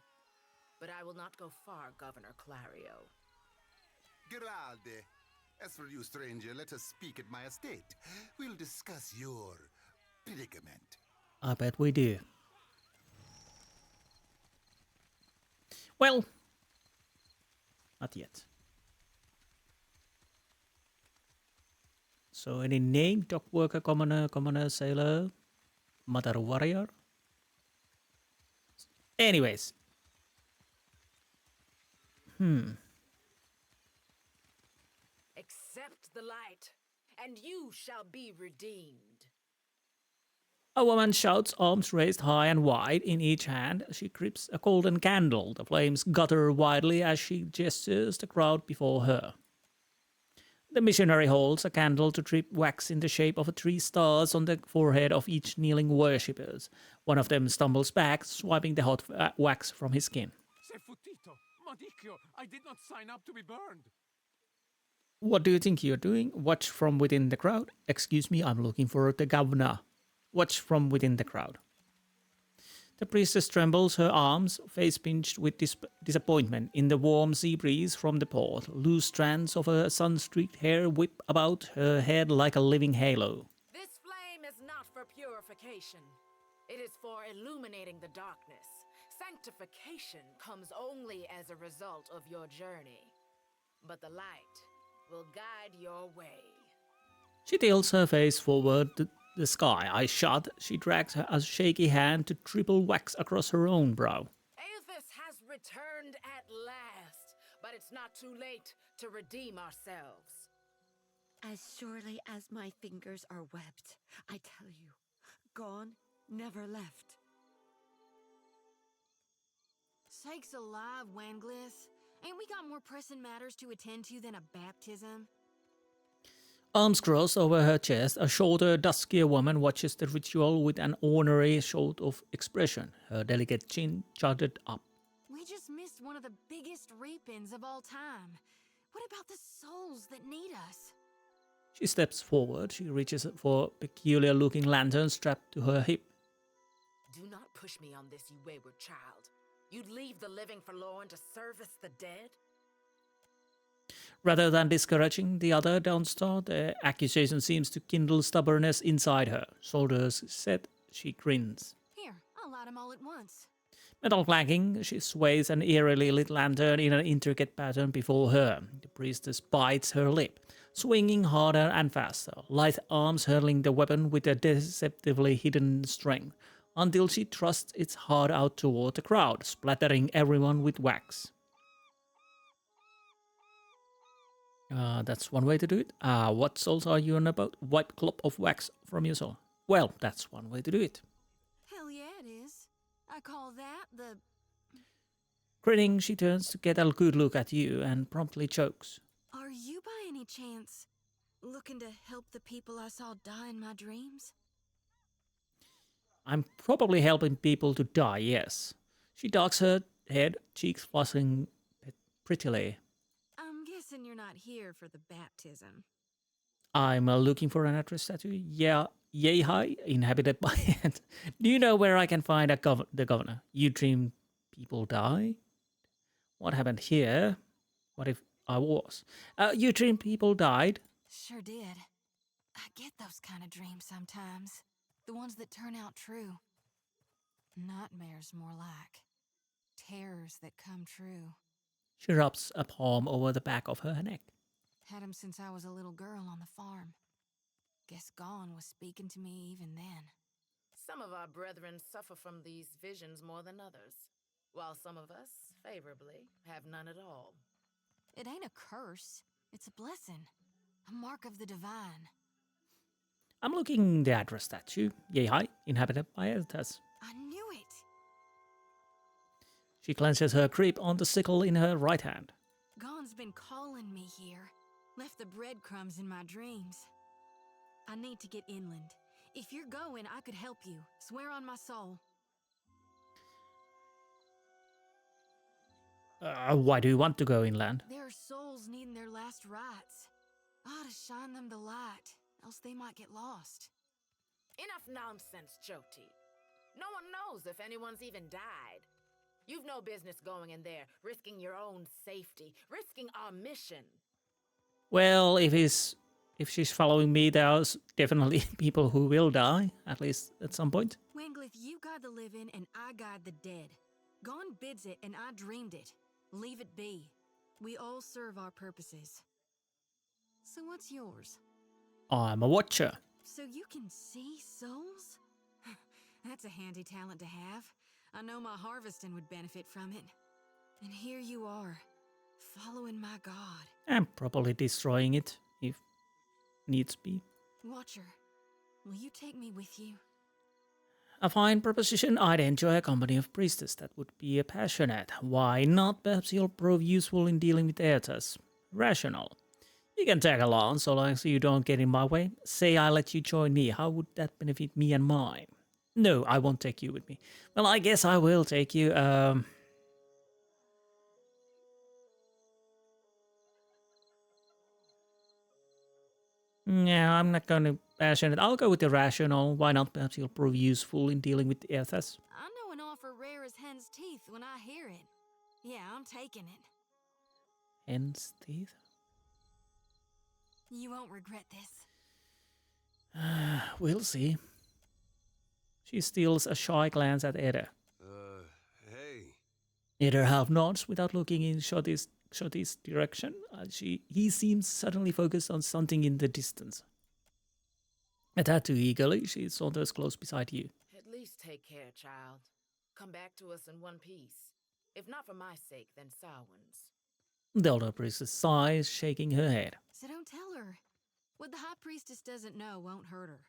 But I will not go far, Governor Clario. Geralde, as for you, stranger, let us speak at my estate. We'll discuss your predicament. I bet we do. Well, not yet. So any name? Dock worker, commoner, sailor, mother warrior? Anyways. Accept the light, and you shall be redeemed. A woman shouts, arms raised high and wide. In each hand, she grips a golden candle. The flames gutter wildly as she gestures the crowd before her. The missionary holds a candle to drip wax in the shape of 3 stars on the forehead of each kneeling worshippers. One of them stumbles back, swiping the hot wax from his skin. Sefutito, Madicchio, I did not sign up to be burned. What do you think you're doing? Watch from within the crowd. Excuse me, I'm looking for the governor. Watch from within the crowd. The priestess trembles, her arms, face pinched with disappointment. In the warm sea breeze from the port, loose strands of her sun-streaked hair whip about her head like a living halo. This flame is not for purification. It is for illuminating the darkness. Sanctification comes only as a result of your journey. But the light will guide your way. She tilts her face forward to the sky. Eyes shut, she drags a shaky hand to triple wax across her own brow. Eothas has returned at last, but it's not too late to redeem ourselves. As surely as my fingers are webbed, I tell you, gone, never left. Sakes alive, Wanglith. Ain't we got more pressing matters to attend to than a baptism? Arms crossed over her chest, a shorter, duskier woman watches the ritual with an ornery sort of expression, her delicate chin jutted up. We just missed one of the biggest reap-ins of all time. What about the souls that need us? She steps forward. She reaches for a peculiar-looking lantern strapped to her hip. Do not push me on this, you wayward child. You'd leave the living forlorn to service the dead? Rather than discouraging the other downstar, the accusation seems to kindle stubbornness inside her. Shoulders set, she grins. Here, I'll light them all at once. Metal clanking, she sways an eerily lit lantern in an intricate pattern before her. The priestess bites her lip, swinging harder and faster, lithe arms hurling the weapon with a deceptively hidden strength, until she thrusts its heart out toward the crowd, splattering everyone with wax. That's one way to do it. What souls are you on about? Wipe clump of wax from your soul. Well, that's one way to do it. Hell yeah, it is. I call that the... Grinning, she turns to get a good look at you and promptly chokes. Are you by any chance looking to help the people I saw die in my dreams? I'm probably helping people to die, yes. She ducks her head, cheeks flushing prettily. I'm guessing you're not here for the baptism. I'm looking for an address statue. Yeah, yay high, inhabited by it. Do you know where I can find the governor? You dream people die? What happened here? What if I was? You dream people died? Sure did. I get those kind of dreams sometimes. The ones that turn out true. Nightmares more like. Terrors that come true. She rubs a palm over the back of her neck. Had 'em since I was a little girl on the farm. Guess Gone was speaking to me even then. Some of our brethren suffer from these visions more than others, while some of us, favorably, have none at all. It ain't a curse. It's a blessing. A mark of the divine. I'm looking the address statue. Yay high, inhabited by Eothas. I knew it! She clenches her grip on the sickle in her right hand. Gone's been calling me here. Left the breadcrumbs in my dreams. I need to get inland. If you're going, I could help you. Swear on my soul. Why do you want to go inland? There are souls needing their last rites. I ought to shine them the light, else they might get lost. Enough nonsense, Joti. No one knows if anyone's even died. You've no business going in there, risking your own safety, risking our mission. Well, if she's following me, there's definitely people who will die, at least at some point. Wanglith, you guide the living and I guide the dead. Gone bids it and I dreamed it. Leave it be. We all serve our purposes. So what's yours? I'm a watcher. So you can see souls? That's a handy talent to have. I know my harvesting would benefit from it. And here you are, following my god. And probably destroying it, if needs be. Watcher, will you take me with you? A fine proposition. I'd enjoy a company of priestess that would be passionate. Why not? Perhaps you'll prove useful in dealing with Eothas. Rational. You can tag along so long as you don't get in my way. Say I let you join me. How would that benefit me and mine? No, I won't take you with me. Well, I guess I will take you. Yeah, I'm not going to passionate. I'll go with the rational. Why not? Perhaps you'll prove useful in dealing with Eothas. I know an offer rare as hen's teeth when I hear it. Yeah, I'm taking it. Hen's teeth? You won't regret this. We'll see. She steals a shy glance at Eda. Hey. Eda half nods without looking in Shotty's direction. He seems suddenly focused on something in the distance. A tad too eagerly, she saunters close beside you. At least take care, child. Come back to us in one piece. If not for my sake, then Samhain's. The older priestess sighs, shaking her head. So don't tell her. What the High Priestess doesn't know won't hurt her.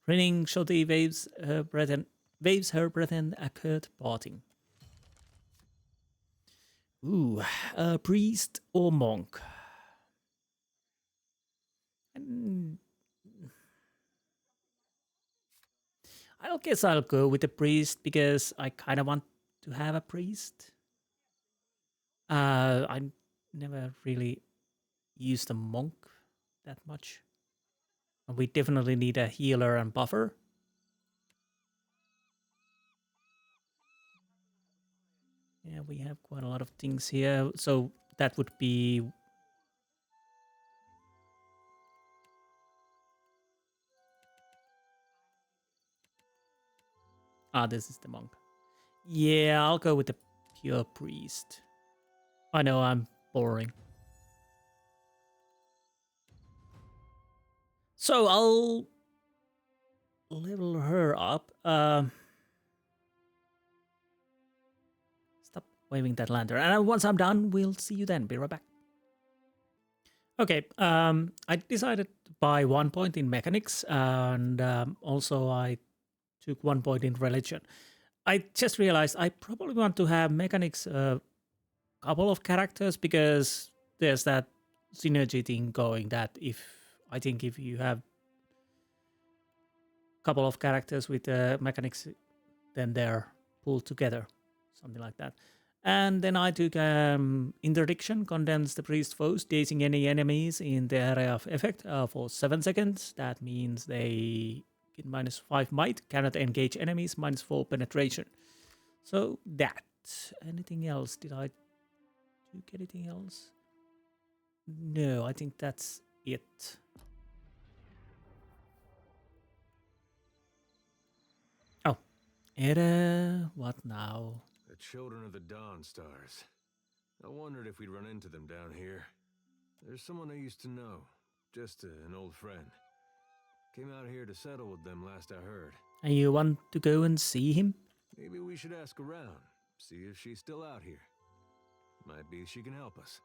Grinning, Shotty waves her breath and a curt parting. Ooh, a priest or monk? I guess I'll go with the priest because I kind of want to have a priest. I never really used a monk that much. And we definitely need a healer and buffer. Yeah, we have quite a lot of things here. So that would be... this is the monk. Yeah, I'll go with the pure priest. I know I'm boring. So I'll level her up. Stop waving that lantern. And once I'm done, we'll see you then. Be right back. Okay, I decided to buy 1 point in mechanics, and also I took 1 point in religion. I just realized I probably want to have mechanics a couple of characters because there's that synergy thing going that if you have a couple of characters with mechanics, then they're pulled together, something like that. And then I took interdiction, condense the priest foes, dazing any enemies in the area of effect for 7 seconds. That means they get -5 might, cannot engage enemies, -4 penetration. So that. Anything else? Did I do anything else? No, I think that's it. Oh, Eda, what now? The children of the Dawn Stars. I wondered if we'd run into them down here. There's someone I used to know, just an old friend. Came out here to settle with them last I heard. And you want to go and see him? Maybe we should ask around, see if she's still out here. Might be she can help us.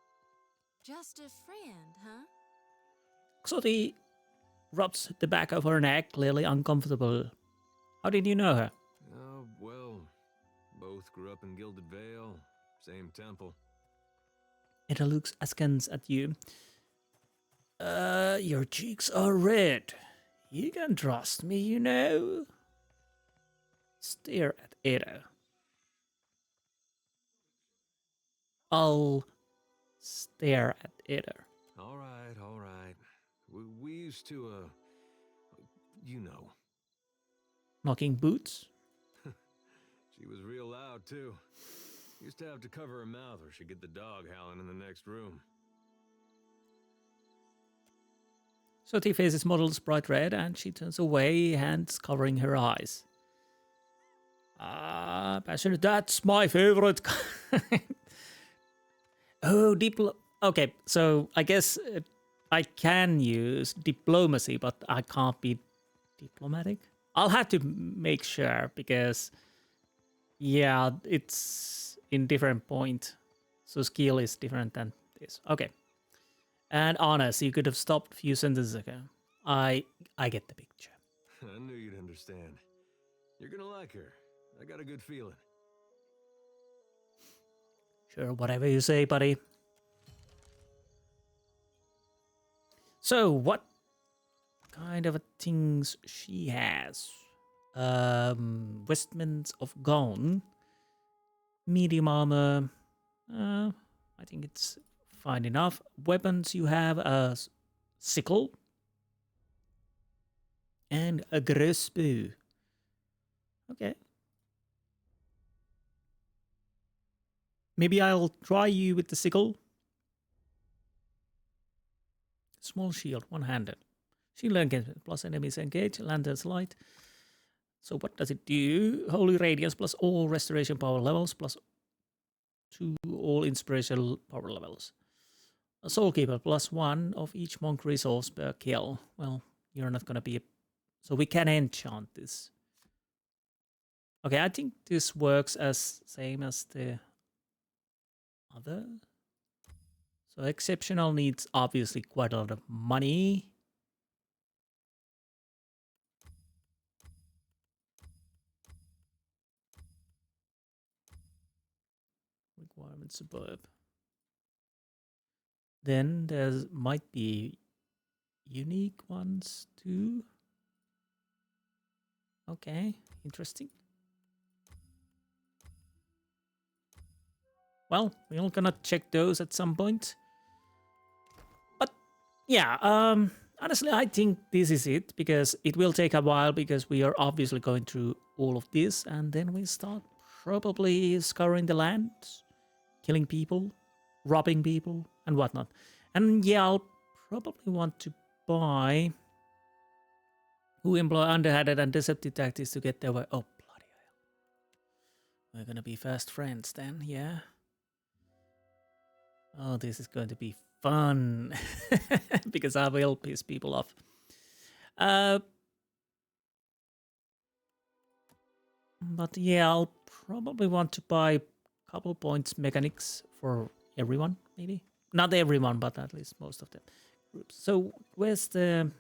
Just a friend, huh? Xoti rubs the back of her neck, clearly uncomfortable. How did you know her? Oh, well, both grew up in Gilded Vale, same temple. Eda looks askance at you. Your cheeks are red. You can trust me, you know. Stare at Eda. I'll stare at Eda. All right, all right. We used to, you know. Knocking boots? She was real loud, too. Used to have to cover her mouth or she'd get the dog howling in the next room. Xoti faces models bright red and she turns away, hands covering her eyes. Passionate. That's my favorite kind. Oh, okay, so I guess I can use diplomacy, but I can't be diplomatic. I'll have to make sure because, yeah, it's in different point. So skill is different than this. Okay. And honest, you could have stopped a few sentences ago. I get the picture. I knew you'd understand. You're gonna like her. I got a good feeling. Sure, whatever you say, buddy. So, what kind of things she has? Vestments of Gone. Medium armor. I think it's fine enough. Weapons you have a sickle. And a crossbow. Okay. Maybe I'll try you with the sickle. Small shield, one-handed. Shield engagement plus enemies engaged. Lantern's light. So what does it do? Holy Radiance plus all restoration power levels plus 2 all inspirational power levels. A Soulkeeper plus 1 of each monk resource per kill. Well, you're not gonna be a... So we can enchant this. Okay, I think this works as same as the other. So exceptional needs obviously quite a lot of money. Requirement superb. Then there might be unique ones too. Okay, interesting. Well, we're gonna check those at some point. But yeah, honestly, I think this is it, because it will take a while, because we are obviously going through all of this, and then we start probably scouring the land, killing people, robbing people, and whatnot. And yeah, I'll probably want to buy who employ underhanded and deceptive tactics to get their way. Oh, bloody hell. We're gonna be fast friends then, yeah? Oh, this is going to be fun. Because I will piss people off. But yeah, I'll probably want to buy a couple points mechanics for everyone, maybe. Not everyone, but at least most of the groups. So where's the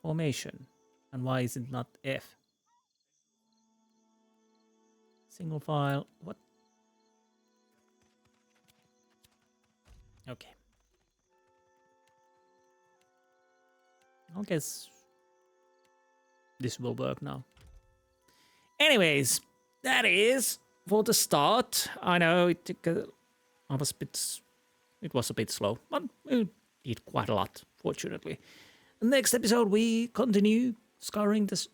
formation? And why is it not F? Single file. What? Okay. I guess this will work now. Anyways, that is for the start. I know it took it was a bit slow, but we did quite a lot, fortunately. Next episode, we continue scouring this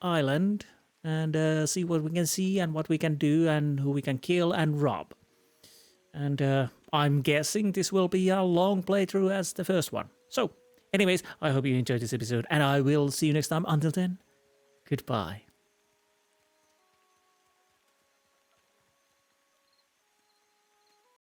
island and see what we can see and what we can do and who we can kill and rob. And I'm guessing this will be a long playthrough as the first one. So, anyways, I hope you enjoyed this episode, and I will see you next time. Until then, goodbye.